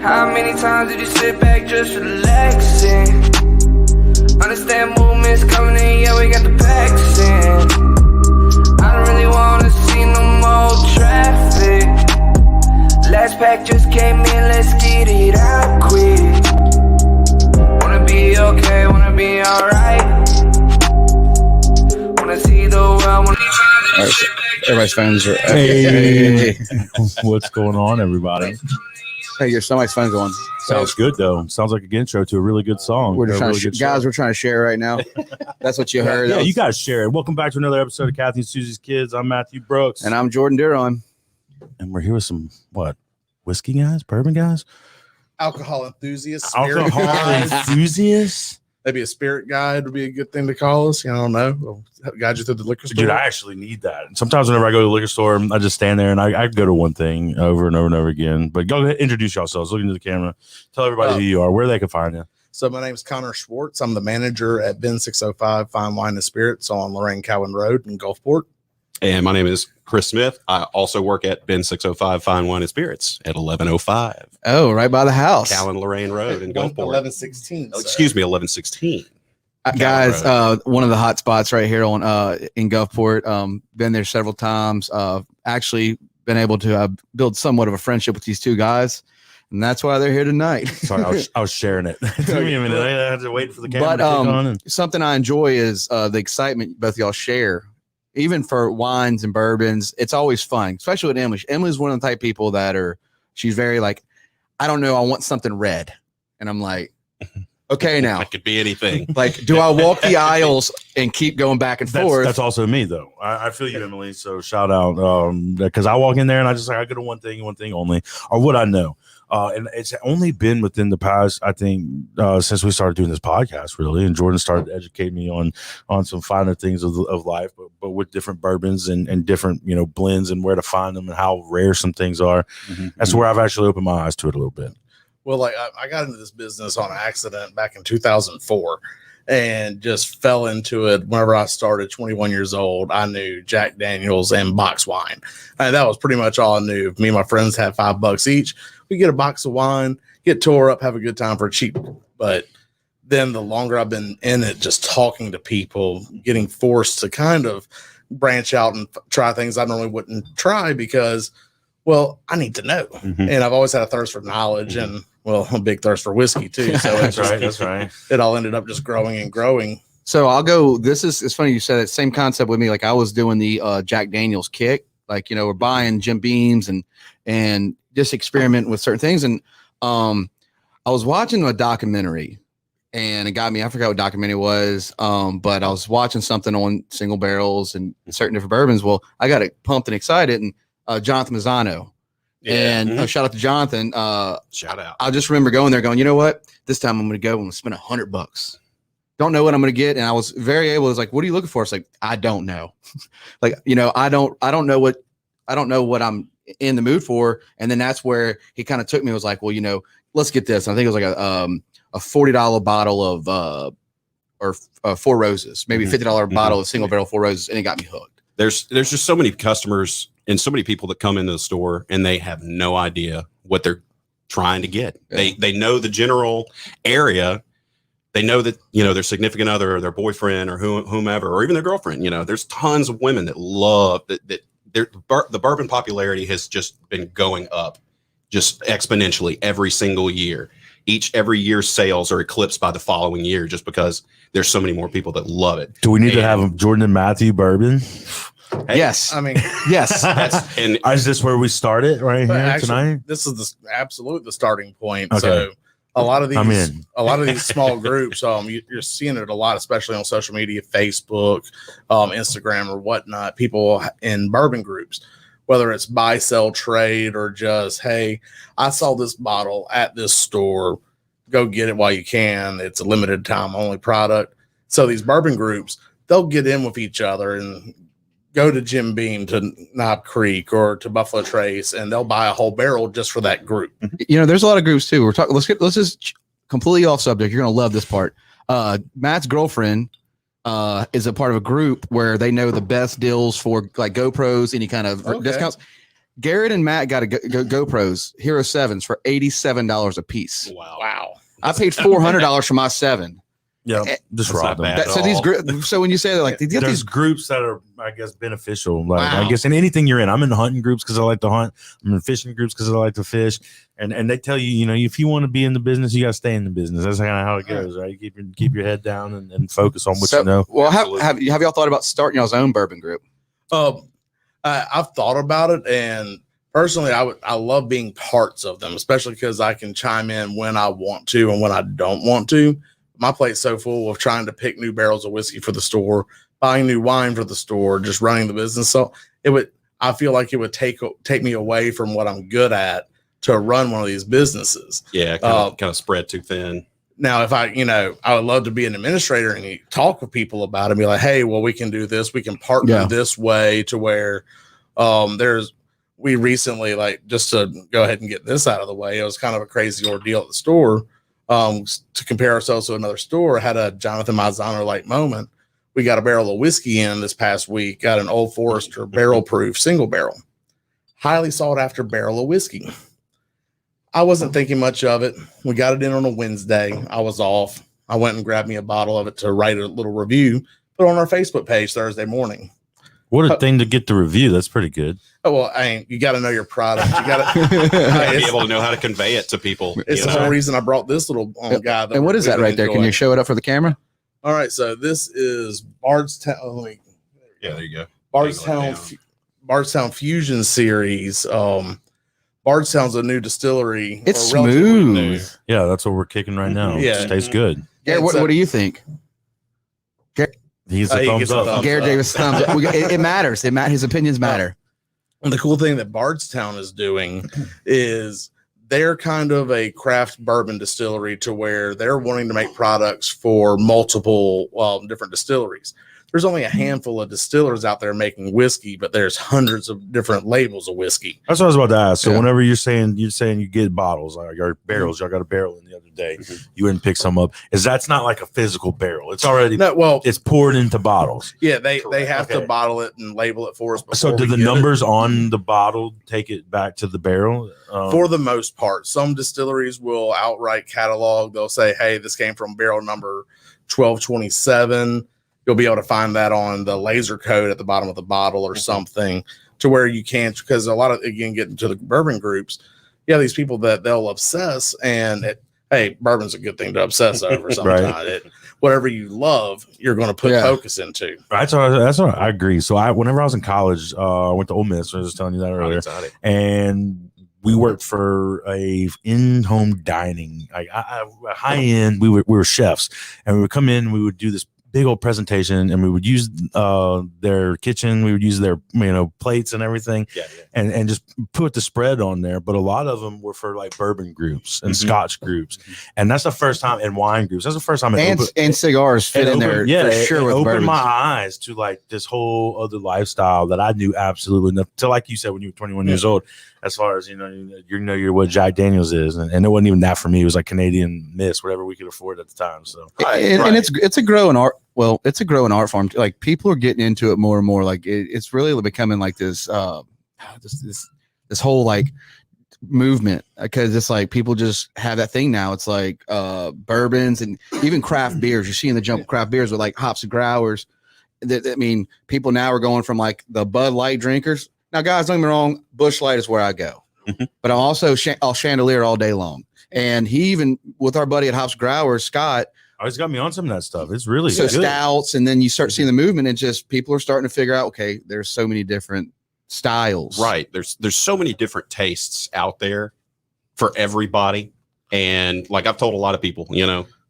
How many times did you sit back just relaxing? Understand movements coming in, yeah, we got the packs in. I don't really wanna see no more traffic. Last pack just came in, let's get it out quick. Wanna be okay, wanna be alright. Wanna see the world, wanna be trying to sit back. Everybody's phones are. Hey. What's going on, everybody? Hey, somebody's phone's going. Sounds good though. Sounds like a intro to a really good song. We're just trying really to guys. We're trying to share right now. That's what you heard. Yeah, you guys share it. Welcome back to another episode of Kathy and Susie's Kids. I'm Matthew Brooks, and I'm Jordan Duron, and we're here with some whiskey guys, bourbon guys, alcohol enthusiasts, enthusiasts. Maybe a spirit guide would be a good thing to call us. I don't know. We'll guide you through the liquor store. Dude, I actually need that. Sometimes whenever I go to the liquor store, I just stand there and I go to one thing over and over and over again. But go ahead, introduce yourselves. Look into the camera. Tell everybody who you are, where they can find you. So my name is Connor Schwartz. I'm the manager at Ben 605 Fine Wine and Spirits on Lorraine Cowan Road in Gulfport. And my name is Chris Smith. I also work at Ben 605 Fine Wine and Spirits at 1105. Oh, right by the house. Cowan Lorraine Road in Gulfport. 1116. Excuse me, 1116. Guys, one of the hot spots right here on in Gulfport. Been there several times. Actually been able to build somewhat of a friendship with these two guys, and that's why they're here tonight. Sorry, I was sharing it. It took me a minute. I had to wait for the camera to kick on. Something I enjoy is the excitement both of y'all share. Even for wines and bourbons, it's always fun, especially with Emily. Emily's one of the type of people that she's very like, I don't know, I want something red. And I'm like, okay, now. It could be anything. Like, do I walk the aisles and keep going back and forth? That's also me, though. I feel you, Emily. So shout out. Because I walk in there and I just I go to one thing only, or what I know. And it's only been within the past, I think, since we started doing this podcast, really. And Jordan started to educate me on some finer things of life, but with different bourbons and different, blends and where to find them and how rare some things are. Mm-hmm. That's where I've actually opened my eyes to it a little bit. Well, like I got into this business on accident back in 2004 and just fell into it. Whenever I started 21 years old, I knew Jack Daniels and box wine. And that was pretty much all I knew. Me and my friends had $5 each. We get a box of wine, get tore up, have a good time for cheap. But then the longer I've been in it, just talking to people, getting forced to kind of branch out and try things I normally wouldn't try because, well, I need to know. Mm-hmm. And I've always had a thirst for knowledge and, well, a big thirst for whiskey too. So that's right. It all ended up just growing and growing. So I'll go. It's funny you said that same concept with me. Like I was doing the Jack Daniels kick. Like we're buying Jim Beams and just experiment with certain things. And I was watching a documentary, and it got me. I forgot what documentary it was. But I was watching something on single barrels and certain different bourbons. Well, I got it pumped and excited, and Jonathan Mazzano. Yeah. And shout out to Jonathan. Shout out. I just remember going there going, you know what? This time I'm going to go and spend $100. Don't know what I'm going to get. And I was very able. It's like, what are you looking for? It's like, I don't know. Like, I don't know what I'm in the mood for. And then that's where he kind of took me. It was like, well, let's get this. And I think it was like a $40 bottle of Four Roses, maybe $50 bottle of single barrel Four Roses. And it got me hooked. There's just so many customers and so many people that come into the store and they have no idea what they're trying to get. Yeah. They know the general area. They know that, their significant other or their boyfriend or whomever, or even their girlfriend, there's tons of women that love that the bourbon popularity has just been going up just exponentially every single year. Every year's sales are eclipsed by the following year just because there's so many more people that love it. Do we need to have Jordan and Matthew bourbon? Hey, yes. I mean, yes. And is this where we started right here tonight? This is the starting point. Okay. So a lot of these small groups, you're seeing it a lot, especially on social media, Facebook, Instagram or whatnot, people in bourbon groups, whether it's buy, sell, trade, or just, hey, I saw this bottle at this store, go get it while you can. It's a limited time only product. So these bourbon groups, they'll get in with each other and go to Jim Beam, to Knob Creek, or to Buffalo Trace, and they'll buy a whole barrel just for that group. There's a lot of groups too. We're talking. Let's just completely off subject. You're gonna love this part. Matt's girlfriend is a part of a group where they know the best deals for like GoPros, any kind of discounts. Garrett and Matt got a GoPros Hero 7s for $87 a piece. Wow. I paid $400 for my 7. Yeah, That's just rob not them. bad. So so when you say that, like, they get There's these groups that are, I guess, beneficial. Like Wow. I guess in anything you're in, I'm in hunting groups because I like to hunt. I'm in fishing groups because I like to fish. And they tell you, if you want to be in the business, you got to stay in the business. That's kind of how it goes, right? Keep your head down and focus on what you know. Well, have y'all thought about starting y'all's own bourbon group? I've thought about it, and personally, I love being parts of them, especially because I can chime in when I want to and when I don't want to. My plate's so full of trying to pick new barrels of whiskey for the store, buying new wine for the store, just running the business. So I feel like it would take me away from what I'm good at to run one of these businesses. Yeah, kind of spread too thin. Now, if I would love to be an administrator and talk with people about it and be like, hey, well, we can do this. We can partner this way to where we recently, like, just to go ahead and get this out of the way, it was kind of a crazy ordeal at the store. To compare ourselves to another store, had a Jonathan Mazzano like moment. We got a barrel of whiskey in this past week, got an Old Forester barrel proof single barrel, highly sought after barrel of whiskey. I wasn't thinking much of it. We got it in on a Wednesday. I was off. I went and grabbed me a bottle of it to write a little review, put it on our Facebook page Thursday morning. What a thing to get the review. That's pretty good. Oh, well, you got to know your product. You got to be able to know how to convey it to people. It's the whole reason I brought this little guy. And what is that right there? Can you show it up for the camera? All right. So this is Bardstown. Yeah, there you go. Bardstown Fusion Series. Bardstown's a new distillery. It's smooth. Yeah, that's what we're kicking right now. Yeah. It tastes good. Garrett, what do you think? He's a thumbs up. Garrett gave us thumbs up. It matters. His opinions matter. And the cool thing that Bardstown is doing is they're kind of a craft bourbon distillery to where they're wanting to make products for multiple different distilleries. There's only a handful of distillers out there making whiskey, but there's hundreds of different labels of whiskey. That's what I was about to ask. So whenever you're saying you get bottles, like your barrels, y'all got a barrel in the other day. You went and picked some up. That's not like a physical barrel. It's already it's poured into bottles. Yeah, they have to bottle it and label it for us. So do the numbers on the bottle take it back to the barrel? For the most part, some distilleries will outright catalog. They'll say, "Hey, this came from barrel number 1227." You'll be able to find that on the laser code at the bottom of the bottle or something, to where you can't, because a lot of, again, getting to the bourbon groups, you have these people that they'll obsess, and hey, bourbon's a good thing to obsess over sometimes. Whatever you love, you're going to put focus into. That's what I agree. So whenever I was in college, I went to Ole Miss. I was just telling you that earlier, and we worked for a in-home dining, like high end. We were chefs, and we would come in. We would do this big old presentation, and we would use their kitchen. We would use their plates and everything, and just put the spread on there. But a lot of them were for like bourbon groups and Scotch groups, and that's the first time, and wine groups. That's the first time. And cigars fit in there, for sure. It opened my eyes to like this whole other lifestyle that I knew absolutely nothing. So, like you said, when you were 21 years old, as far as you're what Jack Daniels is, and it wasn't even that for me. It was like Canadian Mist, whatever we could afford at the time. So, and it's a growing art. Well, it's a growing art form. Like, people are getting into it more and more. Like, it's really becoming like this whole like movement, because it's like people just have that thing now. It's like bourbons and even craft beers. You're seeing the jump of craft beers with like hops and growers. I mean, people now are going from like the Bud Light drinkers. Now, guys, don't get me wrong, Busch Light is where I go, but I'm also I'll chandelier all day long. And he even, with our buddy at Hops Growers, Scott, always got me on some of that stuff. It's really so good. Stouts, and then you start seeing the movement, and just people are starting to figure out, okay, there's so many different styles. Right. There's so many different tastes out there for everybody. And like I've told a lot of people,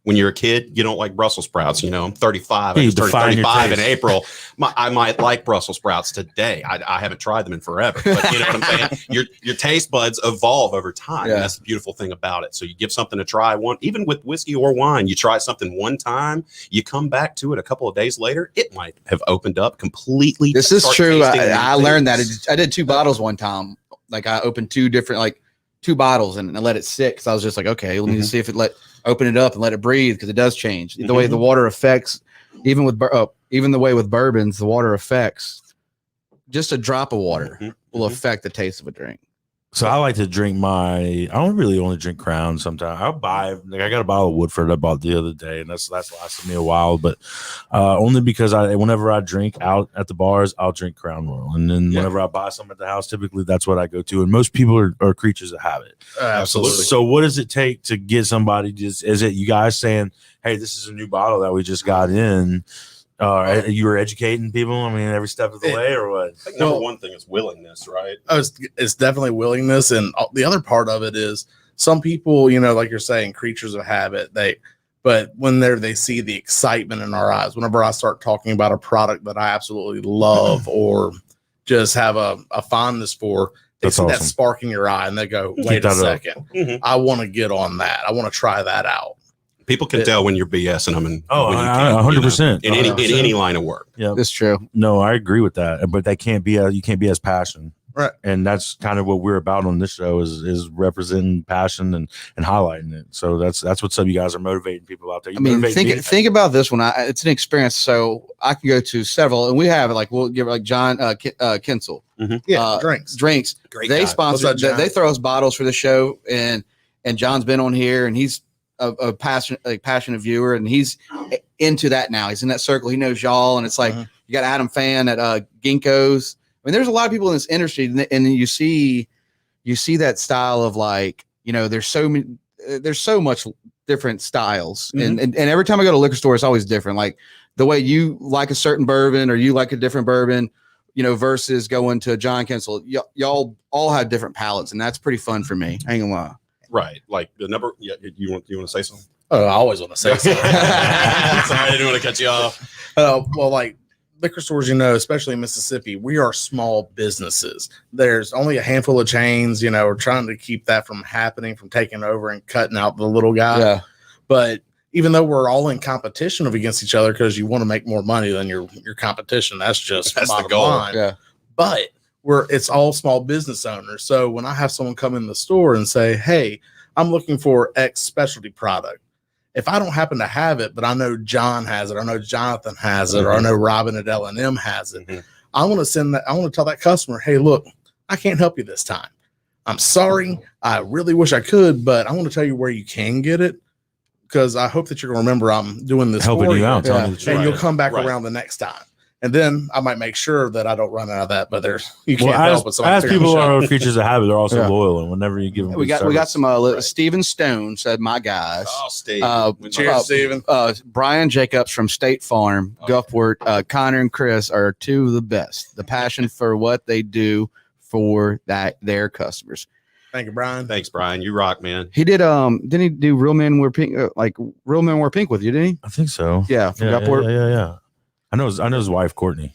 when you're a kid, you don't like Brussels sprouts. I'm 35. I just turned 35 in April. I might like Brussels sprouts today. I haven't tried them in forever, but you know what I'm saying? Your taste buds evolve over time. Yeah. That's the beautiful thing about it. So you give something a try even with whiskey or wine, you try something one time, you come back to it a couple of days later, it might have opened up completely. This is true. I learned that. I did 2 bottles one time. Like, I opened 2 different, like 2 bottles and I let it sit, because I was just like, okay, let me see if open it up and let it breathe, because it does change the way the water affects, even the way with bourbons, the water affects just a drop of water will affect the taste of a drink. So I like to drink I don't really only drink Crown sometimes. I'll buy, like, I got a bottle of Woodford I bought the other day, and that's lasted me a while, but only because whenever I drink out at the bars, I'll drink Crown Royal. And then whenever I buy something at the house, typically that's what I go to. And most people are creatures of habit. Absolutely. So what does it take to get somebody, is it you guys saying, hey, this is a new bottle that we just got in? You were educating people, I mean, every step of the way, or what? I think number one thing is willingness, right? It's definitely willingness, and the other part of it is some people, like you're saying, creatures of habit. But when they see the excitement in our eyes, whenever I start talking about a product that I absolutely love or just have a fondness for, they see that spark in your eye, and they go, "Wait a second, I want to get on that. I want to try that out." People can tell when you're BSing them, and 100% in any line of work. Yeah, that's true. No, I agree with that, but that can't be you can't be as passion, right? And that's kind of what we're about on this show is representing passion and highlighting it. So that's what's up. You guys are motivating people out there. Think about this one. It's an experience. So I can go to several, and we have we'll give John Kinsel, drinks. Great they guy. sponsor. They throw us bottles for the show, and John's been on here, and he's a passionate viewer, and he's into that now. He's in that circle. He knows y'all, and it's like you got Adam Fan at Ginkgo's. I mean, there's a lot of people in this industry, and then you see that style of there's so much different styles, and every time I go to a liquor store, it's always different. Like the way you like a certain bourbon or you like a different bourbon, versus going to John Kinsel. Y'all all have different palates, and that's pretty fun for me. I ain't gonna lie. Right, like the number. Yeah, you want to say something? Oh, I always want to say something. Sorry, I didn't want to cut you off. Well, like liquor stores, especially in Mississippi, we are small businesses. There's only a handful of chains. We're trying to keep that from happening, from taking over and cutting out the little guy. Yeah. But even though we're all in competition against each other because you want to make more money than your competition, that's the goal. Line. Yeah. But it's all small business owners. So when I have someone come in the store and say, "Hey, I'm looking for X specialty product," if I don't happen to have it, but I know John has it, or I know Jonathan has it, or I know Robin at L&M has it, I want to tell that customer, "Hey, look, I can't help you this time. I'm sorry. I really wish I could, but I want to tell you where you can get it, because I hope that you're going to remember I'm doing this helping for you out, and you'll come back around the next time." And then I might make sure that I don't run out of that, but you can't help it. So as people are creatures of habit, they're also loyal, and whenever you give them, we got some. Stephen Stone said, "My guys." Oh, Steve. Cheers, Stephen. Brian Jacobs from State Farm, Gulfport, Connor and Chris are two of the best. The passion for what they do for their customers. Thank you, Brian. Thanks, Brian. You rock, man. He did. Didn't he do Real Men Wear Pink? Real Men Wear Pink with you? Didn't he? I think so. Yeah. Yeah. I know his wife, Courtney.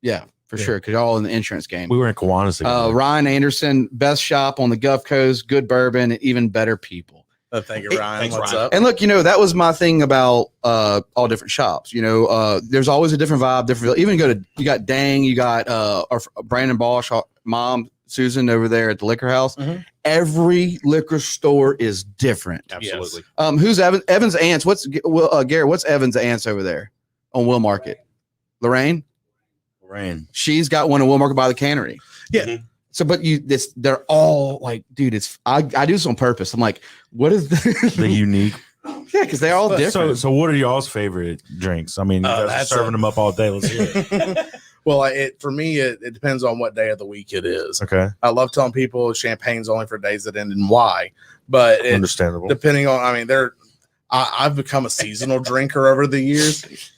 Yeah, for sure. Because y'all in the insurance game. We were in Kiwanis together. Ryan Anderson, best shop on the Gulf Coast, good bourbon, and even better people. Thank you, Ryan. What's up? And look, that was my thing about all different shops. There's always a different vibe, different. Even you got Dang, you got our Brandon Bosch, mom Susan over there at the liquor house. Every liquor store is different. Absolutely. Yes. Who's Evan's aunts? Garrett? What's Evan's aunts over there on Will Market? Lorraine. She's got one in Will Market by the cannery. Yeah. So, but they're all like, dude, I do this on purpose. I'm like, what is the unique? Yeah, because they're all different. So what are y'all's favorite drinks? I mean, you guys are serving them up all day. Let's hear it. Well, for me, it depends on what day of the week it is. Okay. I love telling people champagne's only for days that end in Y, but understandable. Depending on, I've become a seasonal drinker over the years.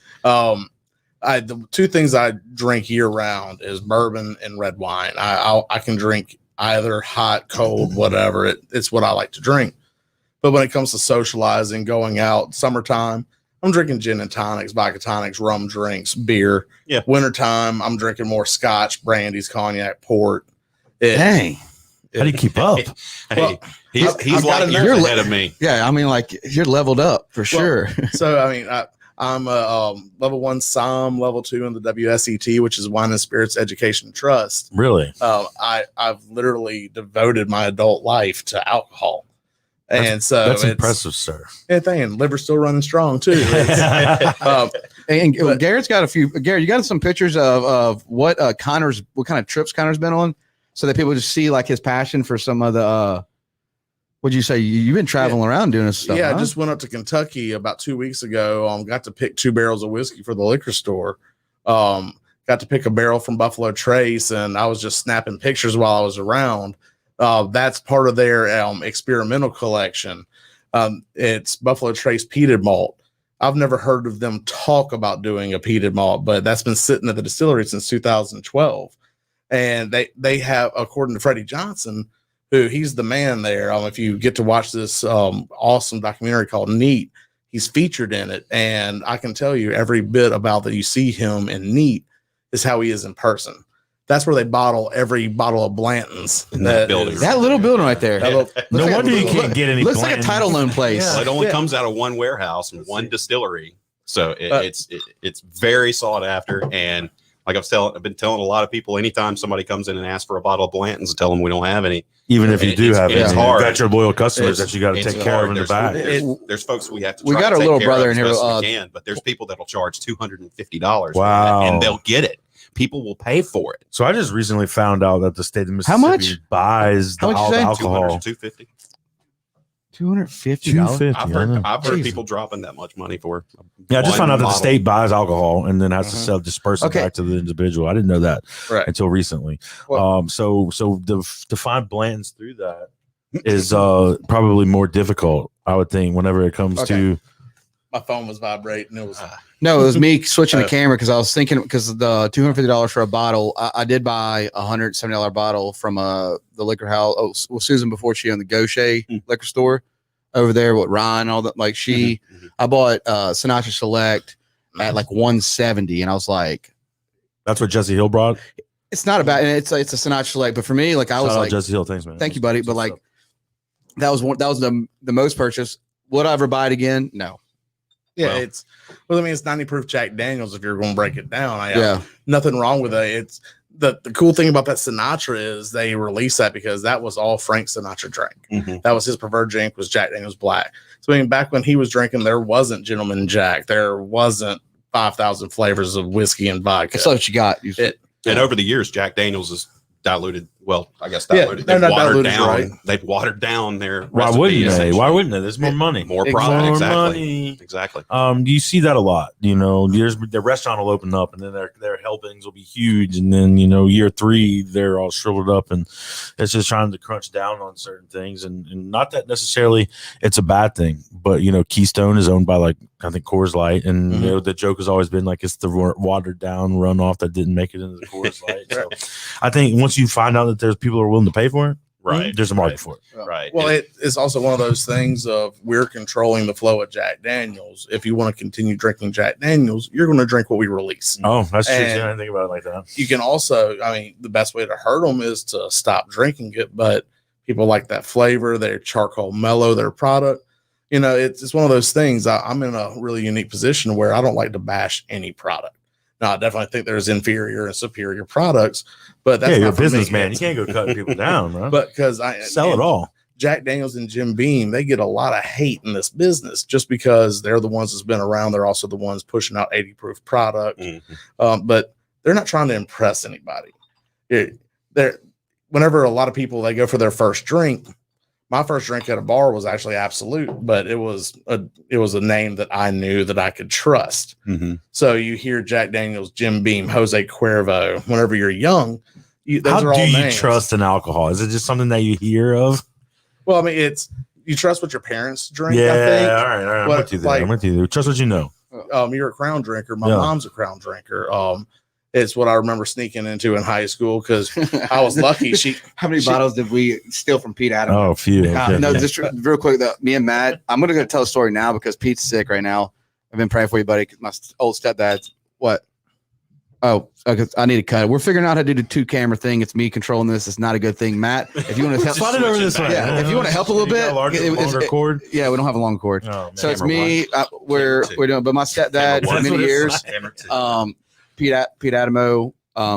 The two things I drink year round is bourbon and red wine. I can drink either hot, cold, whatever. It's what I like to drink. But when it comes to socializing, going out, summertime, I'm drinking gin and tonics, vodka tonics, rum drinks, beer. Yeah. Wintertime, I'm drinking more scotch, brandies, cognac, port. Dang. How do you keep up? Hey, he's like years ahead of me. Yeah, you're leveled up for sure. So, I'm a level 1 SOM, level 2 in the WSET, which is Wine and Spirits Education Trust. Really? I've literally devoted my adult life to alcohol. And so that's impressive, sir. And liver's still running strong too. Garrett's got a few. Garrett, you got some pictures of what kind of trips Connor's been on. so that people just see like his passion for some of the. What'd you say? You've been traveling around doing this stuff. Yeah, huh? I just went up to Kentucky about 2 weeks ago. Got to pick 2 barrels of whiskey for the liquor store. Got to pick a barrel from Buffalo Trace, and I was just snapping pictures while I was around. That's part of their experimental collection. It's Buffalo Trace peated malt. I've never heard of them talk about doing a peated malt, but that's been sitting at the distillery since 2012. And they have, according to Freddie Johnson, who he's the man there. If you get to watch this awesome documentary called Neat, he's featured in it. And I can tell you every bit about that you see him in Neat is how he is in person. That's where they bottle every bottle of Blanton's. In that building. That little building right there. No wonder you can't get any. Looks like a title loan place. Yeah. Well, it only comes out of one warehouse and one distillery, so it's very sought after. And like I've been telling a lot of people, anytime somebody comes in and asks for a bottle of Blanton's, I tell them we don't have any. Even if you do have it's it, hard. you've got your loyal customers that you got to It's take care of hard. in the back. There's folks we have to. We try got to our take little care brother of in as here, best we can, but there's people that'll charge $250. Wow. And they'll get it. People will pay for it. So I just recently found out that the state of Mississippi How much? buys How the much you say? alcohol. $250. $250. I've heard Jesus. people dropping that much money for. Yeah, I just found out that the bottle. state buys alcohol and then has to disperse it Okay. back to the individual. I didn't know that Right. until recently. Well- So to find Blanton's through that is probably more difficult, I would think, whenever it comes to. My phone was vibrating. It was No, it was me switching the camera because I was thinking because the $250 for a bottle. I did buy a $170 bottle from the liquor house. Oh, well, Susan before she owned the Gaucher liquor store over there with Ryan, all that. Like I bought Sinatra Select at like 170, and I was like, That's what Jesse Hill brought. it's not about. And it's a Sinatra Select, but for me, like I was Shout out like, Jesse Hill, thanks, man. thank you, buddy. But like that was the most purchase. Would I ever buy it again? No. yeah, it's it's 90 proof Jack Daniels if you're going to break it down. Yeah. Nothing wrong with it. It's the cool thing about that Sinatra is they released that because that was all Frank Sinatra drank. Mhm. That was his preferred drink was Jack Daniels Black. So back when he was drinking, there wasn't Gentleman Jack. There wasn't 5,000 flavors of whiskey and vodka. That's what you got. And over the years, Jack Daniels is diluted. Well, I guess Yeah, diluted. they're They've not watered diluted, down. right? They've watered down their. Why recipe, wouldn't they? essentially. Why wouldn't they? There's more money. More profit? More Exactly. money. Exactly. You see that a lot. The restaurant will open up and then their helpings will be huge, and then year 3 they're all shriveled up, and it's just trying to crunch down on certain things, and not that necessarily it's a bad thing, but Keystone is owned by like I think Coors Light, and the joke has always been like it's the watered down runoff that didn't make it into the Coors Light. So I think once you find out that there's people who are willing to pay for it, Right. there's a market for it. Right. Well, And- it's also one of those things of we're controlling the flow of Jack Daniels. If you want to continue drinking Jack Daniels, you're going to drink what we release. Oh, that's true. And I didn't think about it like that. You can also, the best way to hurt them is to stop drinking it. But people like that flavor, their charcoal mellow, their product. It's one of those things. I'm in a really unique position where I don't like to bash any product. Now, I definitely think there's inferior and superior products, but that's You're a not for me. businessman. You can't go cutting people down, right? But because I Sell it all. Jack Daniels and Jim Beam, they get a lot of hate in this business just because they're the ones that's been around. They're also the ones pushing out 80 proof product, but they're not trying to impress anybody. Whenever a lot of people they go for their first drink, my first drink at a bar was actually Absolute, but it was a name that I knew that I could trust. So you hear Jack Daniels, Jim Beam, Jose Cuervo. Whenever you're young, those How are all do you names. trust an alcohol? Is it just something that you hear of? Well, it's you trust what your parents drink. Yeah, I think. all right. I'm But, with you there. like- I'm with you there. Trust what you know. You're a Crown drinker. My Yeah. mom's a Crown drinker. It's what I remember sneaking into in high school because I was lucky. How many bottles did we steal from Pete Adams? Oh, a few. Okay. No, just real quick. Me and Matt, I'm gonna go tell a story now because Pete's sick right now. I've been praying for you, buddy. 'Cause my old stepdad's what? Oh, okay, I need to cut it. We're figuring out how to do the 2-camera thing. It's me controlling this. It's not a good thing, Matt. If you want to help, Slide it over this way. Yeah, if you want to help a little You got bit, larger, longer cord. yeah, we don't have a long cord. Oh, man. So it's Camera me. We're doing, but my stepdad for That's many what it's years. like. Pete Adamo.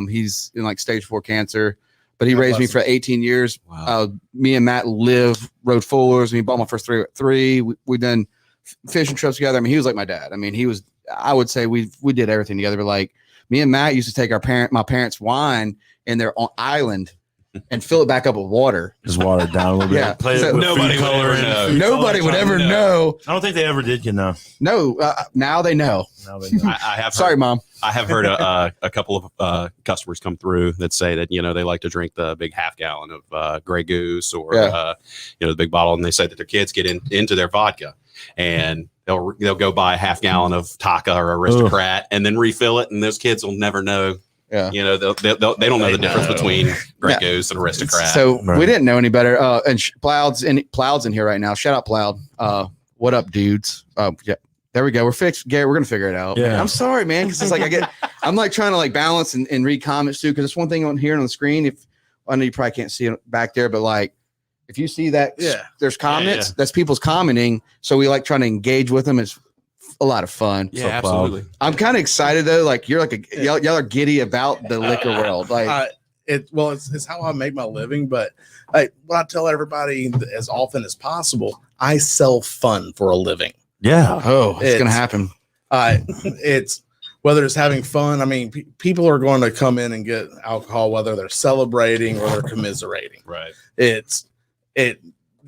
He's in like stage 4 cancer, but he raised me for 18 years. Wow. Me and Matt rode fours. And he bought my first 3 at 3. We done fishing trips together. I mean, he was like my dad. I mean, I would say we did everything together. But like me and Matt used to take my parents' wine in their island and fill it back up with water. Just water it down a little bit. Yeah. Play So it with nobody food would color ever and know. food Nobody color would ever time. know. I don't think they ever did, No, now they know. Now they know. I have Sorry, heard, Mom. I have heard a couple of customers come through that say that they like to drink the big half gallon of Grey Goose or the big bottle, and they say that their kids get into their vodka and they'll go buy a half gallon of Taka or Aristocrat and then refill it, and those kids will never know. Yeah, they don't know the difference between Grey Goose and Aristocrat. So we didn't know any better. And Plowd's in here right now. Shout out Plowd. What up, dudes? Yeah. There we go. We're fixed. Gary, we're gonna figure it out. Yeah. I'm sorry, man. Because it's like I'm like trying to like balance and read comments too. Because it's one thing on here on the screen. If I know you probably can't see it back there, but like if you see that, there's comments. That's people's commenting. So we like trying to engage with them. It's a lot of fun. Yeah, absolutely. I'm kind of excited though. Like you're like y'all are giddy about the liquor world. Like it's how I make my living. But what I tell everybody as often as possible, I sell fun for a living. Yeah. Oh, it's gonna happen. It's whether it's having fun. I mean, people are going to come in and get alcohol, whether they're celebrating or they're commiserating. Right.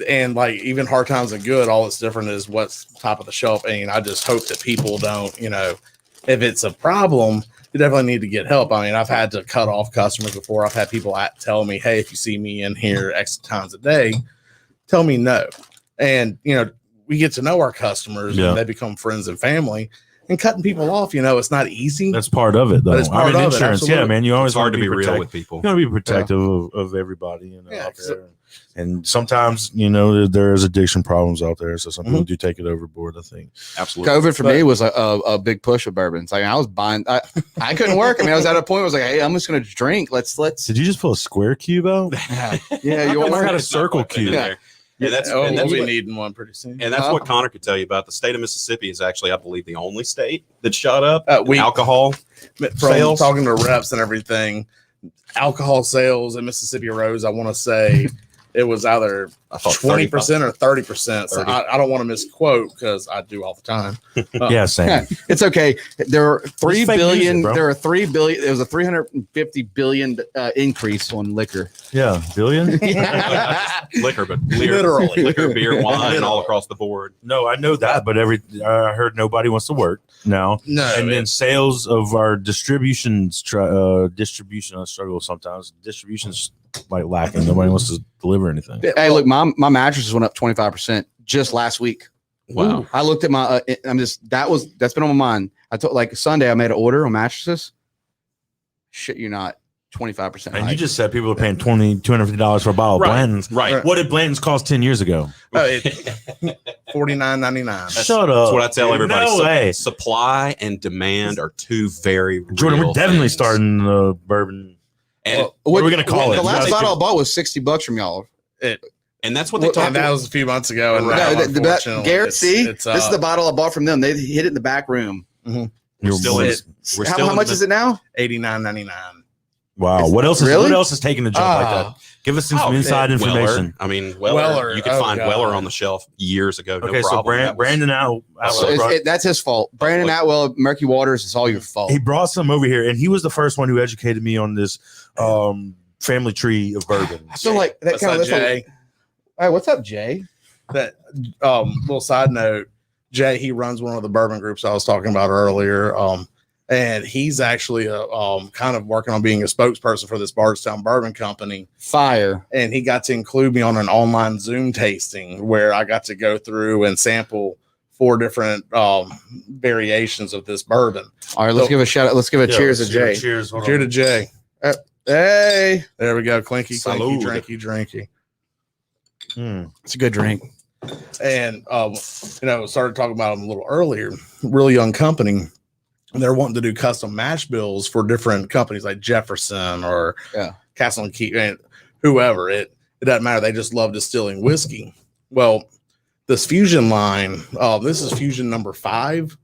And like even hard times and good, all that's different is what's top of the shelf. And I just hope that people don't, if it's a problem, you definitely need to get help. I mean, I've had to cut off customers before. I've had people tell me, hey, if you see me in here X times a day, tell me no. And, we get to know our customers and they become friends and family. And cutting people off, it's not easy. That's part of it, though. It's part of insurance, it, man. You always It's hard to be real real with people. You want to be protective of everybody, out there. And sometimes, there is addiction problems out there. So some people do take it overboard, I think. Absolutely. COVID for me was a big push of bourbons. Like I was buying, I couldn't work. I mean, I was at a point where I was like, hey, I'm just going to drink. Let's. Did you just pull a square cube out? Yeah, you want I got a It's not circle quite cube. there. Yeah, that's we'll be what, needing one pretty soon. and that's what Connor could tell you about. The state of Mississippi is actually, I believe, the only state that shot up alcohol From sales. talking to reps and everything, alcohol sales in Mississippi rose. I want to say it was either 20% or 30%. So I don't want to misquote because I do all the time. Yeah, same. It's okay. There are 3 It's fake billion. music, bro. There are 3 billion. There was a 350 billion increase on liquor. Yeah, billion? Liquor, but Literally. liquor, beer, wine, all across the board. No, I know that, but I heard nobody wants to work now. No, And then sales of our distribution I struggle sometimes. Distribution's like lacking. Nobody wants to deliver anything. Hey, look, my mattresses went up 25% just last week. Wow. I looked at my. That's been on my mind. I told like Sunday I made an order on mattresses. Shit, you not 25%. And you just said people are paying $250 for a bottle of Blanton's. Right. What did Blanton's cost 10 years ago? $49.99. Shut up. That's what I tell everybody. No way. Supply and demand are two very Jordan, real we're definitely things. starting the bourbon. And, What are we gonna call it? The last You guys bottle I can- bought was $60 from y'all. and that's what they talk And that about. was a few months ago. And No, now, Garrett, unfortunately, see, it's this is the bottle I bought from them. They hid it in the back room. You're still in more- it. We're still How in much the- is it now? $89.99. Wow. What else Really? is taking the jump like that? Give us some inside information. Weller. I mean, Weller. You could Oh, find God. Weller on the shelf years ago. No Okay, so problem. That was- Brandon Atwell That's his fault. Brandon Atwell, Murky Waters, it's all your fault. he brought some over here, and he was the first one who educated me on this family tree of bourbon. I feel like that What's kind up, of. Jay? Hey, what's up, Jay? That little side note, Jay, he runs one of the bourbon groups I was talking about earlier. And he's actually kind of working on being a spokesperson for this Bardstown Bourbon Company. Fire. And he got to include me on an online Zoom tasting where I got to go through and sample 4 different variations of this bourbon. All right, let's give a shout out. Let's give a cheers to Jay. Cheers. Hold Cheers on. to Jay. Hey, There we go. Clinky, Salud. clinky, drinky. it's a good drink. And started talking about them a little earlier. Really young company. They're wanting to do custom mash bills for different companies like Jefferson or Castle and Key, and whoever. It doesn't matter. They just love distilling whiskey. Well, this Fusion line, this is Fusion number 5.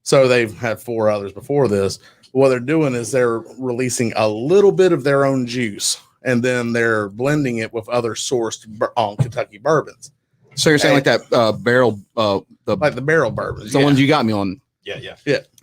So they've had 4 others before this. What they're doing is they're releasing a little bit of their own juice, and then they're blending it with other sourced Kentucky bourbons. So you're saying like that barrel, Like the barrel bourbons. the yeah. ones you got me on. Yeah.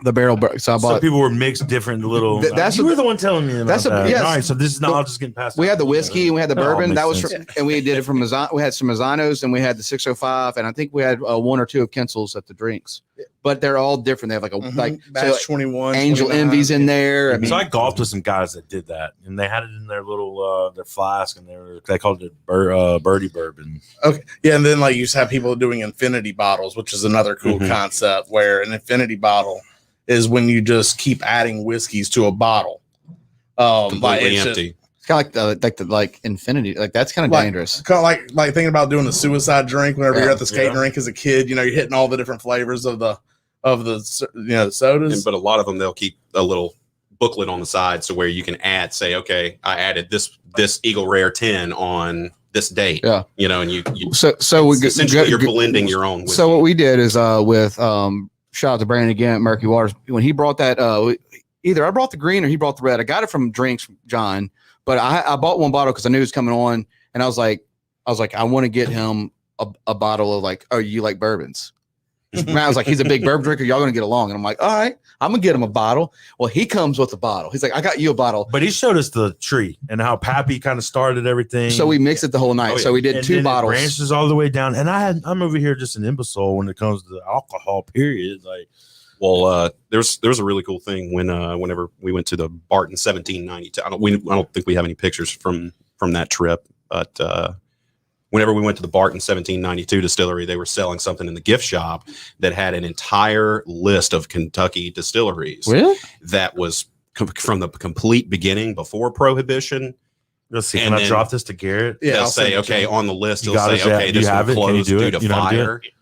The barrel. So I Some bought. people were mixed different little. That's you a- were the one telling me about that's a- that. yes. All right, so this is not just getting passed. We out. had the whiskey and we had the That all bourbon. makes That was sense. from, and we did it from we had some Mazzanos and we had the 605, and I think we had 1 or 2 of Kinsel's at the drinks. But they're all different. They have like a like batch so 21, Angel 29. Envy's in there. I mean, So I golfed with some guys that did that, and they had it in their little their flask, and they called it birdie bourbon. Okay. Yeah, and then like you just have people doing infinity bottles, which is another cool Mhm. concept where an infinity bottle is when you just keep adding whiskeys to a bottle. Completely it's empty. it's kind of like infinity. Like that's kind of Like- dangerous. kind of like thinking about doing the suicide drink whenever Yeah. you're at the skating Yeah. rink as a kid. You know, you're hitting all the different flavors of the sodas. But a lot of them, they'll keep a little booklet on the side so where you can add, say, okay, I added this Eagle Rare 10 on this date. Yeah. You know, and you So we essentially you're blending your own whiskey. So what we did is with shout out to Brandon again at Murky Waters, when he brought that either I brought the green or he brought the red. I got it from Drinks from John, but I bought one bottle because I knew it was coming on, and I was like I want to get him a bottle of like, oh, you like bourbons? Matt was like, he's a big bourbon drinker. Y'all gonna get along, and I'm like, all right, I'm gonna get him a bottle. Well, he comes with a bottle. He's like, I got you a bottle. But he showed us the tree and how Pappy kind of started everything. So we mixed it the whole night. Oh, yeah. So we did And 2 then it bottles. branches all the way down, and I'm over here just an imbecile when it comes to alcohol. Period. Like, Well, there's a really cool thing whenever we went to the Barton 1792. I don't think we have any pictures from that trip, but whenever we went to the Barton 1792 distillery, they were selling something in the gift shop that had an entire list of Kentucky distilleries Really? that was from the complete beginning before Prohibition. let's see. And Can I then- drop this to Garrett? Yeah, They'll I'll say, send it to okay, you. on the list, You they'll got say, it, okay, Zach. this You have one it? Can you closed do due it? to You know how to do it? fire. Garrett,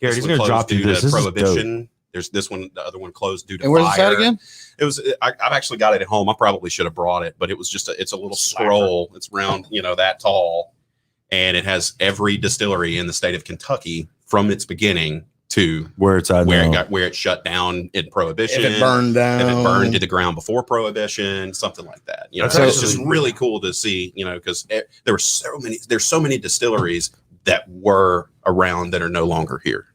This he's one gonna closed drop you due to this. This is dope. Prohibition. There's this one, the other one closed due to And where's this fire. at again? It was. I've actually got it at home. I probably should have brought it, but it was just. It's a little scroll. It's round, that tall, and it has every distillery in the state of Kentucky from its beginning to Where it's at now. where it shut down in Prohibition. If it burned down, If it burned to the ground before Prohibition, something like that. That's So it's actually- just really cool to see. Because there's so many distilleries that were around that are no longer here.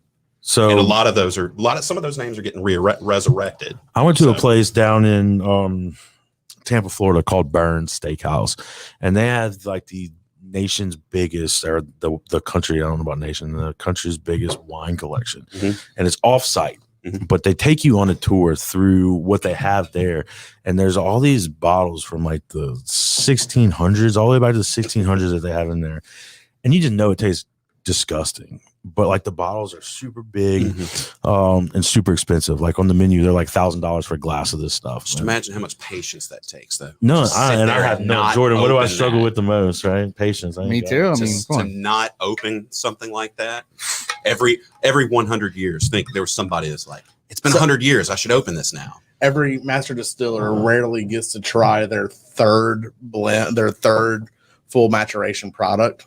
So And some of those names are getting resurrected. I went to a So- place down in Tampa, Florida called Burns Steakhouse, and they had like the nation's biggest, or the country, I don't know about nation, the country's biggest wine collection. Mhm. And it's offsite. Mhm. But they take you on a tour through what they have there. And there's all these bottles from like the 1600s, all the way back to the 1600s that they have in there. And you just know it tastes disgusting. But like the bottles are super big and super expensive. Like on the menu, they're like $1,000 for a glass of this stuff. Just man. imagine how much patience that takes, though. No, Just sit I there have and no not Jordan. What do I open struggle that. with the most? Right, patience. I ain't Me got too. it. I mean, Just come to on. not open something like that. Every 100 years, think there was somebody that's like, it's been 100 years. I should open this now. every master distiller rarely gets to try their third blend, their third full maturation product.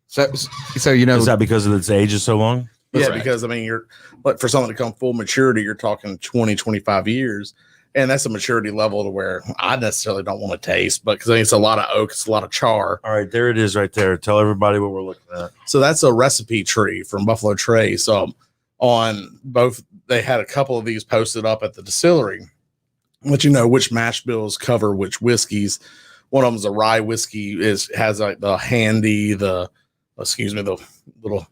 So Is that because of its age is so long? Yeah, Correct. because I mean, you're like for something to come full maturity, you're talking 20, 25 years. And that's a maturity level to where I necessarily don't want to taste, but because I mean, it's a lot of oak, it's a lot of char. All right, there it is right there. Tell everybody what we're looking at. So that's a recipe tree from Buffalo Trace. On both, they had a couple of these posted up at the distillery, let you know which mash bills cover which whiskeys. One of them's a rye whiskey, has like the little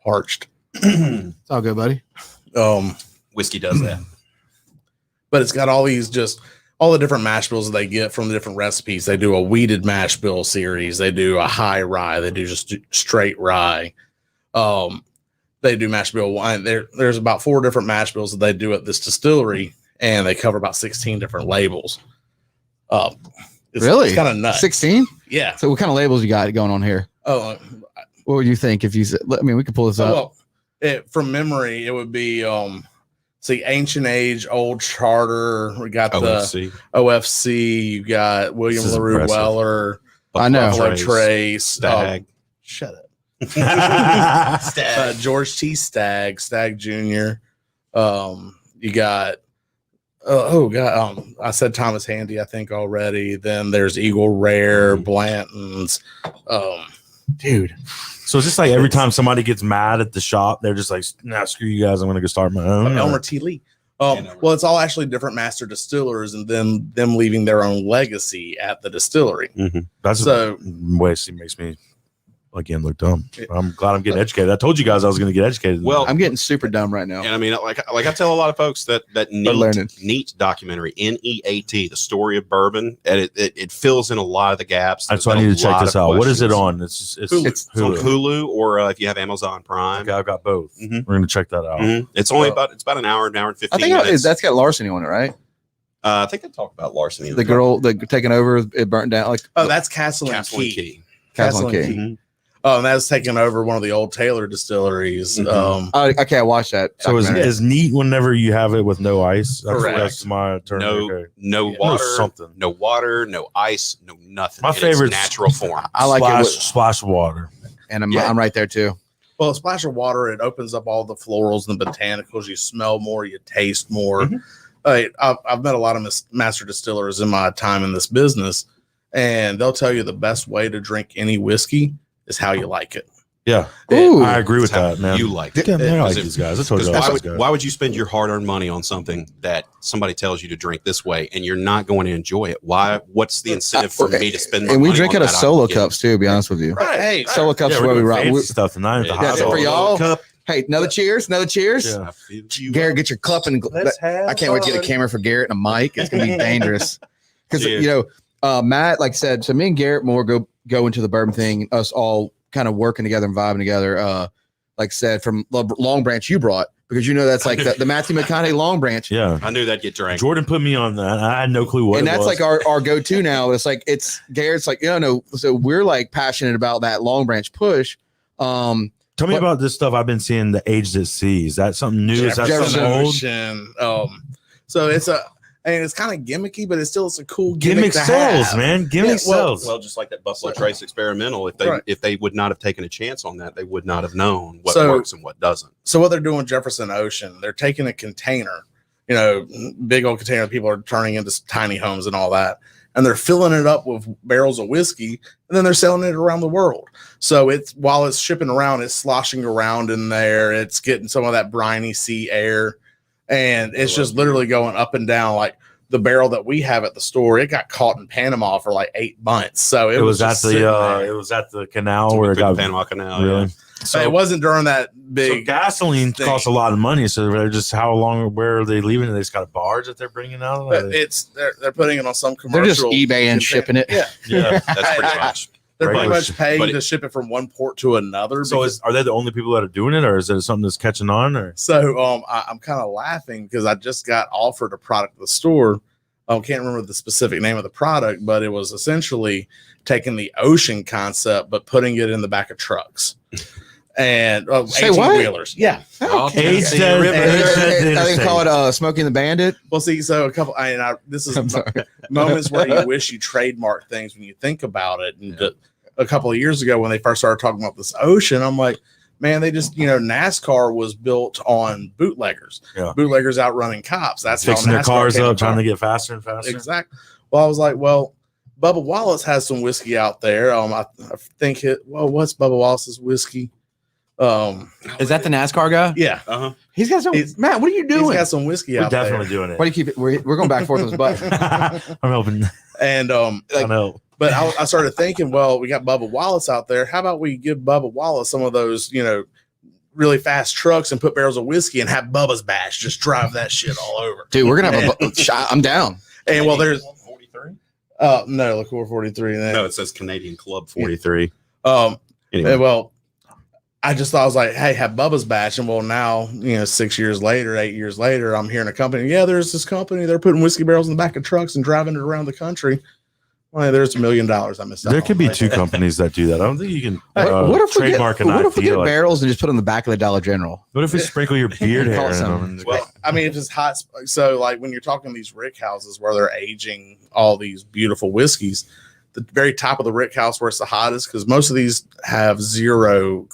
parched. it's all good, buddy. Whiskey does that. But it's got all the different mash bills that they get from the different recipes. They do a weeded mash bill series. They do a high rye. They do just straight rye. They do mash bill wine. There's about 4 different mash bills that they do at this distillery, and they cover about 16 different labels. Really? It's kind of nuts. 16? Yeah. So what kind of labels you got going on here? Oh, What would you think if you said, I mean, we could pull this up. well, from memory, it would be Ancient Age, Old Charter. We got the OFC. OFC. You got William This is LaRue impressive. Weller. I know. Buffalo Trace. Stag. Shut up. Stag. George T. Stag Jr. You got I said Thomas Handy, I think already. Then there's Eagle Rare, Blanton's. Dude, So it's just like every time somebody gets mad at the shop, they're just like, "Nah, screw you guys. I'm gonna go start my own." Elmer T. Lee. Well, it's all actually different master distillers, and then them leaving their own legacy at the distillery. That's So makes me again look dumb. I'm glad I'm getting educated. I told you guys I was going to get educated. Well, I'm getting super dumb right now. And I mean, like I tell a lot of folks that learning. neat documentary, NEAT, the story of bourbon, and it fills in a lot of the gaps. That's why I need to check this out. What is it on? It's on Hulu, or if you have Amazon Prime. Okay, I've got both. We're going to check that out. It's only about an hour and 15 I think minutes. that's got larceny on it, right? I think they talk about larceny. The girl that taking over, it burnt down. Like that's Castle and Castle and Key. Key. Castle and Key. Oh, and that's taking over one of the old Taylor distilleries. Okay, I watched that. So is neat whenever you have it with no ice. Correct. That's my term. No water, no water, no ice, no nothing. My favorite natural form. I like it with splash of water, and I'm right there too. Well, a splash of water, it opens up all the florals and the botanicals. You smell more, you taste more. I've met a lot of master distillers in my time in this business, and they'll tell you the best way to drink any whiskey is how you like it. Yeah, Ooh. I agree with that, man. You like it. Yeah, man, I like these guys. I told you why would you spend your hard-earned money on something that somebody tells you to drink this way and you're not going to enjoy it? Why? What's the incentive for me to spend? And we drink out out of solo cups too. To be honest with you, Right. Hey, solo cups Yeah, are where we we're rock. doing fancy stuff tonight. That's it for y'all. Cup. Hey, another cheers, another cheers. Yeah. Garrett, get your cup and I can't wait to get a camera for Garrett and a mic. It's gonna be dangerous because Matt, like I said, so me and Garrett more go into the bourbon thing. Us all kind of working together and vibing together. Like I said, from Long Branch you brought, because that's like the Matthew McConaughey Long Branch. Yeah, I knew that'd get drank. Jordan put me on that. I had no clue what. And it that's was. like our go-to now. It's like Garrett's like no. So we're like passionate about that Long Branch push. Tell me about this stuff I've been seeing. The Aged at Sea. Is that something new? Is that something old? So it's kind of gimmicky, but it's a cool gimmick sells, man. Gimmick sells. Well, just like that Buffalo Trace experimental, if they would not have taken a chance on that, they would not have known what works and what doesn't. So what they're doing, Jefferson Ocean, they're taking a container, big old container people are turning into tiny homes and all that, and they're filling it up with barrels of whiskey, and then they're selling it around the world. So while it's shipping around, it's sloshing around in there. It's getting some of that briny sea air. And it's just literally going up and down. Like the barrel that we have at the store, it got caught in Panama for like 8 months. So it was at the canal where it got Panama Canal. Really? Yeah. So it wasn't during that big. So gasoline costs a lot of money. So they're just where are they leaving it? They just got a barge that they're bringing out. They're putting it on some commercial. They're just eBay and shipping it. Yeah, that's pretty much. They're pretty much paying to ship it from one port to another. So are they the only people that are doing it, or is it something that's catching on? Or so I'm kind of laughing because I just got offered a product at the store. I can't remember the specific name of the product, but it was essentially taking the ocean concept but putting it in the back of trucks and 18-wheelers. Yeah. I think call it Smoking the Bandit. Well, see, so this is moments where you wish you trademarked things when you think about it. And a couple of years ago when they first started talking about this ocean, I'm like, man, they just, NASCAR was built on bootleggers. Yeah. Bootleggers outrunning cops. That's fixing how their cars up, trying to get faster and faster. Exactly. Well, I was like, Bubba Wallace has some whiskey out there. I think what's Bubba Wallace's whiskey? Is that the NASCAR guy? Yeah. He's got some. Matt, what are you doing? He's got some whiskey out there. We're definitely doing it. Why do you keep it? We're going back and forth on his butt. I'm hoping. And I know. But I started thinking, well, we got Bubba Wallace out there. How about we give Bubba Wallace some of those, really fast trucks and put barrels of whiskey and have Bubba's Bash just drive that shit all over. Dude, we're gonna have I'm down. And there's 43. No, Liqueur 43. No, it says Canadian Club 43. Anyway. Well, I just thought, I was like, hey, have Bubba's Batch. And now, 6 years later, 8 years later, I'm hearing a company. Yeah, there's this company. They're putting whiskey barrels in the back of trucks and driving it around the country. Well, there's $1 million I missed out. There could be two companies that do that. I don't think you can what if trademark an What if we get idea like barrels and just put on the back of the Dollar General? What if we sprinkle your beard hair in them? Well, I mean, if it's hot. So, like when you're talking these rick houses where they're aging all these beautiful whiskeys, the very top of the rick house where it's the hottest, because most of these have zero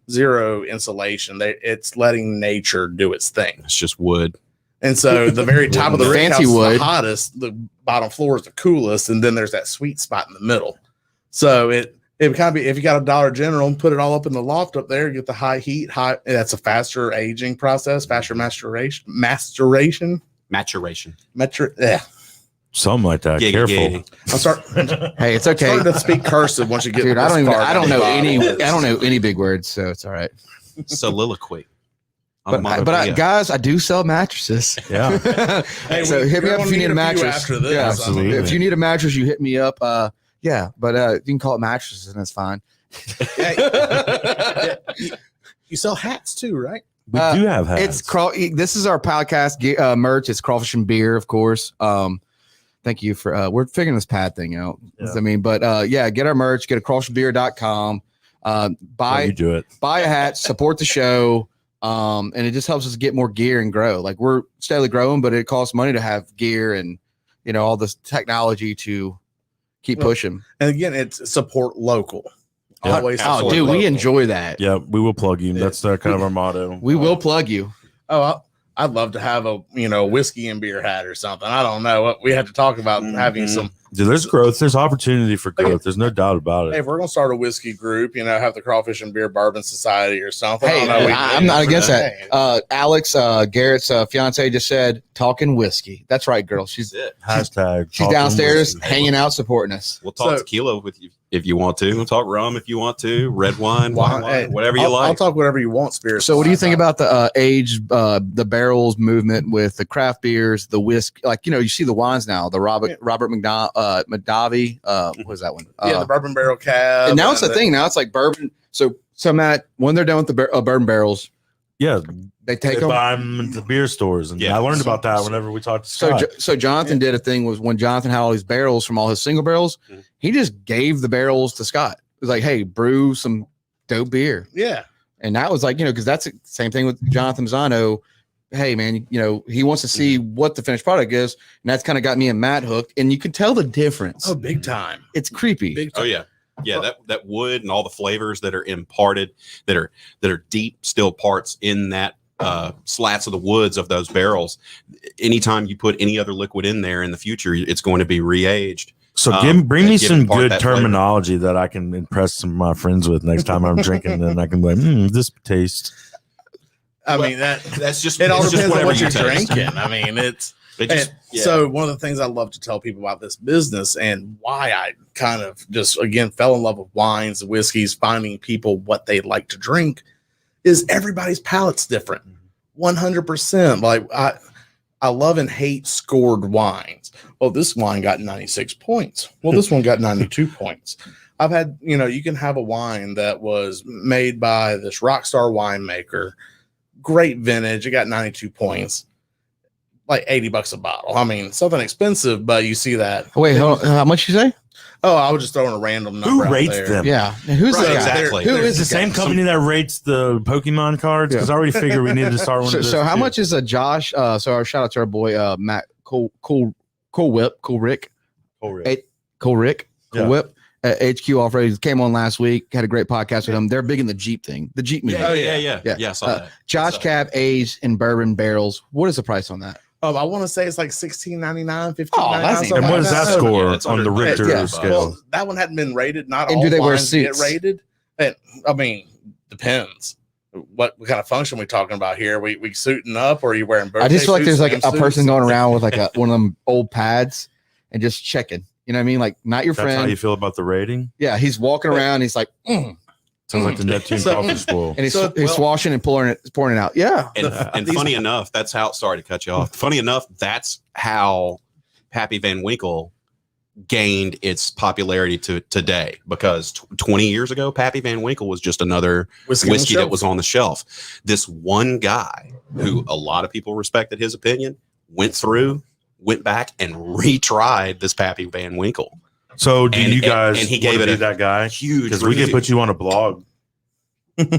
insulation. It's letting nature do its thing. It's just wood. And so the very top of the rick house is wood. the hottest, the bottom floor is the coolest, and then there's that sweet spot in the middle. So it it would kind of be if you got a Dollar General and put it all up in the loft up there, you get the high heat, that's a faster aging process, faster maturation. Yeah. Something like that. Giggity, Careful. giggity. I'm starting. Hey, it's okay. Starting to speak cursive once you get. Dude, this far I don't down know the bottle. I don't know any big words, so it's all right. Soliloquy. But guys, I do sell mattresses. Yeah. Hey, So hit me we're up if gonna you need a few mattress. after this. Yeah, absolutely. If you need a mattress, you hit me up. Yeah, but you can call it mattresses and it's fine. You sell hats too, right? We do have hats. This is our podcast merch. It's Crawfish and Beer, of course. Thank you for we're figuring this pad thing out. Yeah. I mean, but get our merch, get a crawfishbeer.com. You do it. Buy a hat, support the show. And it just helps us get more gear and grow. Like we're steadily growing, but it costs money to have gear and all this technology to keep pushing. And again, it's support local. Yeah. Always. Oh, support dude, we local. enjoy that. Yeah, we will plug you. That's kind of our motto. We will plug you. Oh, I'd love to have a whiskey and beer hat or something. I don't know. We had to talk about having some. Dude, there's growth. There's opportunity for growth. There's no doubt about Hey, it. if we're gonna start a whiskey group, have the Crawfish and Beer Bourbon Society or something. Hey, I don't know. I'm not against that. Hey. Alex, Garrett's fiance just said, talking whiskey. That's right, girl. She's That's it. Hashtag. she's talking downstairs whiskey. hanging out, supporting us. We'll talk So- tequila with you if you want to. We'll talk rum if you want to. Red wine, white Hey, wine, whatever you I'll like. talk whatever you want, spirits. So what do you think about the the barrels movement with the craft beers, the whiskey? Like, you see the wines now, the Robert Mondavi, what was that one? the bourbon barrel cab. and now it's a the thing. Now it's like bourbon. So Matt, when they're done with the bourbon barrels, Yeah, they take they them. buy them at the beer stores, and Yeah. I learned about that whenever we talked to So, Scott. so Jonathan did a thing was when Jonathan had all these barrels from all his single barrels, Mhm. he just gave the barrels to Scott. It was like, hey, brew some dope beer. Yeah. And that was like, because that's the same thing with Jonathan Mazzano. Hey, man, he wants to see what the finished product is. And that's kind of got me and Matt hooked. And you can tell the difference. Oh, big time. It's creepy. Big Oh time. yeah, that wood and all the flavors that are imparted, that are deep still parts in that slats of the woods of those barrels. Anytime you put any other liquid in there in the future, it's going to be re-aged. So bring me some good terminology that I can impress some of my friends with next time I'm drinking. Then I can be like, this tastes. I Well, mean That's just it all it's just depends on whatever what you you're taste. drinking. I mean, it's It just- and yeah. so one of the things I love to tell people about this business and why I kind of just again fell in love with wines and whiskeys, finding people what they like to drink, is everybody's palate's different. 100%. Like I love and hate scored wines. Well, this wine got 96 points. Well, this one got 92 points. I've had, you can have a wine that was made by this rock star winemaker, great vintage. It got 92 points, like $80 a bottle. I mean, something expensive, but you see that. Wait, hold on. How much you say? Oh, I was just throwing a random number. Who out rates there. them? Yeah. And who's Right, this guy? exactly. Who They're- is It's the this guy? same company that rates the Pokemon cards, because I already figured we needed to start one of So, those. so how too. much is a Josh? So our shout out to our boy Matt Cool Rick, Yeah. Whip at HQ Off Road. Came on last week. Had a great podcast with him. They're big in the Jeep thing, the Jeep movement. Oh Yeah. yeah. I saw that. Josh Cab aged in bourbon barrels. What is the price on that? I want to say it's like $16.99, $15.99. Oh, that's something And what like does that So- score Yeah, it's on the under- Richter yeah. scale? Well, that one hadn't been rated. Not And all do they wear wines get suits? rated. And I mean, depends. What kind of function we talking about here? We suiting up, or are you wearing birthday I just feel like there's suits, like a swimsuits? person going around with like one of them old pads and just checking. You know what I mean? Like not your That's how friend. you feel about the rating? Yeah, he's walking around. He's like, Sounds like the Neptune So- Coffee School. and he's So, he's well- swashing and pouring it out. Yeah. And funny enough, that's how. Sorry to cut you off. Funny enough, that's how Pappy Van Winkle gained its popularity to today. Because 20 years ago, Pappy Van Winkle was just another Whiskey on the whiskey that shelf. was on the shelf. This one guy, who a lot of people respected his opinion, went back and retried this Pappy Van Winkle. So do And- you guys and he wanna gave it be a that guy? Huge. Because we could put you on a blog.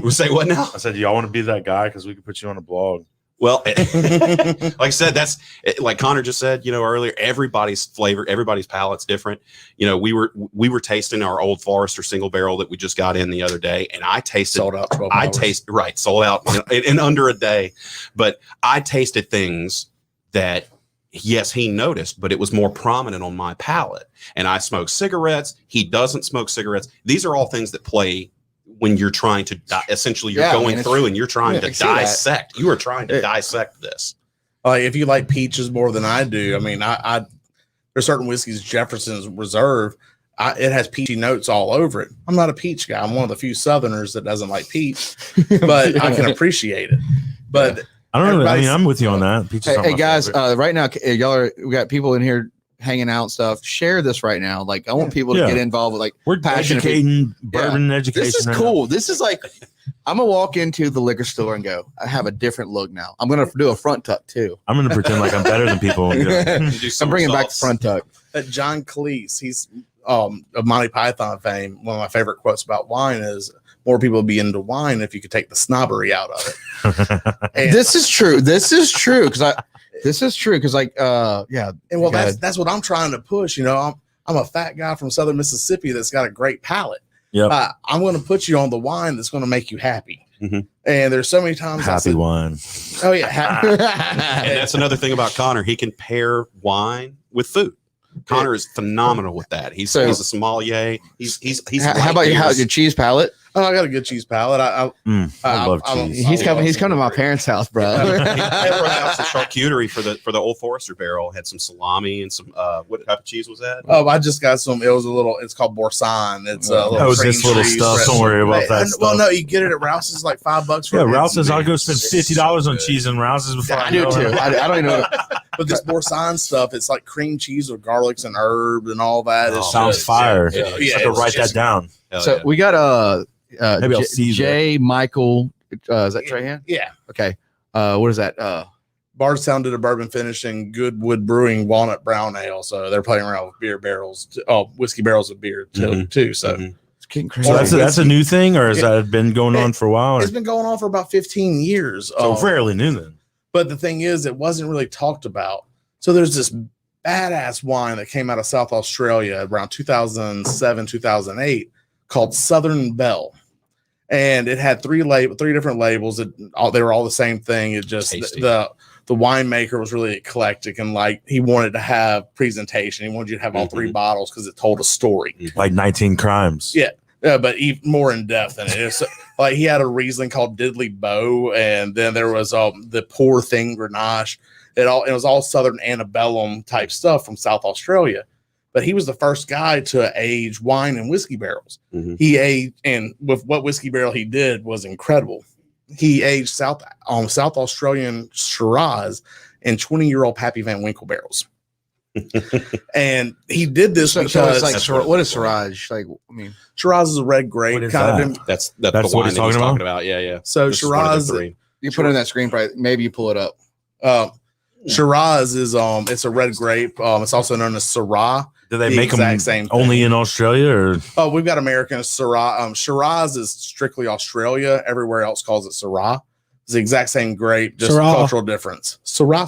We say what now? I said, y'all want to be that guy? Because we could put you on a blog. Well, like I said, that's like Connor just said, earlier, everybody's flavor, everybody's palate's different. We were tasting our Old Forester single barrel that we just got in the other day, and I tasted Sold out 12 hours. sold out in under a day. But I tasted things that yes, he noticed, but it was more prominent on my palate. And I smoke cigarettes. He doesn't smoke cigarettes. These are all things that play when you're trying to essentially you're going through and you're trying to dissect. You are trying to dissect this. If you like peaches more than I do, I mean, I there's certain whiskeys, Jefferson's Reserve, it has peachy notes all over it. I'm not a peach guy. I'm one of the few Southerners that doesn't like peach, but I can appreciate it. But I don't know. I mean, I'm with you on that. Peaches hey guys, right now, we got people in here hanging out and stuff. Share this right now. Like, I want people to get involved with, like, we're educating bourbon education. This is cool. This is like, I'm gonna walk into the liquor store and go, I have a different look now. I'm gonna do a front tuck too. I'm gonna pretend like I'm better than people. I'm bringing back the front tuck. John Cleese, he's of Monty Python fame. One of my favorite quotes about wine is, more people would be into wine if you could take the snobbery out of it. And this is true. This is true because like and well, that's what I'm trying to push. You know, I'm a fat guy from Southern Mississippi that's got a great palate. Yeah, I'm going to put you on the wine that's going to make you happy. Mm-hmm. And there's so many times happy wine. Oh yeah, and that's another thing about Connor. He can pair wine with food. Connor is phenomenal with that. He's a sommelier. He's how about your cheese palate? Oh, I got a good cheese palate. I love cheese. He's coming to my parents' house, bro. He brought out some charcuterie for the Old Forester barrel. Had some salami and some what type of cheese was that? Oh, I just got some. It was a little. It's called Boursin. It's a little. Oh, this little stuff. Don't worry about that. Well, no, you get it at Rouse's, like $5 for. Yeah, Rouse's. I'll go spend $50 on cheese and Rouse's before I do too. I don't even know. But this Boursin stuff, it's like cream cheese with garlics and herbs and all that. It sounds fire. Yeah, I have to write that down. So we got maybe I'll see J. Michael. Is that Trahan? Yeah. Okay. What is that? Bardstown did a bourbon finish in Goodwood Brewing Walnut Brown Ale. So they're playing around with beer barrels, whiskey barrels of beer too. So it's getting crazy. So that's a new thing, or has that been going on for a while? It's been going on for about 15 years. So fairly new then. But the thing is, it wasn't really talked about. So there's this badass wine that came out of South Australia around 2007, 2008 called Southern Belle. And it had three different labels. They were all the same thing. It just the winemaker was really eclectic and like he wanted to have presentation. He wanted you to have all three bottles because it told a story. Like 19 Crimes. Yeah. But even more in depth than it is. Like he had a Riesling called Diddley Bow, and then there was the Poor Thing Grenache. It was all Southern antebellum type stuff from South Australia. But he was the first guy to age wine in whiskey barrels. Mm-hmm. He aged, and with what whiskey barrel he did was incredible. He aged South Australian Shiraz in 20-year-old Pappy Van Winkle barrels. And he did this because it's like what is Shiraz? Like, I mean, Shiraz is a red grape. What is kind that? of. That's what the he's wine that he's talking talking about. Yeah. So This is one of the Shiraz, three. you put it in that screen, probably. Maybe you pull it up. Shiraz is it's a red grape. It's also known as Syrah. Do they make them same only thing. in Australia, or? Oh, we've got American Syrah. Shiraz is strictly Australia. Everywhere else calls it Syrah. It's the exact same grape, just Syrah. cultural difference. Syrah.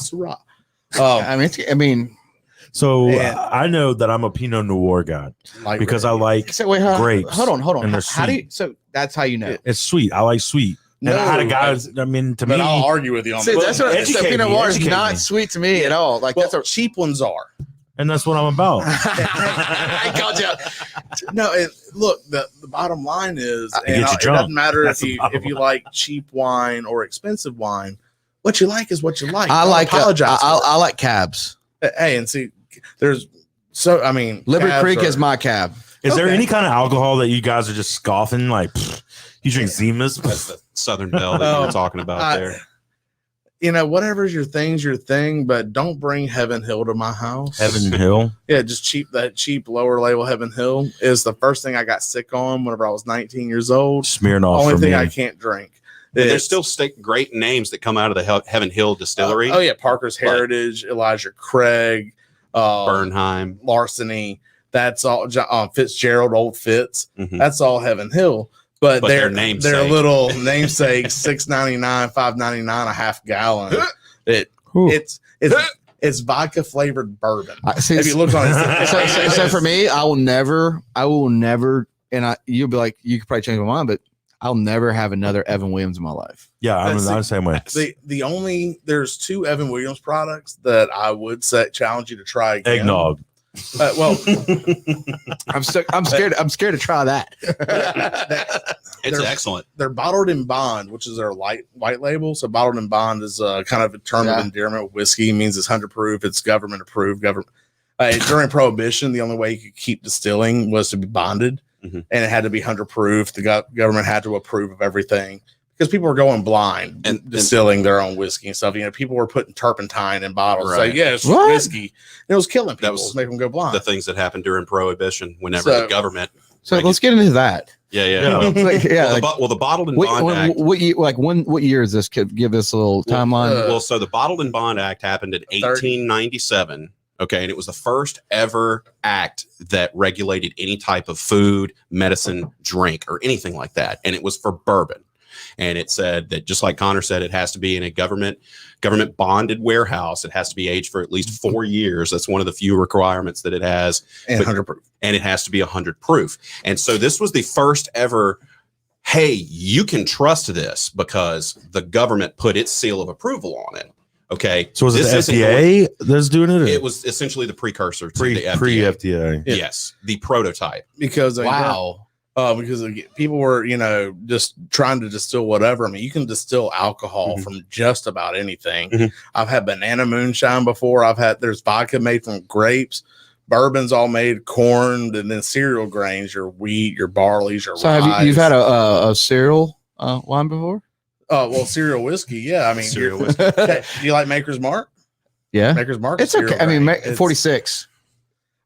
So And- I know that I'm a Pinot Noir guy Like because I like grapes. Hold on. And they're How do you? sweet. So that's how you know. it's sweet. I like sweet. And I had a guy. I mean, to but me, I'll argue with you on See, that. that's what educate Pinot me, Noir is educate not me. sweet to me at all. Like Well, that's a cheap ones are. and that's what I'm about. I called you out. No, look, the bottom line is, get and you it drunk. doesn't matter That's if the bottom you like cheap wine or expensive wine. What you like is what you like. I Don't like apologize. for I like cabs. it. Hey, and see, there's Liberty cabs Creek are- is my cab. Is there Okay. any kind of alcohol that you guys are just scoffing? Like, pfft, you drink Zimas? That's the Southern Belle that you were talking about there. Whatever's your thing's your thing, but don't bring Heaven Hill to my house. Heaven Hill. Yeah, just that cheap lower label Heaven Hill is the first thing I got sick on whenever I was 19 years old. Smearing off Only for thing me. I can't drink. And there's still great names that come out of the Heaven Hill distillery. Oh yeah, Parker's Heritage, Elijah Craig, Bernheim. Larceny. That's all. Fitzgerald, Old Fitz. Mhm. That's all Heaven Hill. But their their namesake. little namesake, $6.99, $5.99 a half gallon. Ooh. It's vodka flavored bourbon. See, If you look on it, so for me, I will never, and you'll be like, you could probably change my mind, but I'll never have another Evan Williams in my life. Yeah, I'm the same way. There's 2 Evan Williams products that I would challenge you to try again. Eggnog. Well, I'm scared. I'm scared to try that. It's excellent. They're bottled in bond, which is their white label. So bottled in bond is kind of a term of endearment with whiskey. It means it's 100 proof. It's government approved. During Prohibition, the only way you could keep distilling was to be bonded, and it had to be 100 proof. The government had to approve of everything because people were going blind and distilling their own whiskey and stuff. People were putting turpentine in bottles. Right. So it's whiskey. And it was killing people. That was making them go blind. The things that happened during Prohibition, whenever the government. So let's get into that. Yeah. Well, the bottled and bond act. What year is this? Give us a little timeline. So the bottled and bond act happened in 1897. Okay, and it was the first ever act that regulated any type of food, medicine, drink, or anything like that, and it was for bourbon. And it said that, just like Connor said, it has to be in a government bonded warehouse. It has to be aged for at least 4 years. That's one of the few requirements that it has. And 100 proof. And it has to be 100 proof. And so this was the first ever, hey, you can trust this because the government put its seal of approval on it. Okay. So was it the FDA that's doing it? It was essentially the precursor to the FDA. Pre-FDA. Yes. The prototype. Because people were, just trying to distill whatever. I mean, you can distill alcohol from just about anything. I've had banana moonshine before. There's vodka made from grapes. Bourbon's all made corn, and then cereal grains, your wheat, your barleys, your rice. So you've had a cereal wine before? Cereal whiskey. Yeah. I mean, cereal whiskey. Do you like Maker's Mark? Yeah. Maker's Mark. It's okay. I mean, 46.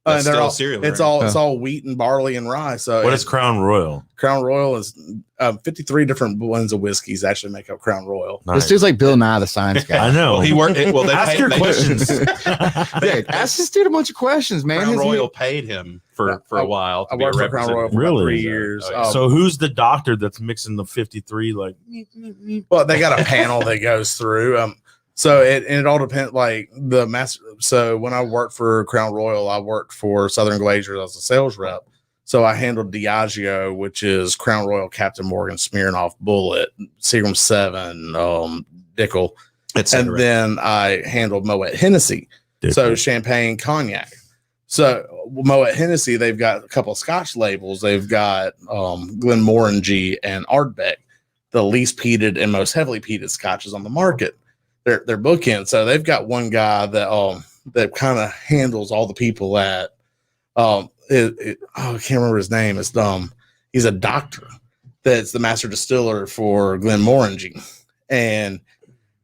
It's still cereal. It's all wheat and barley and rye. So what is Crown Royal? Crown Royal is 53 different blends of whiskeys actually make up Crown Royal. Nice. This dude's like Bill Nye, the science guy. I know. Well, he worked. Well, ask your questions. Ask this dude a bunch of questions, man. Crown Royal paid him for a while. I worked for Crown Royal for about 3 years. So who's the doctor that's mixing the 53? Like, well, they got a panel that goes through. So it all depends. Like the master. So when I worked for Crown Royal, I worked for Southern Glazers as a sales rep. So I handled Diageo, which is Crown Royal, Captain Morgan, Smirnoff, Bullet, Seagram 7, Dickel, and then I handled Moet Hennessy. So champagne, cognac. So Moet Hennessy, they've got a couple of Scotch labels. They've got Glenmorangie and Ardbeg, the least peated and most heavily peated scotches on the market. They're bookend. So they've got one guy that kind of handles all the people at I can't remember his name. It's he's a doctor that's the master distiller for Glenmorangie, and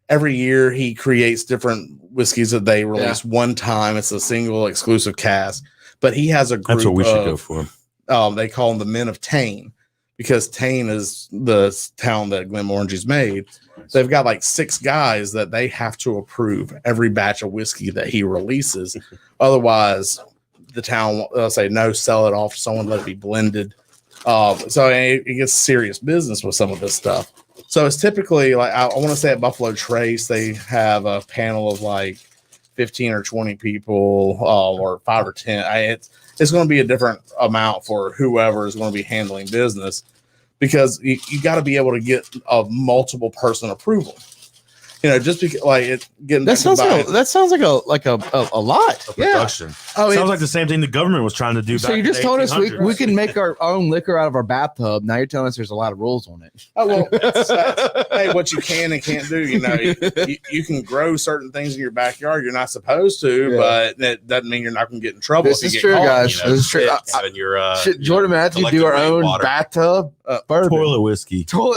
every year he creates different whiskeys that they release one time. It's a single exclusive cask, but he has a group. That's what we should go for. They call them the Men of Tain, because Tain is the town that Glenmorangie's made. So they've got like 6 guys that they have to approve every batch of whiskey that he releases. Otherwise, the town will say, no, sell it off to someone, let it be blended. So it gets serious business with some of this stuff. So it's typically like, I want to say at Buffalo Trace, they have a panel of like 15 or 20 people, or 5 or 10. It's going to be a different amount for whoever is going to be handling business, because you got to be able to get a multiple person approval. Just because that sounds like a lot. Production. Sounds like the same thing the government was trying to do. So you just told us we can make our own liquor out of our bathtub. Now you're telling us there's a lot of rules on it. Oh well, hey, what you can and can't do. You can grow certain things in your backyard you're not supposed to, but that doesn't mean you're not going to get in trouble. This is true, guys. This is true. Should Jordan Matthew do our own bathtub bourbon? Toilet whiskey. No,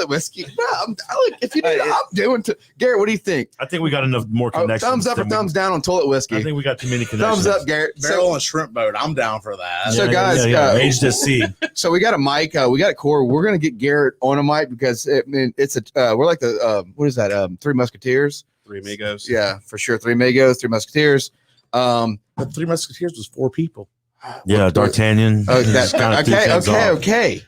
if you do, I'm doing. Garrett, what do you think? I think we got enough more connections. Thumbs up or thumbs down on toilet whiskey? I think we got too many connections. Thumbs up, Garrett. Barrel and shrimp boat. I'm down for that. So guys, aged at sea. So we got a mic. We got a core. We're gonna get Garrett on a mic because we're like the what is that? 3 Musketeers. 3 Amigos. Yeah, for sure. 3 Amigos, 3 Musketeers. But 3 Musketeers was 4 people. Yeah, D'Artagnan. Oh, He's kinda threw things off. okay.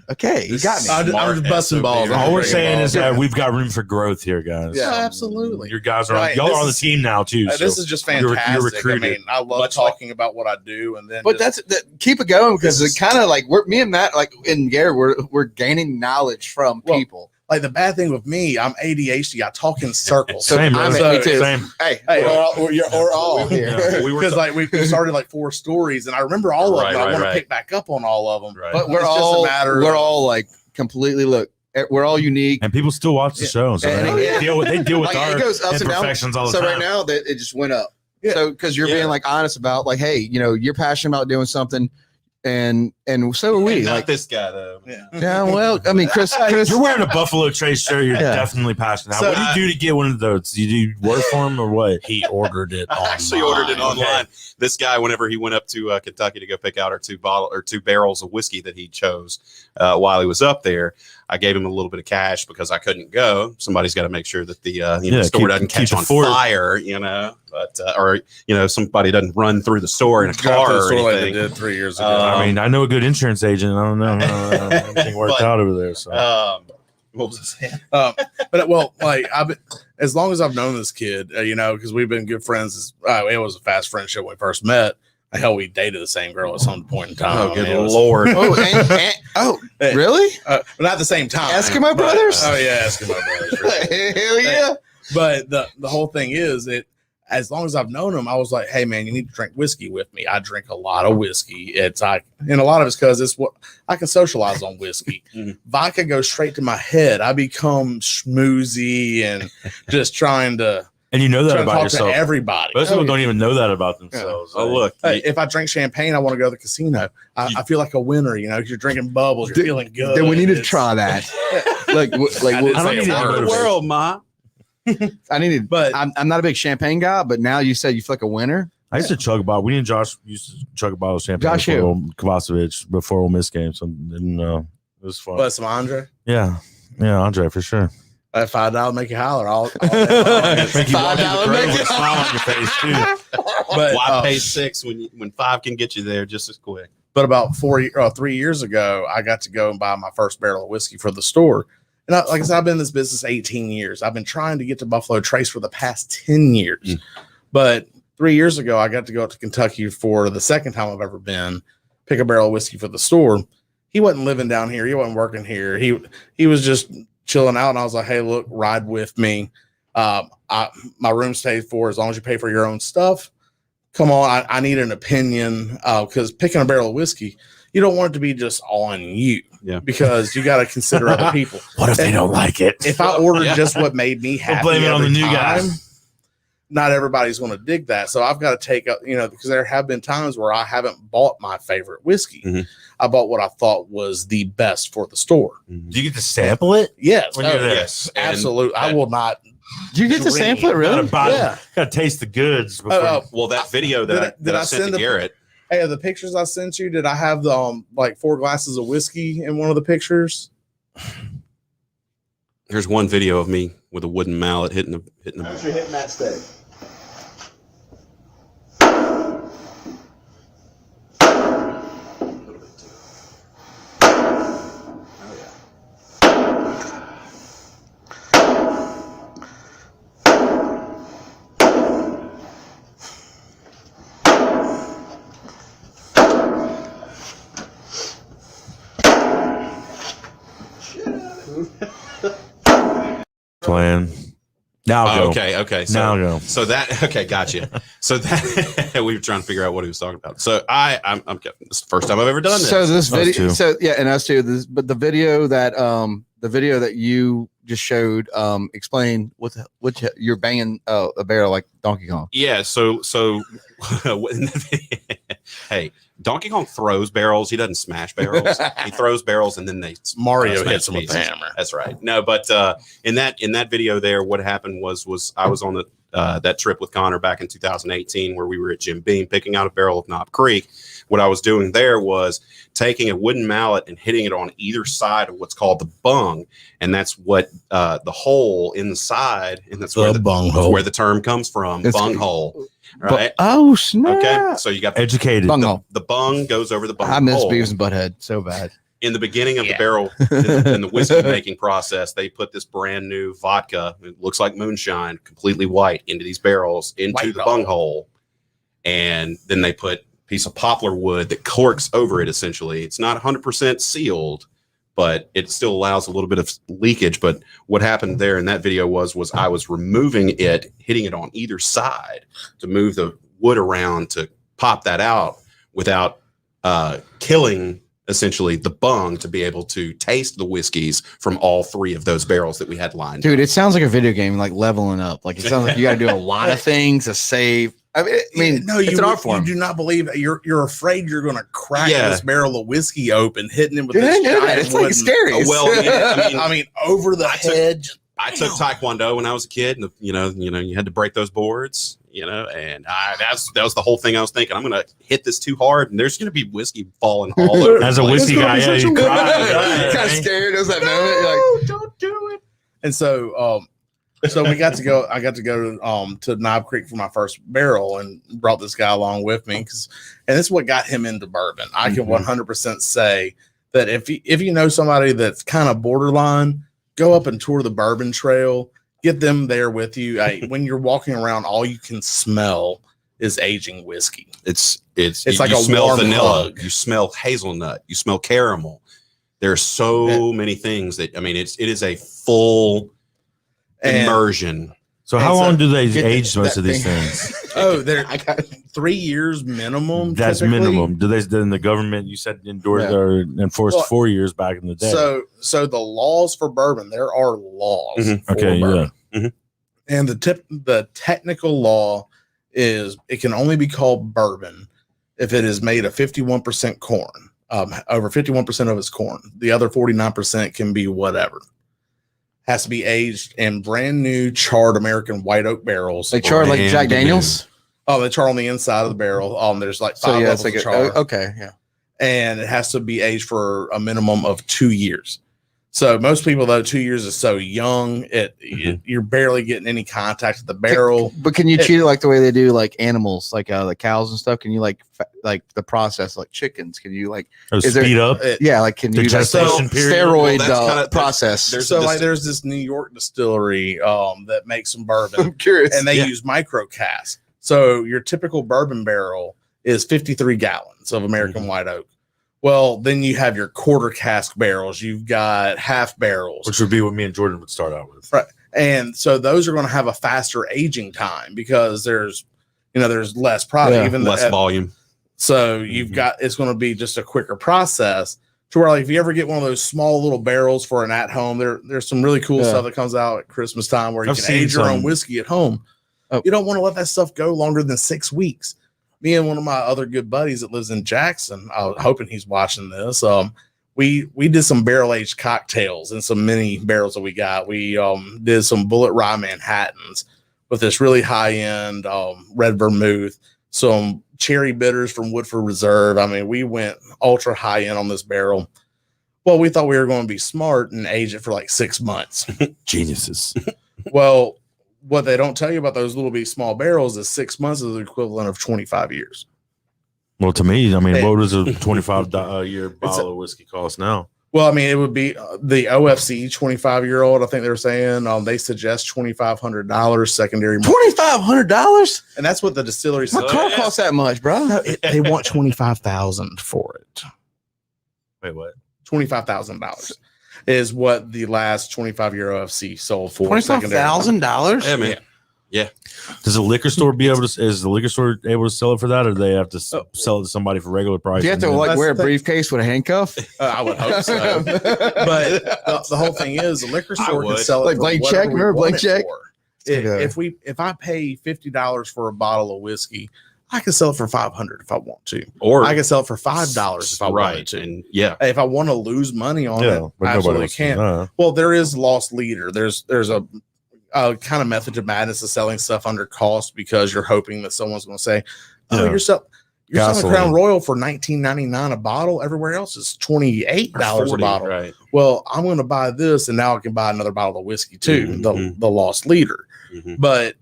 You got me. I'm just busting balls. All we're saying is that yeah, we've got room for growth here, guys. absolutely. Your guys are Right, y'all this are on the is- team now too. This so is just you're fantastic. recruited. I mean, I love Much talking about what I do, and then But just- keep it going because it kind of like me and Matt, like in Gary, we're gaining knowledge from Well, people. like the bad thing with me, I'm ADHD. I talk in circles. Same, I'm brother. me too. Same. Hey, Hey, we're all here. Yeah. We were because like we started like 4 stories, and I remember all of Right, them. I right, want to right. pick back up on all of them. Right. But we're It's just a all matter we're of- all like completely we're all unique. And people still watch the show, so And they it- deal with Like, our it goes ups and downs. imperfections all the So time. right now that it just went up. Yeah. So because you're Yeah. being like honest about like, hey, you're passionate about doing something, and so are we. Not Like, this guy though. Yeah. yeah, well, I mean, Chris, You're wearing a Buffalo Trace shirt. You're Yeah. definitely passionate. So what do you do to get one of those? Do you work for him or what? He ordered it. I actually ordered it online. This guy, whenever he went up to Kentucky to go pick out our 2 barrels of whiskey that he chose while he was up there, I gave him a little bit of cash because I couldn't go. Somebody's got to make sure that the store doesn't catch keep on the fort. fire, but or somebody doesn't run through the store in a car or like they anything. did 3 years ago. I mean, I know a good insurance agent. I don't know. Everything worked But- out over there. So What was I saying? but well, like I've been, as long as I've known this kid, because we've been good friends. It was a fast friendship when we first met. Hell, we dated the same girl at some point in time. Oh, good I mean, it was- lord! Hey, really? but not at the same time. Eskimo but- brothers? Oh yeah, Eskimo brothers. for sure. Hell yeah! But the whole thing is as long as I've known him, I was like, hey man, you need to drink whiskey with me. I drink a lot of whiskey. And a lot of it's because it's what I can socialize on whiskey. Mhm. Vodka goes straight to my head. I become schmoozy and just trying to and you know that talk about to yourself. everybody. Most people don't even know that about themselves. Oh look, Hey, if I drink champagne, I want to go to the casino. I feel like a winner, you're drinking bubbles, you're feeling good. Then we need to It's- try that. like, I didn't I don't say need a to out go of to the world, ma. I need to, But- I'm not a big champagne guy, but now you said you feel like a winner. I used to chug a bottle. We and Josh used to chug a bottle of champagne Josh before Kovacevic before Ole Miss game. So it was fun. But some Andre, yeah, Andre for sure. at $5 make you holler. All Make you walk in the $5 crowd make with you- a smile on your face too. but Why pay 6 when 5 can get you there just as quick? But about 3 years ago, I got to go and buy my first barrel of whiskey for the store. And like I said, I've been in this business 18 years. I've been trying to get to Buffalo Trace for the past 10 years. Mm. But 3 years ago, I got to go up to Kentucky for the second time I've ever been, pick a barrel of whiskey for the store. He wasn't living down here. He wasn't working here. He was just chilling out. And I was like, hey, look, ride with me. My room's paid for as long as you pay for your own stuff. Come on, I need an opinion because picking a barrel of whiskey, you don't want it to be just on you. Yeah. Because you got to consider other people. What if they don't like it? If I ordered Yeah. just what made me happy, blame it on the every new guy. time, not everybody's going to dig that. So I've got to take up, because there have been times where I haven't bought my favorite whiskey. Mhm. I bought what I thought was the best for the store. Do you get to sample it? Yes, When you're there. Yes, and- absolutely. I will not. Do you get to sample it? Really? Gotta taste the goods. Before Oh, Well, that video Did I- that did I I sent send to the- Garrett. Hey, the pictures I sent you, did I have the like 4 glasses of whiskey in one of the pictures? Here's one video of me with a wooden mallet hitting the. You're hitting that steak. plan. Now Oh, go. okay. So, Now go. So that okay, gotcha. So that we were trying to figure out what he was talking about. So I'm this is the first time I've ever done this. So this Us video, too. so yeah, and us too. But the video that you just showed, explain what you're banging a barrel like Donkey Kong. Yeah, so hey, Donkey Kong throws barrels. He doesn't smash barrels. He throws barrels and then they Mario smash hits him with the pieces. hammer. That's right. No, but in that video there, what happened was I was on that trip with Connor back in 2018, where we were at Jim Beam picking out a barrel of Knob Creek. What I was doing there was taking a wooden mallet and hitting it on either side of what's called the bung, and that's what the hole in the side, and that's where the term comes from, bung hole. Right? Oh snap! Okay, so you got educated. Bung hole. The bung goes over the bung. I miss hole. Beavis and Butthead so bad. In the beginning of the barrel, in the whiskey making process, they put this brand new vodka. It looks like moonshine, completely white, into these barrels, into the bung hole, and then they put a piece of poplar wood that corks over it. Essentially, it's not 100% sealed, but it still allows a little bit of leakage. But what happened there in that video was I was removing it, hitting it on either side to move the wood around to pop that out without killing essentially the bung, to be able to taste the whiskeys from all three of those barrels that we had lined. Dude, it sounds like a video game, like leveling up. Like it sounds like you got to do a lot of things to save. I mean, no, it's you, an art form. You do not believe that you're afraid you're going to crack this barrel of whiskey open, hitting him with this giant it's like scary. Well, yeah, I mean, over the head. I took Taekwondo when I was a kid, and you had to break those boards, and that was the whole thing I was thinking. I'm gonna hit this too hard, and there's gonna be whiskey falling all over. As a whiskey guy, yeah, you kind of scared. It was that moment. You're like, don't do it. And so we got to go. I got to go to Knob Creek for my first barrel, and brought this guy along with me, and this is what got him into bourbon. I can 100% say that if you know somebody that's kind of borderline, go up and tour the bourbon trail, get them there with you. When you're walking around, all you can smell is aging whiskey. It's like you a smell warm vanilla, hug. you smell hazelnut, you smell caramel. There are so many things that, I mean, it is a full immersion. So how long do they age most of these things? They're 3 years minimum. That's typically. minimum. Do they? Then the government, you said, enforced 4 years back in the day. So the laws for bourbon, there are laws. For bourbon. And the technical law is it can only be called bourbon if it is made of 51% corn. Over 51% of it's corn. The other 49% can be whatever. Has to be aged in brand new charred American white oak barrels. they char like Jack Daniels. Oh, they char on the inside of the barrel. There's like 5 levels of char. Okay, yeah. And it has to be aged for a minimum of 2 years. So most people, though, 2 years is so young, you're barely getting any contact with the barrel. But can you treat it like the way they do like animals, like the cows and stuff? Can you like the process like chickens? Can you like speed up? Like can you gestation period? Steroid process? There's this New York distillery that makes some bourbon. I'm curious, and they use micro casks. So your typical bourbon barrel is 53 gallons of American white oak. Well, then you have your quarter cask barrels. You've got half barrels, Which would be what me and Jordan would start out with. right? And so those are going to have a faster aging time because there's less product, even less volume. So you've got, it's going to be just a quicker process to where, like, if you ever get one of those small little barrels for an at home, there's some really cool stuff that comes out at Christmas time where you can age your own whiskey at home. You don't want to let that stuff go longer than 6 weeks. Me and one of my other good buddies that lives in Jackson, I was hoping he's watching this. We did some barrel aged cocktails in some mini barrels that we got. We did some Bullet Rye Manhattans with this really high end red vermouth, some cherry bitters from Woodford Reserve. I mean, we went ultra high end on this barrel. Well, we thought we were going to be smart and age it for like 6 months. Geniuses. Well, what they don't tell you about those little bitty small barrels is 6 months is the equivalent of 25 years. Well, to me, I mean, what does a 25-year bottle of whiskey cost now? Well, I mean, it would be the OFC 25-year-old. I think they were saying they suggest $2,500 secondary. $2,500, and that's what the distillery said. My car costs that much, bro. No, they want $25,000 for it. Wait, what? $25,000 is what the last 25-year OFC sold for. $25,000. Yeah, man. Yeah. Does the liquor store is the liquor store able to sell it for that, or do they have to sell it to somebody for regular price? Do you have to like wear a briefcase with a handcuff? I would hope so. But the whole thing is, the liquor store can sell it like for blank whatever check. we Remember want blank it check? for. If I pay $50 for a bottle of whiskey, I can sell it for $500 if I want to, or I can sell it for $5 if I wanted to. And if I want to lose money on it, I absolutely can. Well, there is lost leader. There's a kind of method to madness is selling stuff under cost because you're hoping that someone's going to say, "Oh, Yeah. you're selling Gasoline. Crown Royal for $19.99 a bottle. Everywhere else is $28 a 40, bottle. right? Well, I'm going to buy this, and now I can buy another bottle of whiskey too, Mhm. the Lost Leader." Mhm. But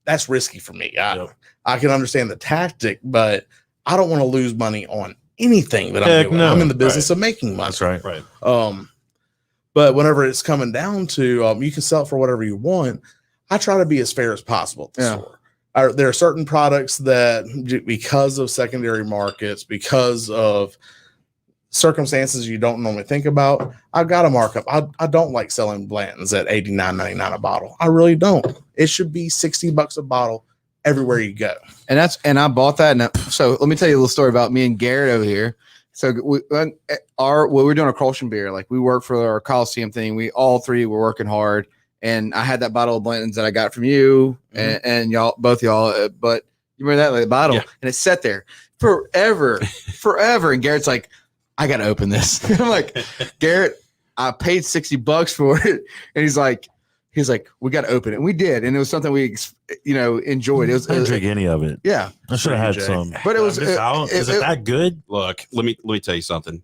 that's risky for me. I can understand the tactic, but I don't want to lose money on anything that I'm Heck doing. no. I'm in the business of making money. That's right. Right. But whenever it's coming down to you can sell it for whatever you want. I try to be as fair as possible at the store. There are certain products that, because of secondary markets, because of circumstances you don't normally think about, I've got a markup. I don't like selling Blanton's at $89.99 a bottle. I really don't. It should be $60 a bottle everywhere you go. And I bought that. So let me tell you a little story about me and Garrett over here. So we were doing a Colson beer. Like, we worked for our Coliseum thing. We all three were working hard. And I had that bottle of Blanton's that I got from you and y'all, both y'all. But you remember that, like, bottle? Yeah. And it sat there forever. And Garrett's like, I got to open this. I'm like, Garrett, I paid $60 for it. And he's like, we got to open it. And we did. And it was something we, enjoyed. I didn't drink any of it. Yeah. I should have had some. But it was, Is it that good? Look, let me tell you something.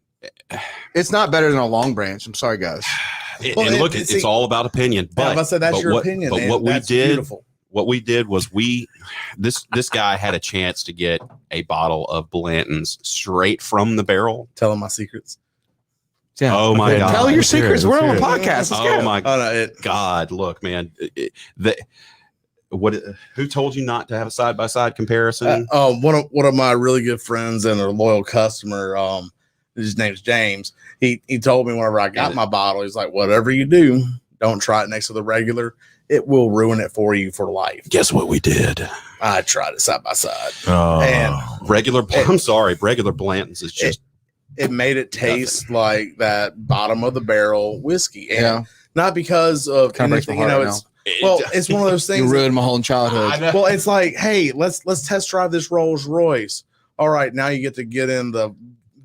it's not better than a Long Branch. I'm sorry, guys. And look, it's all about opinion. But I said that's your opinion. But and what we that's did, beautiful. what we did was this guy had a chance to get a bottle of Blanton's straight from the barrel. Telling my secrets. Yeah. Oh my Okay, God! Tell your Let's hear secrets. it. We're on a Let's podcast. Let's Oh go. my Oh, no, God! Look, man. Who told you not to have a side by side comparison? One of my really good friends and a loyal customer, his name's James. He told me whenever I got my bottle, he's like, whatever you do, don't try it next to the regular. It will ruin it for you for life. Guess what we did? I tried it side by side. Oh. And Regular. I'm sorry. Regular Blanton's is just. it made it taste like that bottom of the barrel whiskey. And not because of Kinda breaks my anything, heart it's one of those You things. ruined my whole childhood. Well, it's like, hey, let's test drive this Rolls Royce. All right, now you get in the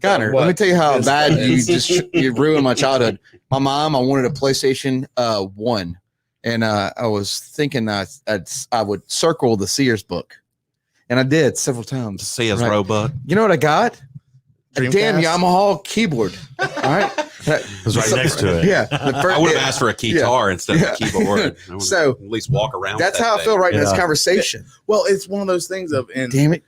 Connor, what let me tell you how this bad is. you ruined my childhood. My mom, I wanted a PlayStation 1, and I was thinking I would circle the Sears book, and I did several times. Says Right. Roebuck. You know what I got? A damn Dreamcast? Yamaha keyboard. All right, It was right next to it. Yeah, the first, I would have asked for a guitar instead of a keyboard. I would've So, at least walk around. That's with how that I feel thing. right in this Yeah. conversation. Well, it's one of those things of, and Damn it.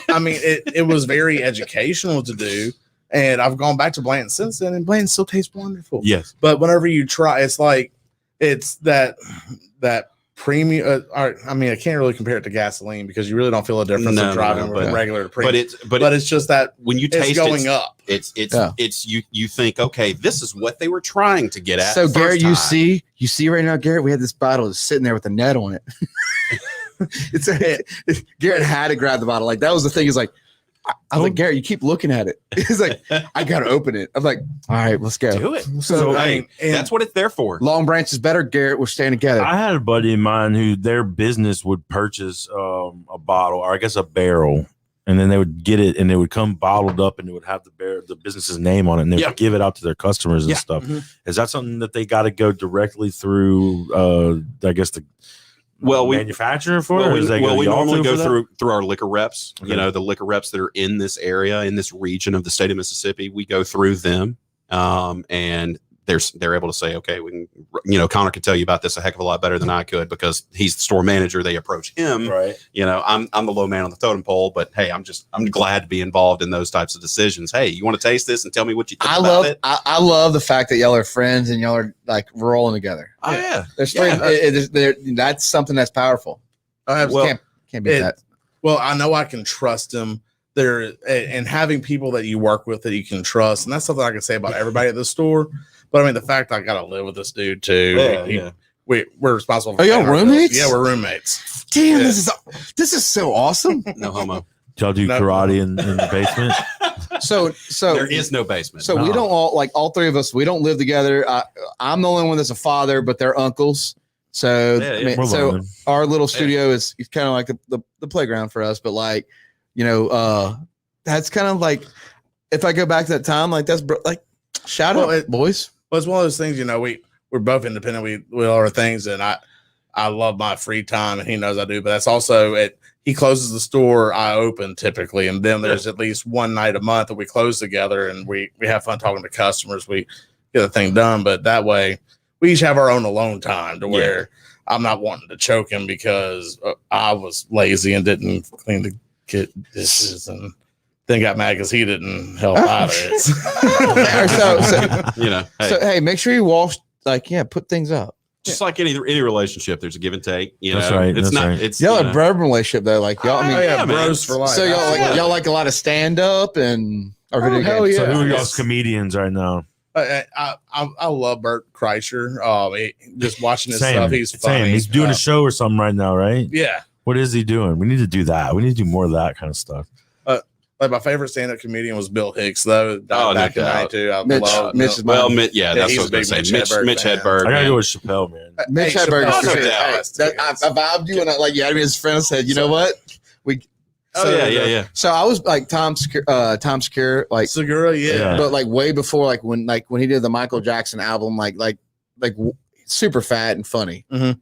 I mean, it was very educational to do. And I've gone back to Blanton since then, and Blanton still tastes wonderful. Yes. But whenever you try, it's like, it's that premium. I mean, I can't really compare it to gasoline because you really don't feel a difference No, in driving no, from but- regular to premium. But It's just that when you it's taste going it, up. it's you think, okay, this is what they were trying to get at. So first Garrett, time. you see right now, Garrett, we had this bottle just sitting there with a net on it. Garrett had to grab the bottle. Like, that was the thing. Is like, I was like, Garrett, you keep looking at it. He's like, I gotta open it. I'm like, all right, let's go. do it. So, Hey, I mean, and- that's what it's there for. Long Branch is better. Garrett, we're staying together. I had a buddy of mine who their business would purchase a bottle, or I guess a barrel, and then they would get it, and it would come bottled up, and it would have the business's name on it, and they Yeah. would give it out to their customers and Yeah. stuff. Mhm. Is that something that they got to go directly through? I guess the manufacturer for it? Or is that we y'all normally for go that? through our liquor reps. Okay. You know, the liquor reps that are in this area, in this region of the state of Mississippi, we go through them, and they're able to say, okay, we can. You know, Connor could tell you about this a heck of a lot better than I could because he's the store manager. They approach him. Right. You know, I'm the low man on the totem pole, but hey, I'm glad to be involved in those types of decisions. Hey, you want to taste this and tell me what you think about it? I love the fact that y'all are friends and y'all are like rolling together. Oh yeah. There's Yeah. that's something that's powerful. Well, Can't beat that. Well, I know I can trust them. There and having people that you work with that you can trust, and that's something I can say about everybody at the store. But I mean, the fact I got to live with this dude too. We're responsible. Are y'all paying our bills. roommates? Yeah, we're roommates. Damn, Yeah. this is so awesome. No homo. Y'all do No. karate in the basement? So There is no basement. So we don't all three of us. We don't live together. I'm the only one that's a father, but they're uncles. So Yeah, yeah. I mean, We're so learning. our little studio is kind of like the playground for us. But like, that's kind of like if I go back to that time, like that's like shout Well, out boys. Well, it's one of those things. We're both independent. We all our things, and I love my free time, and he knows I do. But that's also he closes the store, I open typically, and then there's at least one night a month that we close together, and we have fun talking to customers. We get the thing done, but that way we each have our own alone time to where I'm not wanting to choke him because I was lazy and didn't clean the dishes and then got mad because he didn't help out of it. So hey, make sure you wash, put things up. Just like any relationship, there's a give and take. That's right. It's not. Right. It's y'all a bourbon relationship though. Like y'all, bros for life. So y'all like a lot of stand up and or video games. Hell yeah. So who are y'all's comedians right now? I love Bert Kreischer. Just watching his stuff, he's funny. He's doing a show or something right now, right? Yeah. What is he doing? We need to do that. We need to do more of that kind of stuff. Like my favorite stand-up comedian was Bill Hicks, though. Back in the night too. Mitch that's what I was going to say. Mitch Hedberg. I gotta go with Chappelle, man. Mitch Hedberg. I vibed you and his friend said, you know what? So I was like Tom Segura, like Segura, Yeah. but like way before, like when he did the Michael Jackson album, like super fat and funny. Mhm.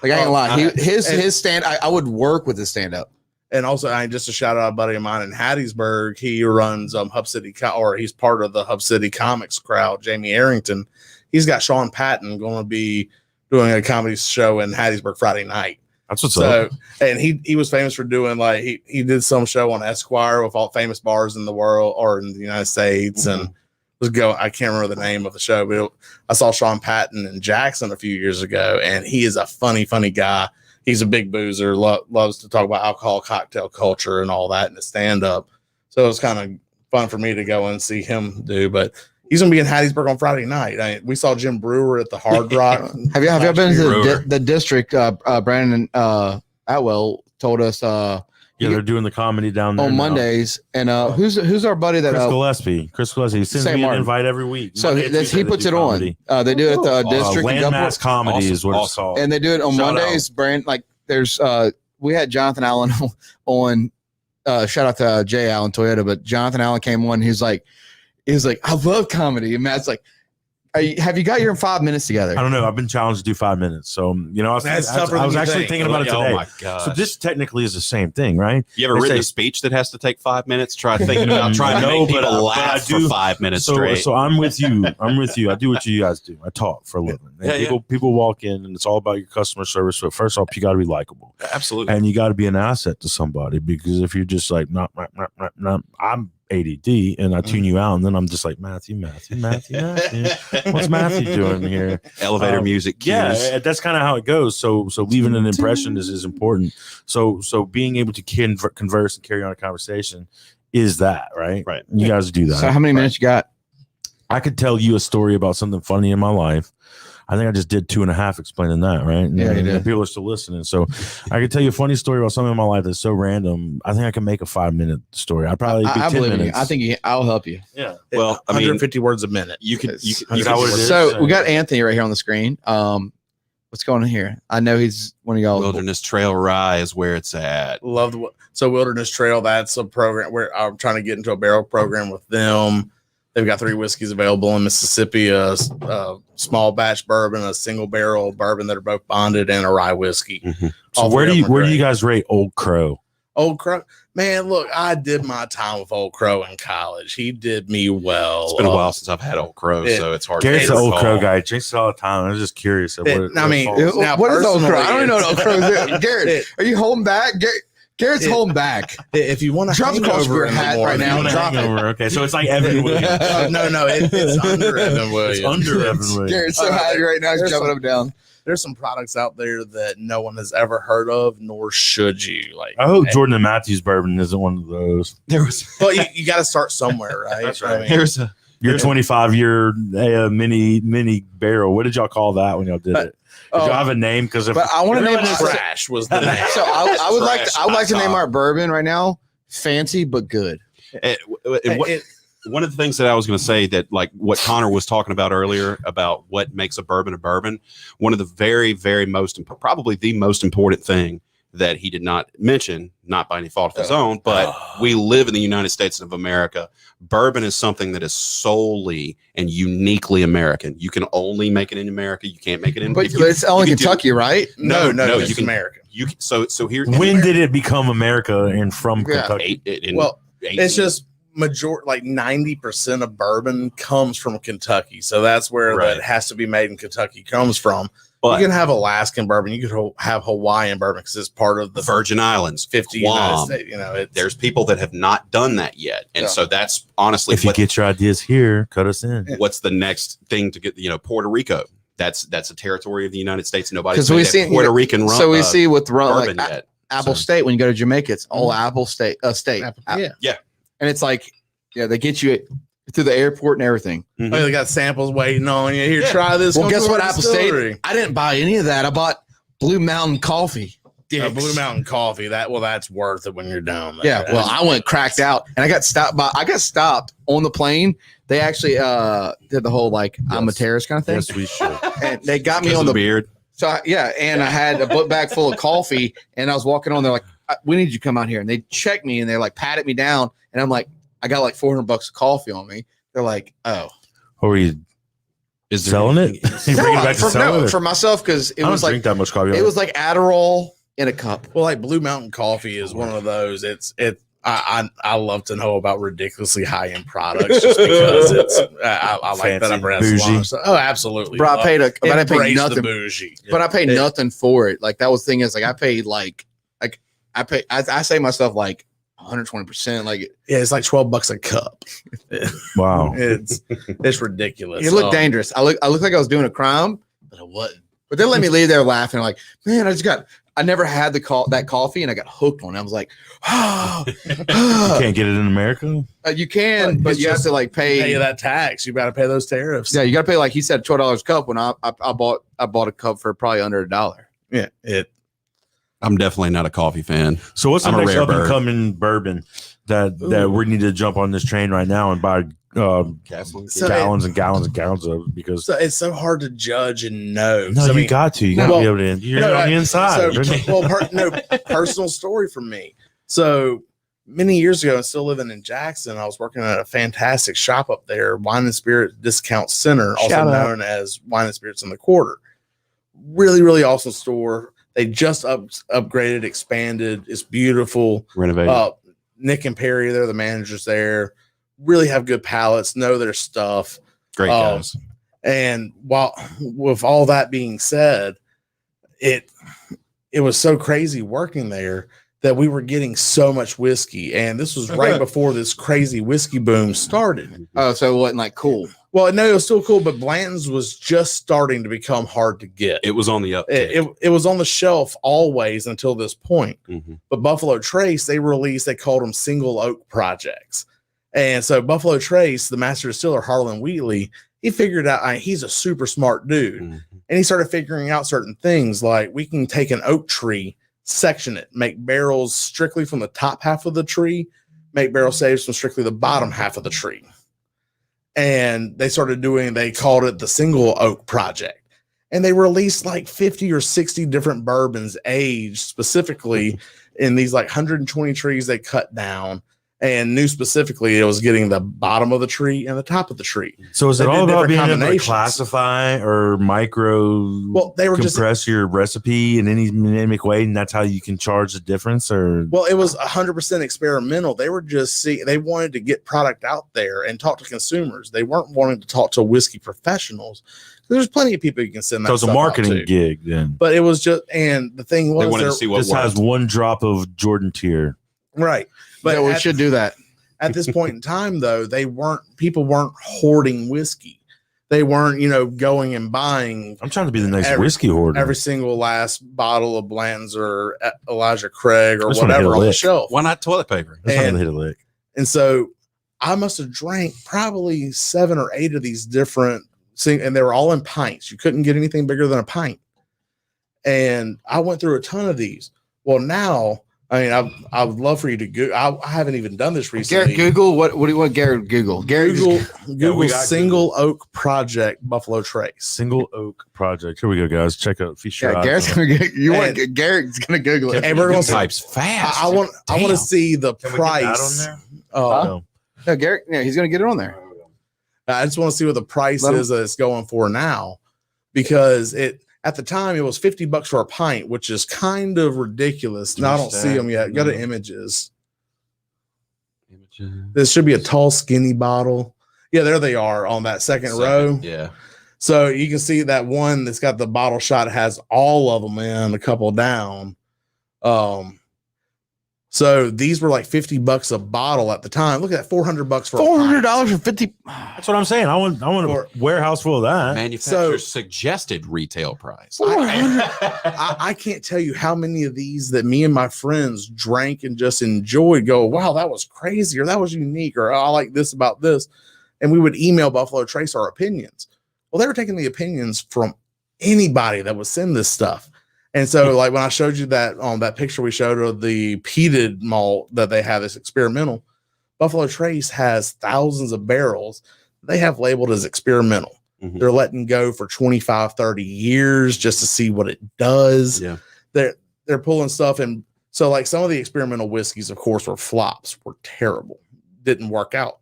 Like I ain't gonna lie, his stand, I would work with his stand up. And also, just a shout out a buddy of mine in Hattiesburg. He runs Hub City, or he's part of the Hub City Comics crowd. Jamie Arrington. He's got Sean Patton going to be doing a comedy show in Hattiesburg Friday night. That's what's up. And he was famous for doing he did some show on Esquire with all famous bars in the world or in the United States, and I can't remember the name of the show, but I saw Sean Patton in Jackson a few years ago, and he is a funny guy. He's a big boozer, loves to talk about alcohol, cocktail culture, and all that in the stand up. So it was kind of fun for me to go and see him do. But he's going to be in Hattiesburg on Friday night. We saw Jim Brewer at the Hard Rock. Have you been to the district? Brandon Atwell told us. They're doing the comedy down there on Mondays. And who's our buddy that Chris Gillespie. He sends me an invite every week. So he puts it on. They do it at the district. Landmass Comedy is what it's called. And they do it on Mondays. Brand there's we had Jonathan Allen on. Shout out to Jay Allen Toyota, but Jonathan Allen came on. He was like, I love comedy. And Matt's like, have you got your 5 minutes together? I don't know. I've been challenged to do 5 minutes. So, I was actually thinking about it today. Oh my God. So this technically is the same thing, right? You ever written a speech that has to take 5 minutes? Try thinking about trying to make people laugh for 5 minutes straight. So I'm with you. I do what you guys do. I talk for a living. People walk in and it's all about your customer service. But first off, you got to be likable. Absolutely. And you got to be an asset to somebody, because if you're just like, I'm ADD and I tune you out, and then I'm just like, Matthew. What's Matthew doing here? Elevator music cues. Yeah, that's kind of how it goes. So leaving an impression is important. So being able to converse and carry on a conversation is that, right? Right. You guys do that. So how many minutes you got? I could tell you a story about something funny in my life. I think I just did 2.5 explaining that, right? And, you did. People are still listening. So I could tell you a funny story about something in my life that's so random. I think I can make a 5-minute story. I'd probably be 10 minutes. I think I'll help you. Yeah. Well, 150 words a minute. You could So we got Anthony right here on the screen. What's going on here? I know he's one of y'all. Wilderness Trail Rye is where it's at. So Wilderness Trail, that's a program where I'm trying to get into a barrel program with them. They've got 3 whiskeys available in Mississippi, a small batch bourbon, a single barrel bourbon that are both bonded, and a rye whiskey. Mm-hmm. So where do you guys rate Old Crow? Old Crow, man, look, I did my time with Old Crow in college. He did me well. It's been a while since I've had Old Crow, so it's hard. Garrett's to an Old Crow guy. Drinks it all the time. I was just curious. What is Old Crow? I don't even know what Old Crow is. Garrett, are you holding back? Garrett's holding back. If you want to drop across your hat right now, drop it. Okay, so it's like Evan Williams. No, it's under Evan Williams. It's under Evan Williams. Garrett's so happy right now. He's jumping up and down. There's some products out there that no one has ever heard of, nor should you. I hope Jordan and Matthews bourbon isn't one of those. Well, you got to start somewhere, right? That's right. I mean, your 25-year mini barrel. What did y'all call that when y'all did it? Did y'all have a name? Because I want to name it Trash was the name. So I would like to name our bourbon right now Fancy but Good. One of the things that I was going to say, that like what Connor was talking about earlier about what makes a bourbon, one of the very, very probably the most important thing that he did not mention, not by any fault of his own, but we live in the United States of America. Bourbon is something that is solely and uniquely American. You can only make it in America. You can't make it in. But it's only Kentucky, right? No, you it's can American. You can, so here. When did it become America and from Kentucky? It's just like 90% of bourbon comes from Kentucky, so that's where that has to be made in Kentucky comes from. But you can have Alaskan bourbon, you could have Hawaiian bourbon because it's part of the Virgin Islands, 50 United States. You know, there's people that have not done that yet, and so that's honestly, if you get your ideas here, cut us in. What's the next thing to get? Puerto Rico. That's a territory of the United States. Nobody's we see Puerto Rican rum. So we see with rum bourbon yet. Apple State, when you go to Jamaica, it's all Apple State state. Yeah. And it's like, they get you through the airport and everything. Mm-hmm. They got samples waiting on you. Here, try this. Well, guess what? Apple State. I didn't buy any of that. I bought Blue Mountain Coffee. Blue Mountain Coffee. That's worth it when you're down there. Yeah. Well, I went cracked out, and I got stopped on the plane. They actually did the whole I'm a terrorist kind of thing. Yes, we should. And they got me on the beard. So and I had a book bag full of coffee, and I was walking on. They're like, "We need you to come out here," and they checked me, and they patted me down, and I'm like, I got like $400 of coffee on me. They're like, "Oh, or were you selling it? You bring it back to selling it for myself because it was drink that much coffee. It was like Adderall in a cup. Well, like Blue Mountain Coffee is one of those. I love to know about ridiculously high end products just because I like that I'm bougie. Oh, absolutely. Bro, I paid nothing. Bougie. But I paid nothing for it. Like that was the thing is I paid I say myself 120%. It's like $12 a cup. Wow. It's ridiculous. It looked dangerous. I looked like I was doing a crime, but I wasn't. But they let me leave there laughing like, man, I never had that coffee and I got hooked on it. I was like, oh, you can't get it in America. You can, but you have to pay that tax. You got to pay those tariffs. Yeah, you got to pay he said $12 a cup when I bought a cup for probably under $1. Yeah, I'm definitely not a coffee fan. So what's the next up and coming bourbon that we need to jump on this train right now and buy gallons and gallons and gallons of because it's so hard to judge and know. No, you got to be able to. You're on the inside. Personal story from me. So many years ago, and still living in Jackson, I was working at a fantastic shop up there, Wine and Spirit Discount Center, also known as Wine and Spirits in the Quarter. Really, really awesome store. They just upgraded, expanded. It's beautiful. Renovated. Nick and Perry, they're the managers there. Really have good palates, know their stuff. Great guys. And with all that being said, it was so crazy working there that we were getting so much whiskey. And this was right before this crazy whiskey boom started. Oh, so it wasn't cool. Well, no, it was still cool, but Blanton's was just starting to become hard to get. It was on the up. It was on the shelf always until this point. Mm-hmm. But Buffalo Trace, they called them single oak projects. And so Buffalo Trace, the master distiller, Harlan Wheatley, he figured out he's a super smart dude. Mm-hmm. And he started figuring out certain things like we can take an oak tree, section it, make barrels strictly from the top half of the tree, make barrel saves from strictly the bottom half of the tree. And they called it the single oak project. And they released 50 or 60 different bourbons aged specifically in these 120 trees they cut down. And knew specifically it was getting the bottom of the tree and the top of the tree. So is it all about being able to classify or micro? Well, they were compress your recipe in any mimic way, and that's how you can charge the difference. Or it was 100% experimental. They were they wanted to get product out there and talk to consumers. They weren't wanting to talk to whiskey professionals. There's plenty of people you can send that. So it's a marketing gig then. But it was just, and the thing was, they wanted to see what this has one drop of Jordan Tier, right? But we should do that. At this point in time, though, people weren't hoarding whiskey. They weren't, going and buying. I'm trying to be the nice whiskey hoarder. Every single last bottle of Blanton's or Elijah Craig or whatever on the shelf. Why not toilet paper? And hit a lick. And so I must have drank probably 7 or 8 of these different things, and they were all in pints. You couldn't get anything bigger than a pint. And I went through a ton of these. Well, now I mean, I would love for you to go. I haven't even done this recently. Garrett, Google what do you want? Garrett, Google. Garrett, Google single oak project Buffalo Trace. Single oak project. Here we go, guys. Check out. Garrett's gonna get. Garrett's gonna Google it. And we're gonna types fast. I want to see the price. No, Garrett. Yeah, he's gonna get it on there. I just want to see what the price is that it's going for now, because at the time it was $50 for a pint, which is kind of ridiculous. Now I don't see them yet. Go to images. This should be a tall, skinny bottle. Yeah, there they are on that second row. Yeah. So you can see that one that's got the bottle shot has all of them in, a couple down. So these were like $50 a bottle at the time. Look at that, $400 for $400 for 50. That's what I'm saying. I want a warehouse full of that. Manufacturer's suggested retail price. I can't tell you how many of these that me and my friends drank and just enjoyed. Go, wow, that was crazy, or that was unique, or I like this about this. And we would email Buffalo Trace our opinions. Well, they were taking the opinions from anybody that would send this stuff. And so, like when I showed you that that picture we showed of the peated malt that they have, this experimental, Buffalo Trace has thousands of barrels they have labeled as experimental. Mm-hmm. They're letting go for 25, 30 years just to see what it does. Yeah. They're pulling stuff. And so like some of the experimental whiskeys, of course, were flops, were terrible. Didn't work out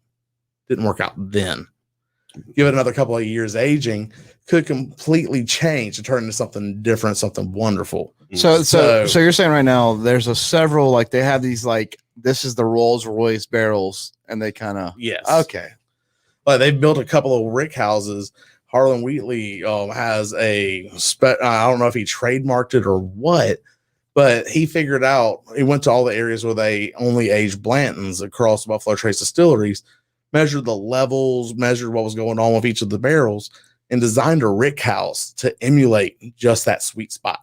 then. Give it another couple of years aging, could completely change to turn into something different, something wonderful. So you're saying right now there's several, like they have these, like this is the Rolls Royce barrels, and they kind of yes, okay. But they've built a couple of rick houses. Harlan Wheatley has I don't know if he trademarked it or what, but he figured out. He went to all the areas where they only age Blantons across Buffalo Trace distilleries, measured the levels, measured what was going on with each of the barrels, and designed a rick house to emulate just that sweet spot.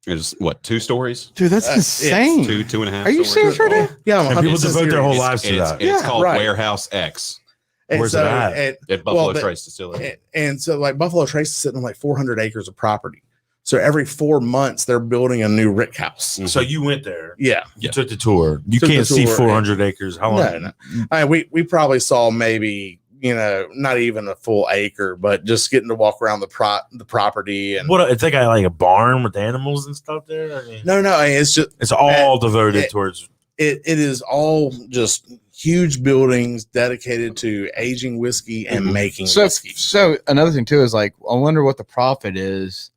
It's what, 2 stories? Dude, that's insane. 2.5. Are you serious right now? Yeah, and people devote their whole lives to that. It's called Warehouse X. And where's it at? At Buffalo Trace Distillery. And so, like Buffalo Trace is sitting on like 400 acres of property. So every 4 months, they're building a new rick house. Mm-hmm. So you went there. Yeah. You took the tour. You can't see 400 acres. How long? No. I mean, we probably saw maybe, not even a full acre, but just getting to walk around the property. And what, it's like a barn with animals and stuff there? I mean, no, it's just, it's all devoted towards. It is all just huge buildings dedicated to aging whiskey and making whiskey. So another thing too is like, I wonder what the profit is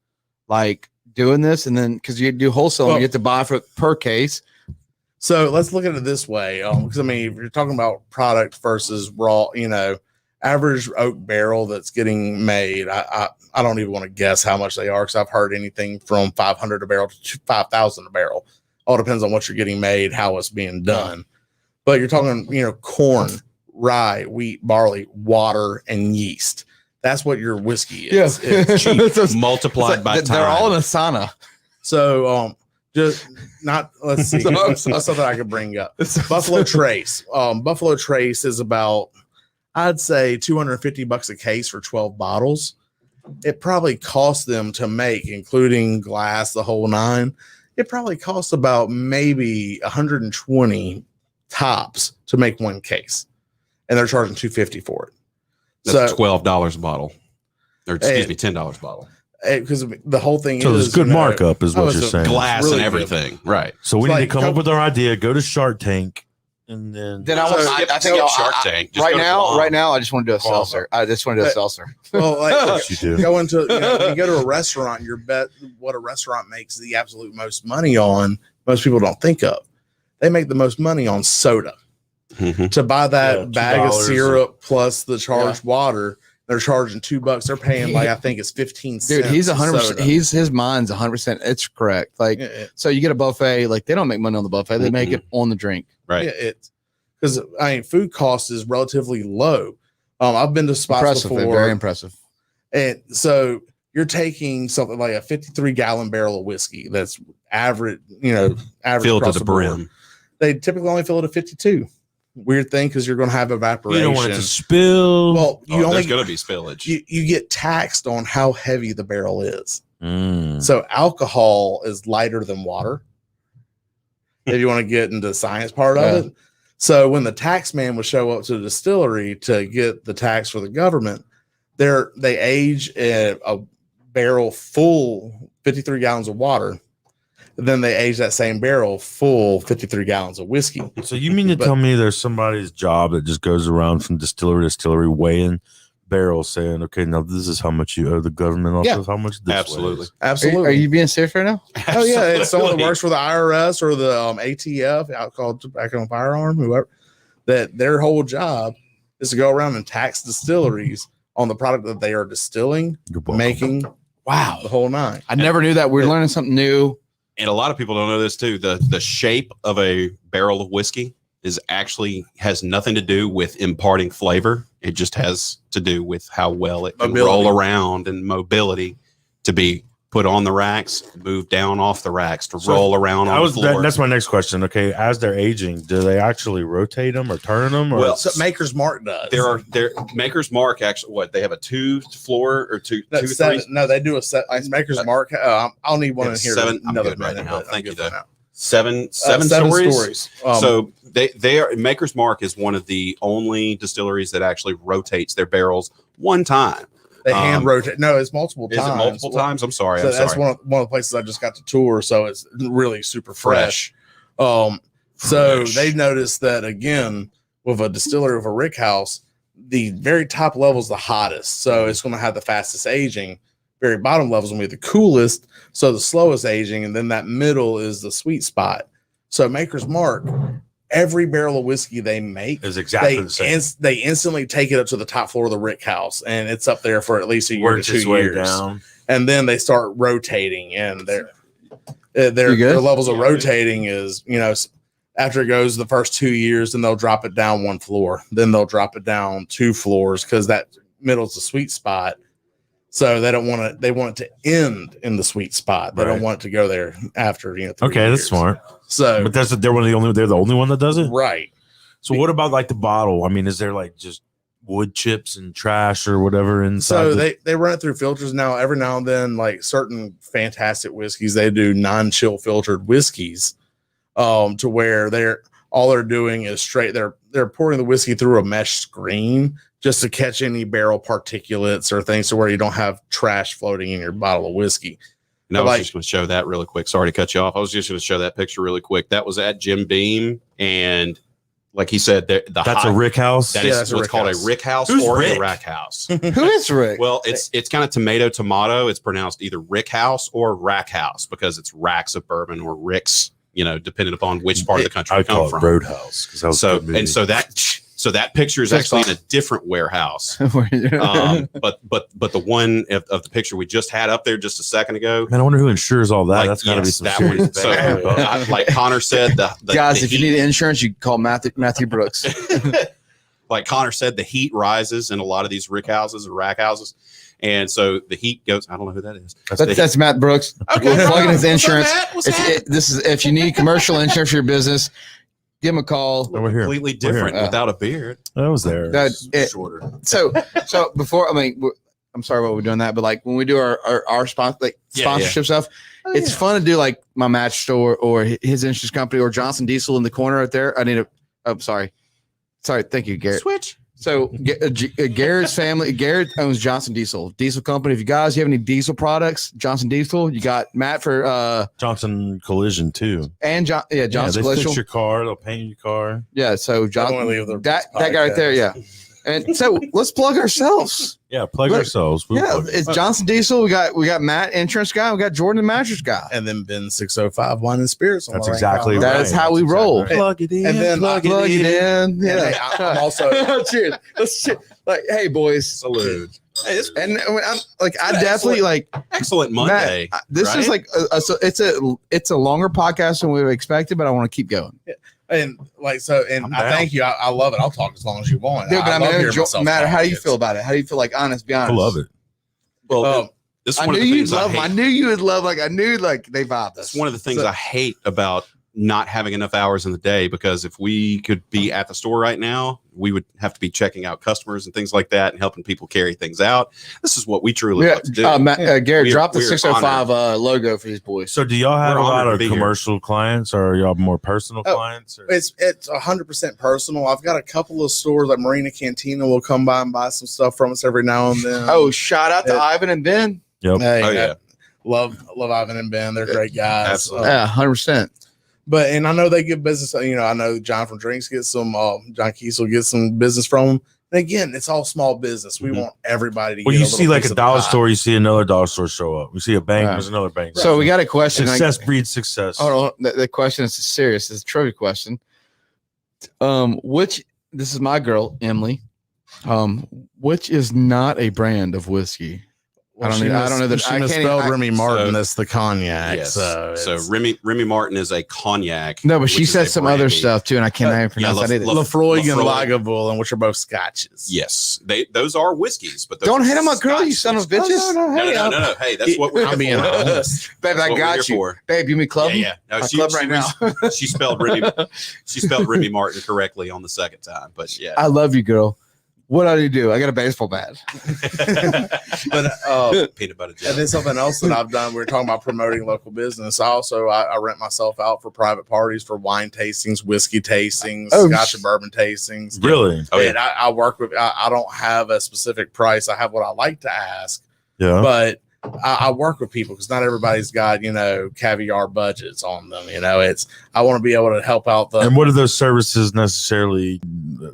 like doing this. And then, because you do wholesale, you get to buy per case. So let's look at it this way. Because I mean, if you're talking about product versus raw, average oak barrel that's getting made, I don't even want to guess how much they are, because I've heard anything from 500 a barrel to 5,000 a barrel. All depends on what you're getting made, how it's being done. But you're talking, corn, rye, wheat, barley, water, and yeast. That's what your whiskey is. Yeah. It's cheap. Multiplied by time. They're all in a sauna. So let's see. That's something I could bring up. Buffalo Trace. Buffalo Trace is about, I'd say, $250 a case for 12 bottles. It probably costs them to make, including glass, the whole nine. It probably costs about maybe 120 tops to make one case, and they're charging $250 for it. That's $12 a bottle, or excuse me, $10 a bottle. Because the whole thing so is there's good markup, is what you're saying. Glass really and everything, good. right? So we need to come up with our idea. Go to Shark Tank. And then I think Shark Tank. Right now, I just want to do a seltzer. I just want to do a seltzer. Well, like, you do. Go into, when you go to a restaurant, your bet what a restaurant makes the absolute most money on, most people don't think of. They make the most money on soda. Mm-hmm. To buy that bag of $2 syrup plus the charged water, they're charging $2. They're paying I think it's 15 cents. Dude, he's 100%. His mind's 100%. It's correct. Like, so you get a buffet. Like, they don't make money on the buffet. They make it on the drink. Right. Yeah, it's because food cost is relatively low. I've been to spots before. Very impressive. And so you're taking something like a 53-gallon barrel of whiskey that's average, average filled to across the brim. They typically only fill it at 52. Weird thing, because you're going to have evaporation. You don't want it to spill. Well, there's going to be spillage. You get taxed on how heavy the barrel is. Mm. So alcohol is lighter than water. if you want to get into the science part of it. So when the tax man would show up to the distillery to get the tax for the government, they age a barrel full 53 gallons of water. Then they age that same barrel full 53 gallons of whiskey. So you mean to tell me there's somebody's job that just goes around from distillery to distillery weighing barrels, saying, okay, now this is how much you owe the government, also how much this Absolutely. weighs. Absolutely. Are you being serious right now? Oh yeah, it's someone that works for the IRS or the ATF, Alcohol, Tobacco, and Firearm, whoever. That their whole job is to go around and tax distilleries on the product that they are distilling, making. Wow, the whole nine. I never knew that. We're learning something new. And a lot of people don't know this too. The shape of a barrel of whiskey has nothing to do with imparting flavor. It just has to do with how well it can roll around and mobility to be put on the racks, move down off the racks, to roll around on the floor. That's my next question. Okay, as they're aging, do they actually rotate them or turn them? Or? Well, so Maker's Mark does. There Maker's Mark actually. What, they have a 2 floor or two? No, 2 seven, 3? no, they do a set. Maker's Mark. I'll need one in here. 7. I'm another good right minute, now. but I'm Thank you, good for though. now. Seven stories. So they are Maker's Mark is one of the only distilleries that actually rotates their barrels one time. They hand rotate. No, it's multiple times. Is it multiple times? I'm sorry. So I'm that's sorry. one of the places I just got to tour. So it's really super fresh. So they noticed that again with a distillery, with a rick house, the very top level is the hottest. So it's going to have the fastest aging. Very bottom level is going to be the coolest. So the slowest aging. And then that middle is the sweet spot. So Maker's Mark, every barrel of whiskey they make is exactly the same. They instantly take it up to the top floor of the rick house, and it's up there for at least a year to 2 years. Down. And then they start rotating, and their levels of rotating is, after it goes the first 2 years, then they'll drop it down 1 floor, then they'll drop it down 2 floors because that middle is the sweet spot. So they don't want it. They want it to end in the sweet spot. They don't want it to go there after 3 Okay, years. that's smart. So, but they're the only one that does it, right? So what about like the bottle? I mean, is there like just wood chips and trash or whatever inside? So they run it through filters now. Every now and then, like certain fantastic whiskeys, they do non-chill filtered whiskeys, to where they're doing is straight. They're pouring the whiskey through a mesh screen just to catch any barrel particulates or things to where you don't have trash floating in your bottle of whiskey. And I was just going to show that really quick. Sorry to cut you off. I was just going to show that picture really quick. That was at Jim Beam. And like he said, that's a rick house. That is what's called a rick house or a rack house. Who is Rick? Well, it's kind of tomato. It's pronounced either rick house or rack house because it's racks of bourbon or ricks, depending upon which part of the country you come from. Roadhouse. So that picture is actually in a different warehouse. But the one of the picture we just had up there just a second ago. Man, I wonder who insures all that. That's got to be some serious. So, like Connor said, the guys, if you need insurance, you call Matthew Brooks. Like Connor said, the heat rises in a lot of these rick houses or rack houses. And so the heat goes. I don't know who that is. That's Matt Brooks. Okay, We're plugging his insurance. This is if you need commercial insurance for your business, give him a call. Over here. Completely different Without a beard. I was there. Shorter. So before, I'm sorry about we're doing that, but like when we do our sponsorship stuff, it's fun to do like my match store or his insurance company or Johnson Diesel in the corner right there. I need sorry. Thank you, Garrett. Switch. So Garrett's family, Garrett owns Johnson Diesel company. If you guys have any diesel products, Johnson Diesel, you got Matt for Johnson Collision too, and Johnson they Collision. fix your car, they'll paint your car. Yeah, so John, that guy right there, yeah. And so let's plug ourselves. Yeah, plug ourselves. It's Johnson Diesel. We got Matt, insurance guy. We got Jordan, the mattress guy, and then Ben 605 Wine and Spirits. That's exactly right. That is how we roll. Plug it in, and then plug it in. Yeah, I'm also cheers. Let's cheers. Like, hey boys, salute. Hey, and I'm like, I definitely like excellent Monday. Matt, this is like it's a longer podcast than we expected, but I want to keep going. And like so, and I thank you. I love it. I'll talk as long as you want. Dude, but Matt, how do you feel about it? How do you feel? Like, honest, be honest. I love it. Well, this is I one knew of the you'd things love. I knew you would love. Like, I knew like they vibe. That's one of the things I hate about not having enough hours in the day, because if we could be at the store right now, we would have to be checking out customers and things like that and helping people carry things out. This is what we truly love to do. Garrett, drop the we're 605 logo for these boys. So do y'all have We're a lot honored of to be here. commercial clients, or are y'all more personal clients? Or? It's 100% personal. I've got a couple of stores like Marina Cantina will come by and buy some stuff from us every now and then. Oh, shout out to Ivan and Ben. Yep. Hey, Oh, yeah. love Ivan and Ben. They're great guys. Absolutely. Yeah, 100%. But and I know they get business. I know John from Drinks gets some. John Kiesel gets some business from them. And again, it's all small business. We want everybody to. Well, get you a little see like piece a of the dollar pie. store, you see another dollar store show up. You see a bank, Right. there's another bank. So we got a question. Success breeds success. Hold on. The question is serious. It's a trivia question. This is my girl, Emily. Which is not a brand of whiskey? Well, I don't know that she I can't misspelled even- Remy Martin. so- That's the cognac. Yes. So, So it's- Remy Martin is a cognac. No, but which she is said a some other brandy. stuff too, and I can't even pronounce that either. Lafroig and Lafroig. Lagavulin, which are both scotches. Yes, those are whiskeys, but those Don't are hate on my girl, you Scotch son of whiskeys. bitches. No. Hey, that's what we're I'm here being for. honest. Babe, That's I what we're got here you. for. Babe, you mean club? Yeah. No, I club right now. She spelled Remy Martin correctly on the second time, but yeah. I love you, girl. What do I do? I got a baseball bat. But Peanut butter and jelly. then something else that I've done. We were talking about promoting local business. I rent myself out for private parties for wine tastings, whiskey tastings, Oh, Scotch and bourbon tastings. Really? Oh, yeah. And I work with. I don't have a specific price. I have what I like to ask, Yeah. but I work with people because not everybody's got caviar budgets on them. I want to be able to help out the. And what do those services necessarily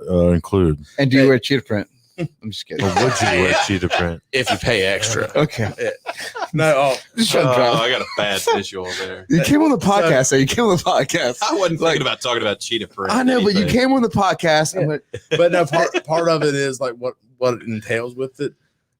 include? And do you wear cheetah print? I'm just kidding. Or would you wear cheetah print? if you pay extra. Okay. No, Just shut up. I got a bad visual there. You came on the podcast. You came on the podcast. I wasn't thinking about talking about cheetah print. I know, but you anything. came on the podcast. I'm like, but no, part of it is like what it entails with it.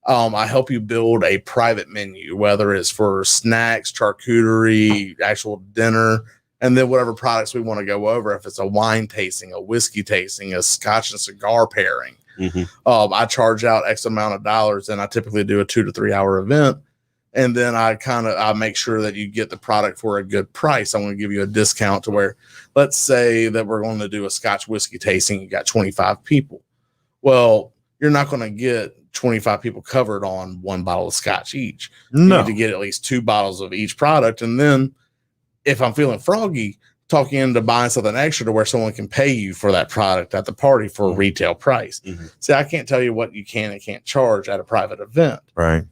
I help you build a private menu, whether it's for snacks, charcuterie, actual dinner, and then whatever products we want to go over. If it's a wine tasting, a whiskey tasting, a Scotch and cigar pairing, Mhm. I charge out X amount of dollars, and I typically do a 2 to 3 hour event. And then I make sure that you get the product for a good price. I want to give you a discount to where, let's say that we're going to do a Scotch whiskey tasting. You got 25 people. Well, you're not going to get 25 people covered on one bottle of Scotch each. You No. need to get at least 2 bottles of each product. And then if I'm feeling froggy, talk you into buying something extra to where someone can pay you for that product at the party for a retail price. Mhm. See, I can't tell you what you can and can't charge at a private event. Right.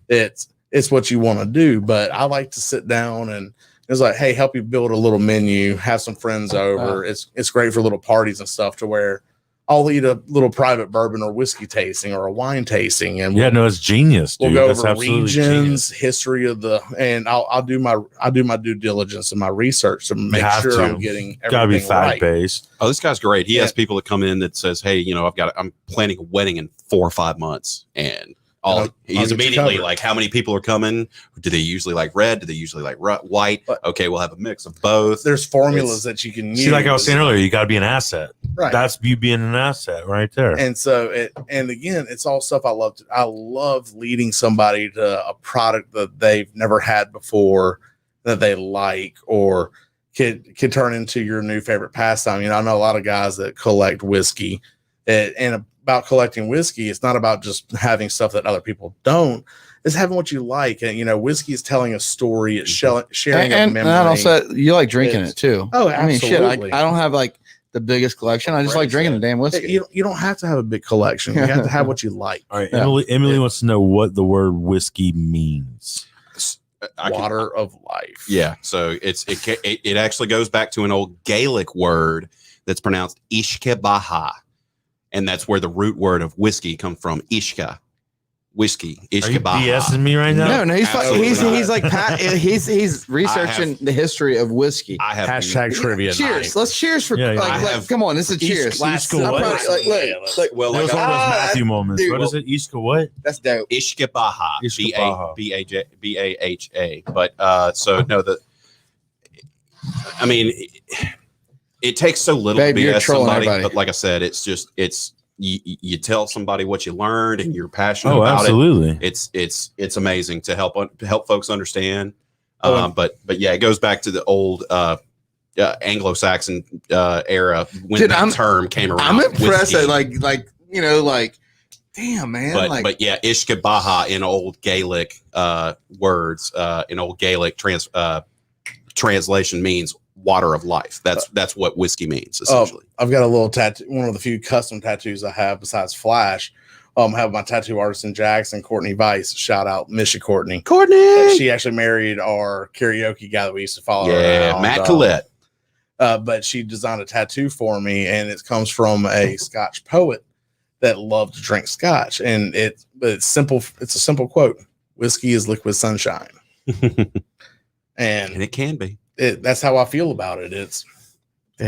It's what you want to do, but I like to sit down and it's like, hey, help you build a little menu, have some friends over. It's great for little parties and stuff to where I'll eat a little private bourbon or whiskey tasting or a wine tasting, and Yeah, no, it's genius, dude. we'll go That's over absolutely regions, genius. history of and I'll do my due diligence and my research to make have sure to. I'm getting Gotta be everything fact right. based. Oh, this guy's great. He Yeah. has people that come in that says, "Hey, I'm planning a wedding in 4 or 5 months," and I'll he's get you immediately covered. like, "How many people are coming? Do they usually like red? Do they usually like white? But- Okay, we'll have a mix of both." There's formulas that you can use. See, like I was saying earlier, you got to be an asset. right? That's you being an asset right there. And so again, it's all stuff I love. I love leading somebody to a product that they've never had before that they like or could turn into your new favorite pastime. I know a lot of guys that collect whiskey, and about collecting whiskey, it's not about just having stuff that other people don't. It's having what you like. And whiskey is telling a story. It's sharing a and memory. also, you like drinking It's- it too. Oh, I mean, shit, absolutely. I don't have like the biggest collection. I just like drinking the damn whiskey. You don't have to have a big collection. You have to have what you like. All right, Yeah. Emily wants to know what the word whiskey means. Water of life. Yeah, so it actually goes back to an old Gaelic word that's pronounced Ishke Baha, and that's where the root word of whiskey comes from. Ishka, whiskey. Are you Ishke Baha. BSing me right now? No, he's Absolutely he's not. he's like he's researching the history of whiskey. I have Hashtag trivia. Cheers! night. Let's cheers for Yeah, yeah. I have- come on, this is a cheers. Ishka I'm what? probably- look, well, That was like one of those Ah, Matthew moments. dude, What is it? Ishka what? that's dope. Ishke Baha. Ishke Baha. B-A-H-A. But so no, I mean, it takes so little Babe, to you're BS trolling somebody, everybody. but like I said, it's you tell somebody what you learned and you're passionate Oh, about absolutely. it. It's amazing to help folks understand. Oh, But yeah, it goes back to the old Anglo-Saxon era when Dude, that term came around. I'm impressed whiskey. that like damn man. But yeah, Ishkabaha in old Gaelic words, in old Gaelic translation means water of life. That's what whiskey means essentially. I've got a little tattoo, one of the few custom tattoos I have besides Flash. I have my tattoo artist in Jackson, Courtney Weiss. Shout out, Misha Courtney. She actually married our karaoke guy that we used to follow. Yeah, Matt Collette. But she designed a tattoo for me, and it comes from a Scotch poet that loved to drink Scotch. And it's simple. It's a simple quote: "Whiskey is liquid sunshine," and it can be. That's how I feel about it. It's true.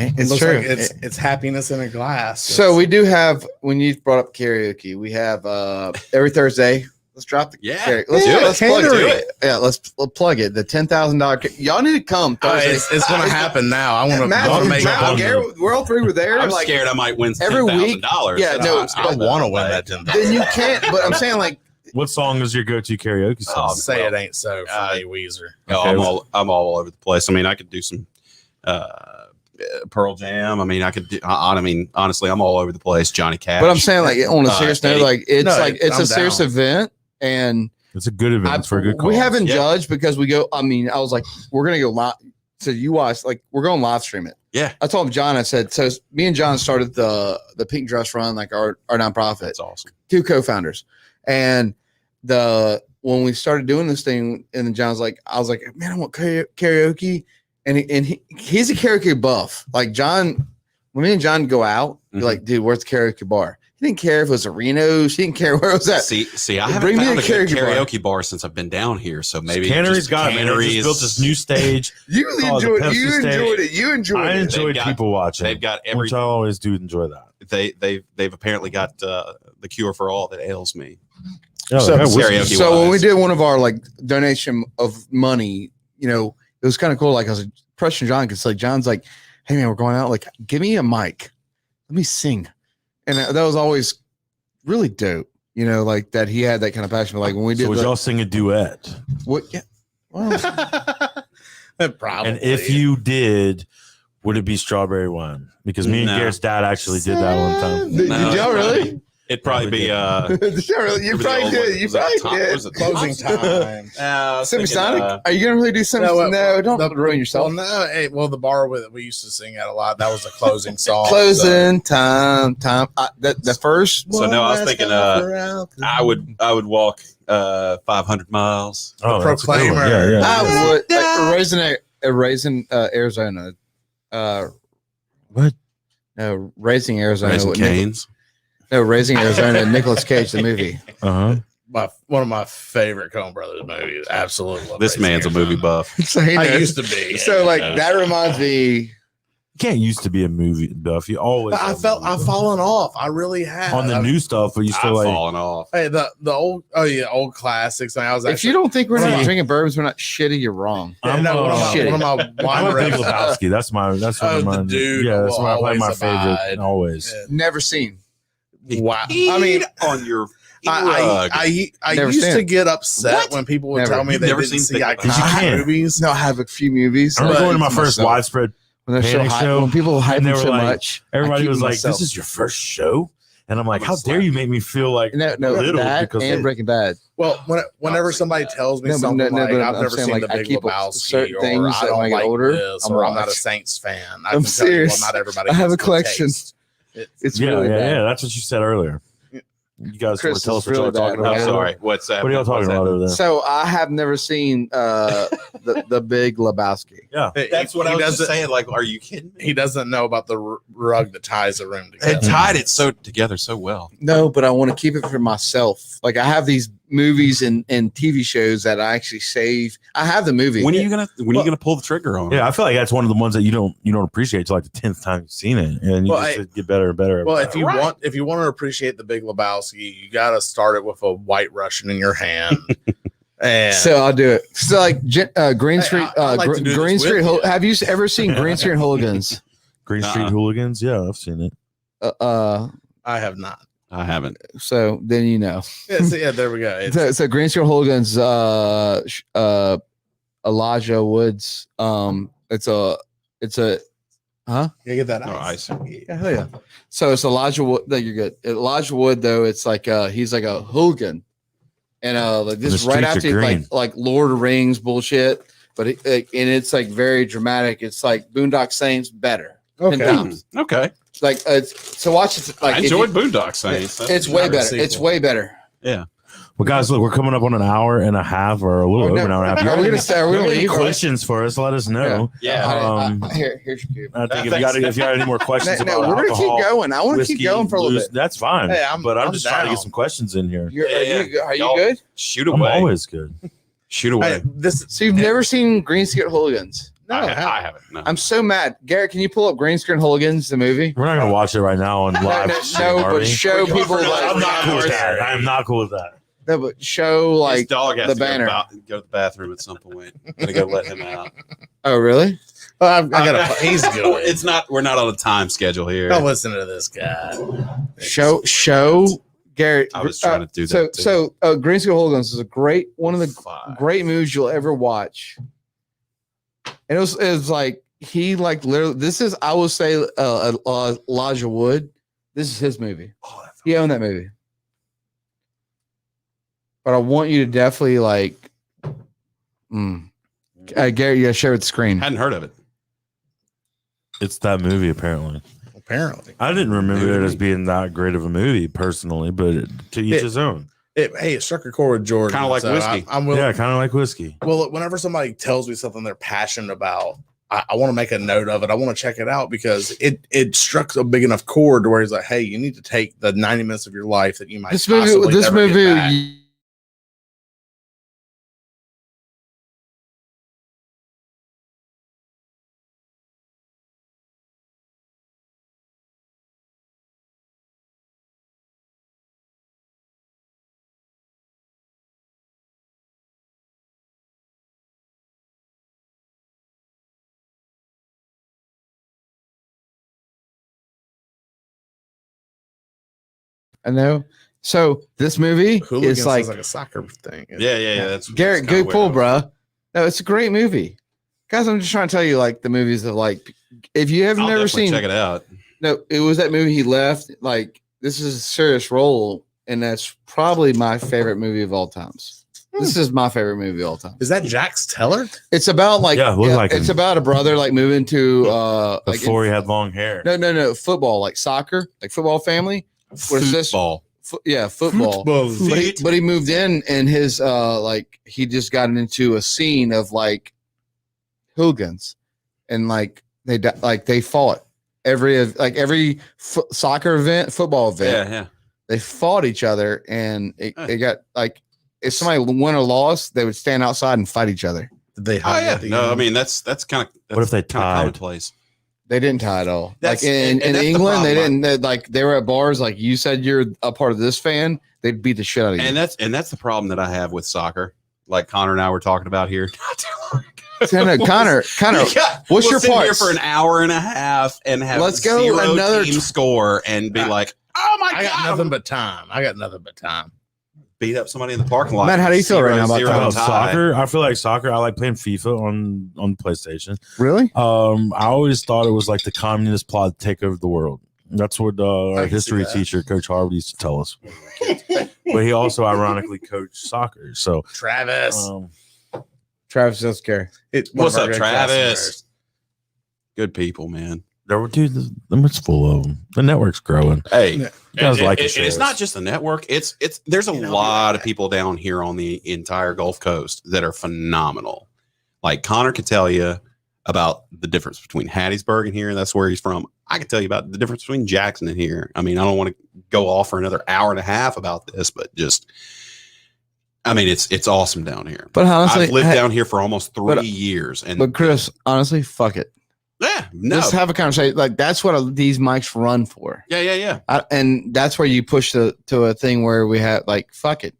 like it's happiness in a glass. So we do have, when you brought up karaoke, we have every Thursday. Let's drop the karaoke. Let's plug it. Yeah, let's plug it. The $10,000. Y'all need to come Thursday. It's going to happen now. I want to make it. We're all three were there. I'm scared I might win every week. $10,000. Yeah, no, I want to win that $10,000. Then you can't. But I'm saying like, What song is your go-to karaoke song? Say It Ain't So for me, Weezer. Oh, I'm all over the place. I mean, I could do some Pearl Jam. I mean, honestly, I'm all over the place. Johnny Cash. but I'm saying like on a serious note, like it's I'm a serious down. event, and It's a good event. It's for a good cause. we haven't Yeah. judged because we go. I mean, I was like, we're gonna go live. So you watch, like, we're going live stream it. Yeah. I told him, John, I said, so me and John started the Pink Dress Run, like our nonprofit. That's awesome. 2 co-founders. And when we started doing this thing, and then John's like, I was like, man, I want karaoke. And he's a karaoke buff. Like John, when me and John go out, you're like, dude, where's the karaoke bar? He didn't care if it was a Reno's. He didn't care where it was at. See, I haven't Bring me found a a good karaoke karaoke bar since I've been down here. So maybe Cannery's got it, man. They just built this new stage. You really called the enjoyed it. Pepsi You stage. enjoyed it. You enjoyed I it. enjoyed got- people watching. They've got which I always do enjoy that. They've apparently got the cure for all that ails me. Yeah, So- that was- karaoke So when we wise. did one of our like donation of money, you know, it was kind of cool. Like I was pressing John because like John's like, hey man, we're going out. Like, give me a mic. Let me sing. And that was always really dope. You know, like that he had that kind of passion. But like when we did so would y'all sing a duet? what? Yeah. Well, Probably. And if you did, would it be Strawberry Wine? Because me and No. Garrett's dad actually did that one time. did No, y'all really? It'd probably be Did y'all really? You Remember the probably old did. one? You Was it probably Tom- did. was it closing time. Semisonic? Are you gonna really do something? No, don't ruin yourself. Well, no. The bar that we used to sing at a lot. That was a closing song. Closing time. The first. So no, I was thinking I would walk 500 miles. Oh, that's a good one. Proclaimer. Yeah, yeah. I would raising Arizona. What? No, raising Arizona. Raising with Canes. No, raising Arizona. Nicolas Cage, the movie. Uh-huh. One of my favorite Coen Brothers movies. Absolutely love This Raising man's a Arizona. movie buff. So he I knows. used to be. So like that reminds me. You can't used to be a movie buff. You always. I felt I've fallen off. I really have. on the new stuff, but you I've still like. fallen off. Hey, the old old classics. I was If actually you don't think we're One of not my- drinking bourbons, we're not shitty. You're wrong. I'm, no, one of shitty. my I'm wine a big reps. Lebowski. That's one Oh, of the mine. dude Yeah, that's will why I play my always favorite. abide. Always. Never seen. Wow. I mean, on your I Never used seen to it. get upset What? when people would Never. tell me You've they never didn't seen see Think About It. iconic You can't. movies. No, I have a few movies. I remember But- going to my first myself. widespread. When they're so Panic high, show, when people hype and they them were so like- much, I Everybody keep was them like, myself. "This is your first show," and I'm like, I'm "How gonna dare you make me feel like no, little that because and they- Breaking Bad. Well, whenever somebody tells me No, but something no, like but I've I'm never saying, seen like, the I Big keep Lebowski certain or things I that don't when I get like older, this I'm or I'm not a watch. Saints fan. I I'm can tell you, serious. not everybody. I have has a good collection. taste. It's yeah, really yeah, bad. yeah. That's what you said earlier. You guys want Chris to tell us is what y'all really talking bad. about? I'm Yeah. sorry. What's that? What are y'all talking about over there? So I have never seen the Big Lebowski. Yeah, That's what He I was just doesn't- saying. Like, are you kidding me? He doesn't know about the rug that ties the room together. It tied it so together so well. No, but I want to keep it for myself. Like I have these movies and TV shows that I actually save. I have the movie. When are you gonna pull the trigger on? yeah. I feel like that's one of the ones that you don't appreciate till like the 10th time you've seen it, and you Well, just get better and better. every Well, time. if you want to appreciate the Big Lebowski, you got to start it with a White Russian in your hand. And So I'll do it. So like Green Hey, Street, I'd like to do Green this with Street. you. Have you ever seen Green Street Hooligans? Green Street Uh-uh. Hooligans, yeah, I've seen it. I have not. I haven't. So then you know. Yeah, there we go. It's, So Green Street Hooligans. Elijah Woods. It's It's a You get that No, ice. yeah, hell yeah. So it's Elijah Wood. That you're good. Elijah Wood though, it's like he's like a hooligan, and like The this right streets are after green. like Lord of the Rings bullshit. But and it's like very dramatic. It's like Boondock Saints better. 10 times. Okay. Like so watch it. Like I enjoyed Boondock Saints. It's way better. It's way better. Yeah. Well, guys, look, we're coming up on an hour and a half, or a little Oh, over no. an hour and a half. Are we gonna stay? Are we If you have gonna any leave? questions for us? Let us know. Yeah. Here's your cube. I think if you got any more questions No, about we're gonna alcohol, keep going. I want to whiskey, keep going for a little booze, bit. that's fine. Hey, but I'm just trying to down. get some questions in here. Are you Y'all- good? Shoot I'm away. always good. Shoot away. Hey, this So you've never seen Green Screen Hooligans? no, I haven't. No. I'm so mad. Garrett, can you pull up Green Screen Hooligans, the movie? We're not gonna watch it right now on live. No, are but we? show people like I'm not cool with that. I am not cool with that. no, but show His like dog has the to banner. go to the bathroom at some point. Gonna go let him out. Oh, really? I got a. He's good. It's not. We're not on a time schedule here. Don't listen to this guy. Show Garrett. I was trying to do that. So Green Screen Hooligans is a great one of the Five. great movies you'll ever watch. And it was like he like literally. This is I will say Elijah Wood. This is his movie. He owned that movie. But I want you to definitely like. Garrett, you gotta share with the screen. Hadn't heard of it. It's that movie, apparently. Apparently, I didn't remember it as being that great of a movie personally, but to each his own. hey, it struck a chord with Jordan. Kinda like whiskey. I'm willing. Yeah, kind of like whiskey. Well, whenever somebody tells me something they're passionate about, I want to make a note of it. I want to check it out because it struck a big enough chord to where he's like, "Hey, you need to take the 90 minutes of your life that you might This possibly never get back." movie. I know. So this movie Hooligans is sounds like like a soccer thing. Yeah. That's Garrett, that's kinda good pull, weird. bro. No, it's a great movie, guys. I'm just trying to tell you, like the movies of like, if you have I'll never definitely seen, check it out. no, it was that movie he left. Like this is a serious role, and that's probably my favorite movie of all times. This is my favorite movie of all time. Is that Jax Teller? It's about like, Yeah, it looks like it's him. about a brother like moving to like Before he had long hair. no football, like soccer, like football family. What is this? Football. Football. But he moved in and his like he just got into a scene of like hooligans and like they fought every soccer event, football event. Yeah. They fought each other and it got like if somebody won or lost, they would stand outside and fight each other. Did they? Oh hug yeah. at the No, I end? mean that's kind of. What if they kind of tied? commonplace? They didn't tie at all. That's- Like in and that's the England, they problem. didn't. Like they were at bars. Like you said, you're a part of this fan. They'd beat the shit out of you. And that's the problem that I have with soccer. Like Connor and I were talking about here. Not too long ago. Connor, Yeah, what's we'll your sit here parts? for an hour and a half and have Let's go zero another team score and be like, oh my I god, got nothing but time. I got nothing but time. beat up somebody in the parking lot. Matt, how do you feel right now about Zero About tie. soccer, I feel like soccer. I like playing FIFA on PlayStation. Really? I always thought it was like the communist plot to take over the world. That's what our can see history that. teacher, Coach Harvard, used to tell us. But he also ironically coached soccer. So, Travis. Travis doesn't care. It's one What's of our up, good Travis? customers. Good people, man. there were dude, it's full of them. The network's growing. Hey, Yeah. Guys like the it's shows. not just the network. It's there's a You know, lot yeah. of people down here on the entire Gulf Coast that are phenomenal. Like Connor could tell you about the difference between Hattiesburg and here, and that's where he's from. I could tell you about the difference between Jackson and here. I mean, I don't want to go off for another hour and a half about this, but just, I mean, it's awesome down here. But honestly, I've lived down here for almost 3 but- years, and But Chris, honestly, fuck it. yeah, no, Let's have a conversation. Like that's what these mics run for. yeah. And that's where you push to a thing where we have like, fuck it.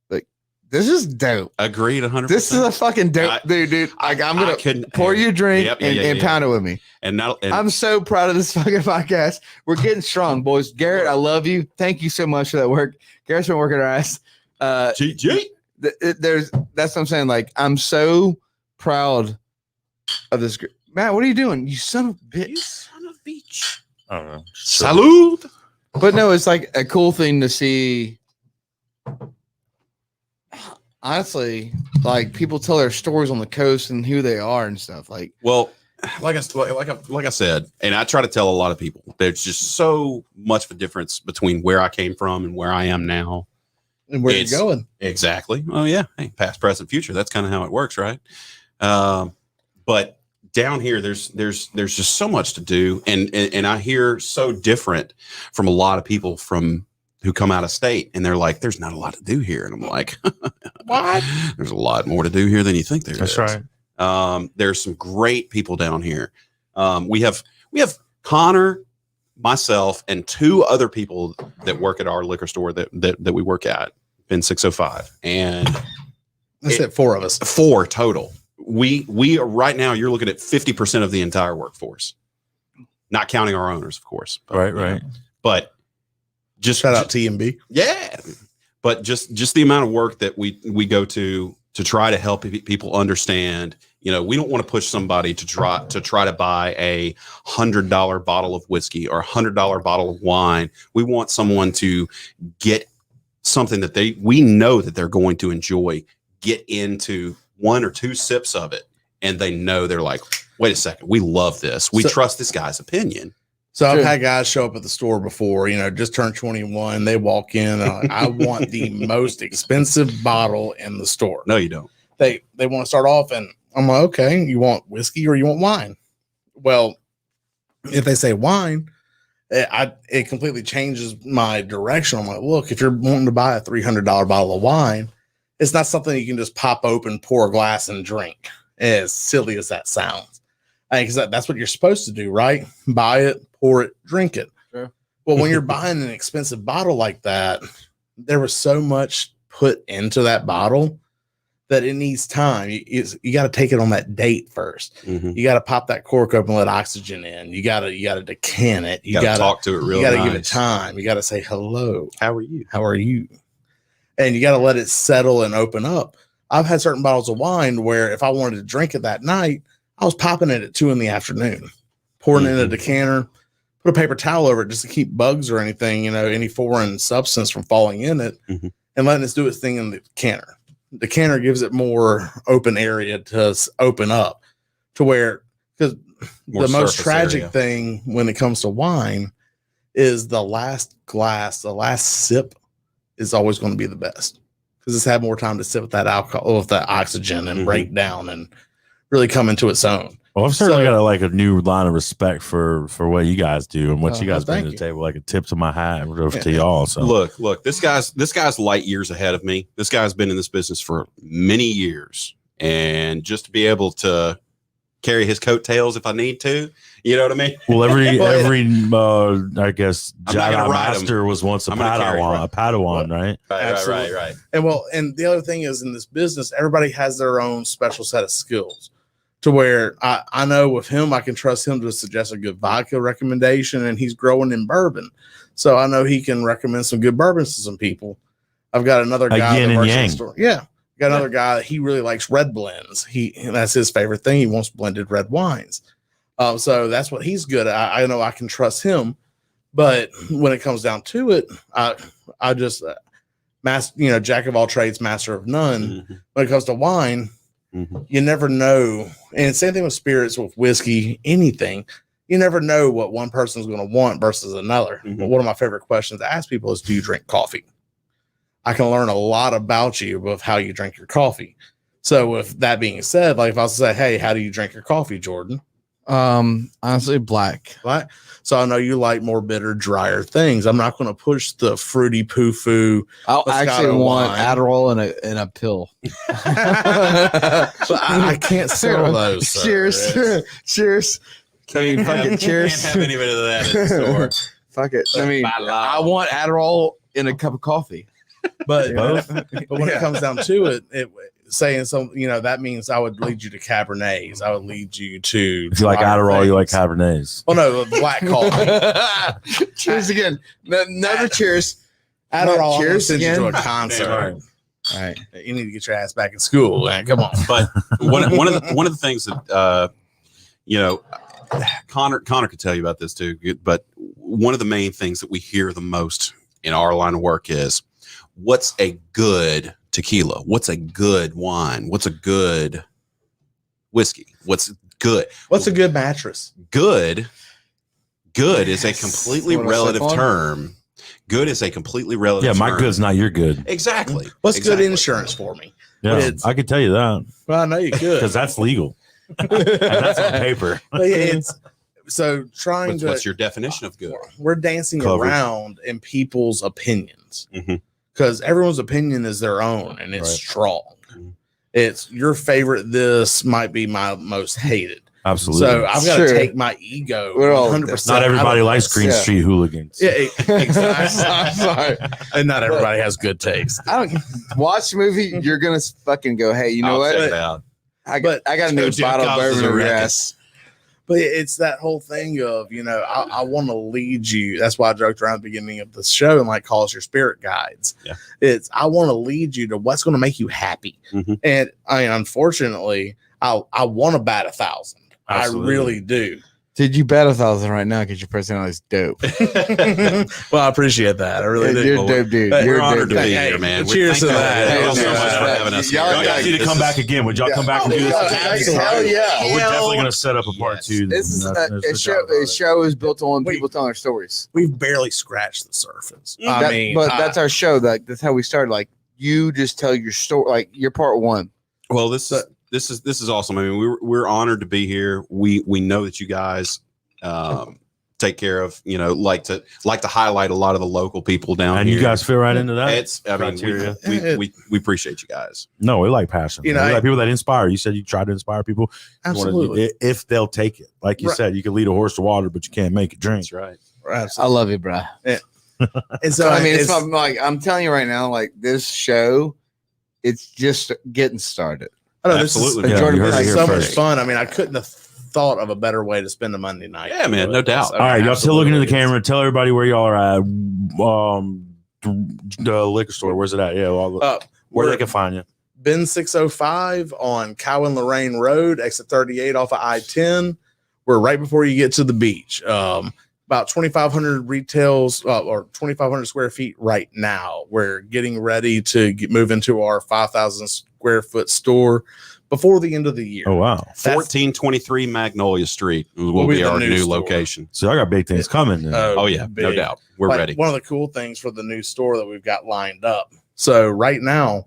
Like this is dope. Agreed, 100%. This is a fucking dope, dude. Like I'm gonna pour you a drink Yep, and pound it with me. and now, and I'm so proud of this fucking podcast. We're getting strong, boys. Garrett, I love you. Thank you so much for that work. Garrett's been working our ass. GG. That's what I'm saying. Like, I'm so proud of this. Matt, what are you doing? You son of a bitch. You son of a bitch. I don't know. Salud. But no, it's like a cool thing to see. Honestly, like people tell their stories on the coast and who they are and stuff. Like, Well, like I said, and I try to tell a lot of people, there's just so much of a difference between where I came from and where I am now. And where you going? Exactly. Oh yeah. Hey, past, present, future. That's kind of how it works, right? But down here, there's just so much to do, and I hear so different from a lot of people who come out of state, and they're like, "There's not a lot to do here," and I'm like, "What? There's a lot more to do here than you think there is." That's right. There's some great people down here. We have Connor, myself, and 2 other people that work at our liquor store that we work at, Ben 605, and That's it. 4 of us. 4 total. We are right now. You're looking at 50% of the entire workforce, not counting our owners, of course. But, Right. But just Shout out TMB. yeah. But just the amount of work that we go to try to help people understand. You know, we don't want to push somebody to try to buy a $100 bottle of whiskey or $100 bottle of wine. We want someone to get something that we know that they're going to enjoy, get into 1 or 2 sips of it, and they know, they're like, wait a second, we love this. We trust this guy's opinion. So I've had guys show up at the store before, just turned 21. They walk in, I want the most expensive bottle in the store. No, you don't. They want to start off, and I'm like, okay, you want whiskey or you want wine? Well, if they say wine, it completely changes my direction. I'm like, look, if you're wanting to buy a $300 bottle of wine, it's not something you can just pop open, pour a glass, and drink. As silly as that sounds, because that's what you're supposed to do, right? Buy it, pour it, drink it. Sure. Well, when you're buying an expensive bottle like that, there was so much put into that bottle that it needs time. You got to take it on that date first. Mm-hmm. You got to pop that cork open, let oxygen in. You got to decant it. You got to talk to it real. You got to nice. give it time. You got to say hello. How are you? How are you? And you got to let it settle and open up. I've had certain bottles of wine where if I wanted to drink it that night, I was popping it at 2 p.m, pouring it in a decanter, put a paper towel over it just to keep bugs or anything, any foreign substance from falling in it, and letting it do its thing in the decanter. The decanter gives it more open area to open up to where, because the most tragic thing when it comes to wine is the last glass, the last sip is always going to be the best, because it's had more time to sit with that alcohol, with that oxygen, and break down and really come into its own. Well, I've certainly got a new line of respect for what you guys do and what you guys bring to the table. Like a tip to my hat to y'all. So look, this guy's light years ahead of me. This guy's been in this business for many years, and just to be able to carry his coattails if I need to, you know what I mean? Well, every I guess Jedi Master was once a Padawan, right? Right. And the other thing is, in this business, everybody has their own special set of skills, to where I know with him, I can trust him to suggest a good vodka recommendation, and he's growing in bourbon. So I know he can recommend some good bourbons to some people. I've got another guy that works in the store. Yeah. Got another guy, he really likes red blends. That's his favorite thing. He wants blended red wines. So that's what he's good at. I know I can trust him. But when it comes down to it, I just jack of all trades, master of none. When it comes to wine, you never know. And same thing with spirits, with whiskey, anything. You never know what one person's going to want versus another. But one of my favorite questions to ask people is, do you drink coffee? I can learn a lot about you with how you drink your coffee. So with that being said, like if I was to say, hey, how do you drink your coffee, Jordan? Honestly, black. So I know you like more bitter, drier things. I'm not going to push the fruity poo-foo. I actually want Adderall and a pill. But I can't sell those. Cheers. I mean, fuck it. Cheers. Can't have any bit of that in the store. Fuck it. I mean, I want Adderall in a cup of coffee. But when it comes down to it saying something, that means I would lead you to Cabernets. I would lead you to. If you like Adderall, you like Cabernets. Oh no, black coffee. Cheers again. Another cheers. Adderall. Cheers Send you to a concert. All right, you need to get your ass back in school, man. Come on. But one of the things that you know, Connor could tell you about this too, but one of the main things that we hear the most in our line of work is, what's a good tequila? What's a good wine? What's a good whiskey? What's good? What's a good mattress? Good is a completely relative term. Good is a completely relative Yeah, my term. good's not your good. Exactly. What's Exactly. good insurance for me? Yeah, It's- I could tell you that Well, I know you could. because that's legal. And that's on paper. But yeah, it's so trying What's to. your definition of good? We're dancing Covered. around in people's opinions Mhm. because everyone's opinion is their own and it's Right. strong. Mhm. It's your favorite. This might be my most hated. Absolutely. So I've got Sure. to take my ego We're all- 100%. not everybody out of likes this. Green Yeah. Street hooligans. Yeah, exactly. I'm sorry. And not everybody has good taste. I don't watch the movie. You're gonna fucking go, hey, you know I'll what? check it out. I got a new Jim bottle of Cobbs is bourbon a over wreck. yes. But it's that whole thing of, you know, I want to lead you. That's why I joked around at the beginning of the show and like call us your spirit guides. Yeah. It's I want to lead you to what's going to make you happy. Mhm. And I mean, unfortunately, I want to bat 1,000. Absolutely. I really do. Did you bet 1,000 right now because your personality is dope? Well, I appreciate that. I really do. You're Well, dope, dude. hey, You're We're a honored dope to be dude. Hey, here, man. cheers to that. Thank y'all so Hey, much for man. having us. Y'all here. Y'all guys need to This come is- back again. Would y'all come back and do this? Hell yeah. Oh, we're definitely going to set up a part Yes. two. This is That's a the show. job of A it. show is built on Wait. people telling their stories. We've barely scratched the surface. That's our show. That's how we started. Like you just tell your story. Like you're part one. Well, this is awesome. I mean, we're honored to be here. We know that you guys take care of, you know, like to highlight a lot of the local people down And here. you guys fit right into that? I mean, criteria. we appreciate you guys. No, we like passion. You know, we like people that inspire. You said you try to inspire people. You wanna- Absolutely. if they'll take it. Like you Right. said, you can lead a horse to water, but you can't make it drink. That's right. I love it, bro. And so I mean, it's not, like I'm telling you right now. Like this show, it's just getting started. I know, this is Absolutely. Yeah, Jordan, you heard it like here so first. much fun. I mean, I couldn't have thought of a better way to spend a Monday night. Yeah, man, no doubt. So, All right, y'all still looking at the absolutely. camera. Tell everybody where y'all are at. The liquor store. Where's it at? Yeah, where We're they can find you. Ben 605 on Cowan Lorraine Road, exit 38 off of I-10. We're right before you get to the beach. About 2,500 retails or 2,500 square feet right now. We're getting ready to move into our 5,000 square foot store before the end of the year. Oh wow! 1423 Magnolia Street will be be the our new new store. location. So I got big things coming. Then. Oh yeah, no big. doubt. We're Like, ready. One of the cool things for the new store that we've got lined up. So right now,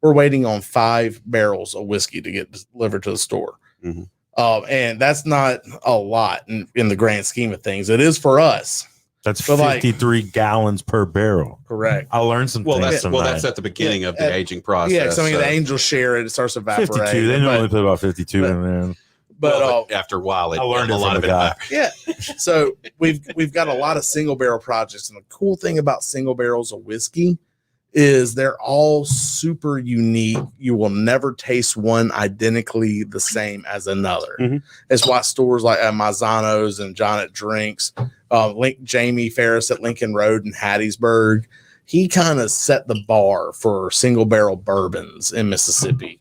we're waiting on 5 barrels of whiskey to get delivered to the store. Mhm. And that's not a lot in the grand scheme of things. It is for us. That's But, like- 53 gallons per barrel. Correct. I learned some Well, things. that's at the beginning of the Yeah, aging process. Yeah, because I mean, so- the angel share it starts evaporating. 52. They normally put about 52 but- in there. But Well, after a while, I learned a it lot from of a it. guy. yeah, so we've got a lot of single barrel projects, and the cool thing about single barrels of whiskey is they're all super unique. You will never taste one identically the same as another. Mhm. It's why stores like Mazzano's and John at Drinks, Jamie Ferris at Lincoln Road in Hattiesburg, he kind of set the bar for single barrel bourbons in Mississippi.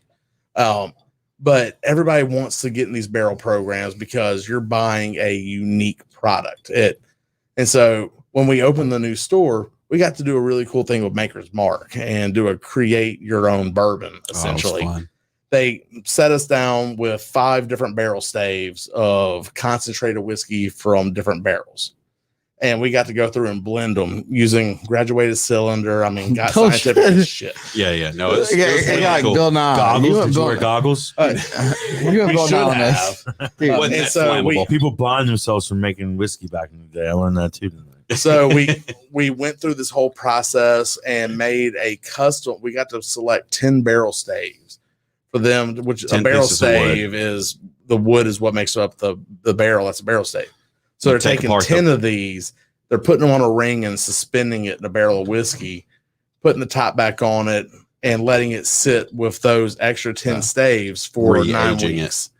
But everybody wants to get in these barrel programs because you're buying a unique product. And so when we opened the new store, we got to do a really cool thing with Maker's Mark and do a create your own bourbon, essentially. Oh, fun. They set us down with 5 different barrel staves of concentrated whiskey from different barrels. And we got to go through and blend them using graduated cylinder. I mean, got Don't scientific you- as shit. Yeah, yeah. No, it's Yeah, really like cool. Bill Nye. Goggles? You Did went you wear Bill, goggles? you went We Bill should Nye on this. Dude, Wasn't And that so flammable? People blind themselves from making whiskey back in the day. I learned that too tonight. So we went through this whole process and made a custom. We got to select 10 barrel staves for them, which a 10 barrel pieces of wood. stave is the wood is what makes up the barrel. That's a barrel stave. So You they're take taking apart 10 of these, they're putting them on a ring and suspending it in a barrel of whiskey, putting the top back on it and letting it sit with those extra 10 staves for 9 Re-aging it. weeks.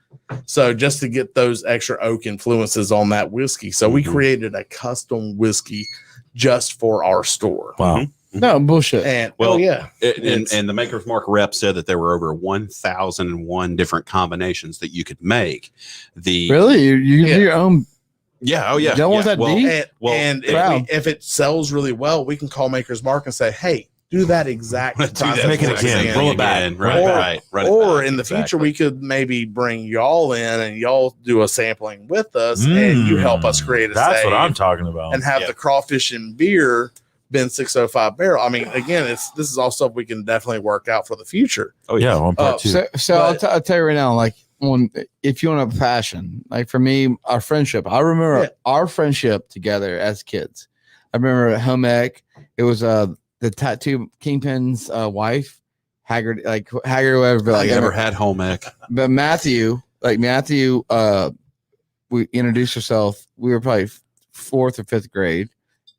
So just to get those extra oak influences on that whiskey. So we Mhm. created a custom whiskey just for our store. Wow. No bullshit. And Well, yeah, And the Maker's Mark rep said that there were over 1,001 different combinations that you could make. Really, you can do your own. Yeah. Oh, yeah. You don't want that deep? and if it sells really well, we can call Maker's Mark and say, hey, do that exact process make it again. Roll it back. Right. Or in the future, we could maybe bring y'all in and y'all do a sampling with us, and you help us create a That's what save I'm talking about. and have the crawfish and beer Ben 605 barrel. I mean, again, this is all stuff we can definitely work out for the future. Oh yeah, on part two. So I'll tell you right now, like, if you want a passion, like for me, our friendship. I remember our friendship together as kids. I remember at home ec, it was the tattoo kingpin's wife, Haggard, whatever. But I never had home ec. But Matthew, we introduced herself. We were probably 4th or 5th grade,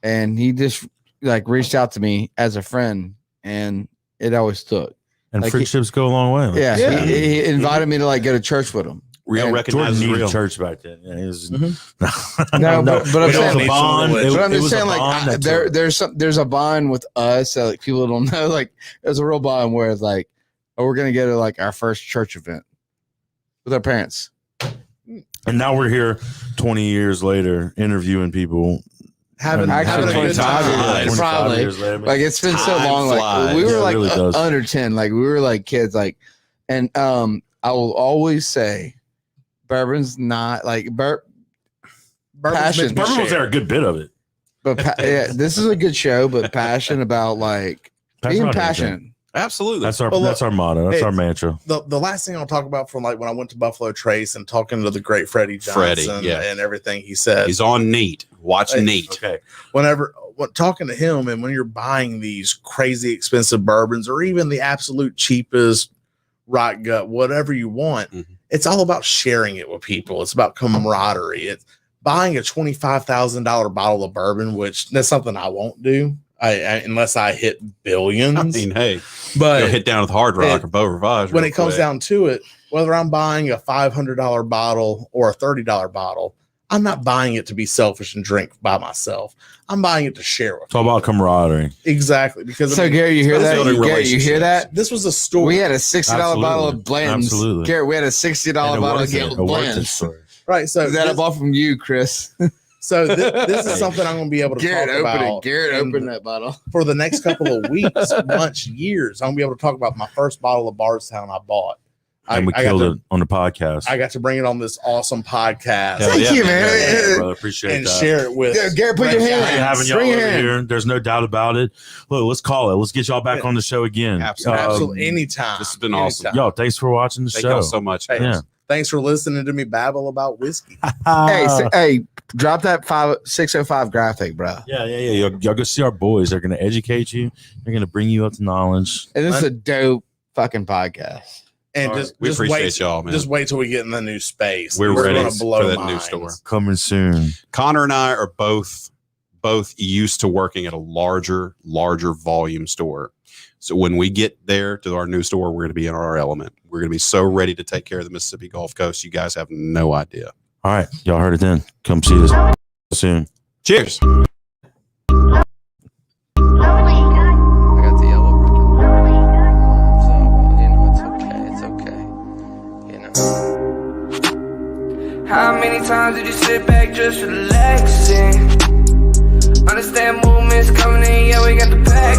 and he just reached out to me as a friend, and it always took. And friendships go a long way. Yeah. He invited me to go to church with him. Real recognizes Jordan needed real. church back then. Yeah, was, No, but I'm saying, bond. But I'm It just was a saying, bond there's a bond with us that people don't know. There's a real bond where it's we're gonna go to our first church event with our parents. And now we're here 20 years later interviewing people. Having a good time. Probably. It's been so long. flies. We were Yeah, it really does. under 10. We were kids. And I will always say, bourbon's not passion. Bourbon was there a good bit of it. But this is a good show. But passion about being passionate. Absolutely. That's our motto. That's our mantra. The last thing I'll talk about from when I went to Buffalo Trace and talking to the great Freddie Johnson and everything he said. He's on Neat. Watch Neat. Okay. Talking to him, and when you're buying these crazy expensive bourbons or even the absolute cheapest rock gut, whatever you want, it's all about sharing it with people. It's about camaraderie. It's buying a $25,000 bottle of bourbon, which that's something I won't do. Unless I hit billions. I mean, hey, but go hit down with Hard Rock or Beau Rivage. When it comes down to it, whether I'm buying a $500 bottle or a $30 bottle, I'm not buying it to be selfish and drink by myself. I'm buying it to share with. It's all about camaraderie. Exactly. Because Gary, you hear that? Gary, you hear that? This was a story. We had a $60 bottle of blends. Absolutely. Gary, we had a $60 bottle of blends. Right. So that I bought from you, Chris. So this is something I'm going to be able to talk about. Garrett opened that bottle. For the next couple of weeks, months, years. I'm going to be able to talk about my first bottle of Bardstown I bought. And we killed it on the podcast. I got to bring it on this awesome podcast. Thank you, man. Yeah, brother, appreciate and that. share it with Garrett, put your hand in. Having y'all over here. There's no doubt about it. Look, let's call it. Let's get y'all back on the show again. Absolutely. Anytime. This has been awesome. Yo, thanks for watching the Thank show. y'all so much. Hey, Yeah. Thanks for listening to me babble about whiskey. Hey, drop that 605 graphic, bro. Yeah. Y'all go see our boys. They're going to educate you. They're going to bring you up to knowledge. And this is a dope fucking podcast. And we just appreciate wait, y'all, man. Just wait till we get in the new space. We're ready gonna blow for that minds. new store. Coming soon. Connor and I are both used to working at a larger volume store. So when we get there to our new store, we're going to be in our element. We're going to be so ready to take care of the Mississippi Gulf Coast. You guys have no idea. All right. Y'all heard it then. Come see us soon. Cheers. I got the yellow so, it's okay. How many times did you sit back just relaxing? Understand movements coming in, yeah, we got the pack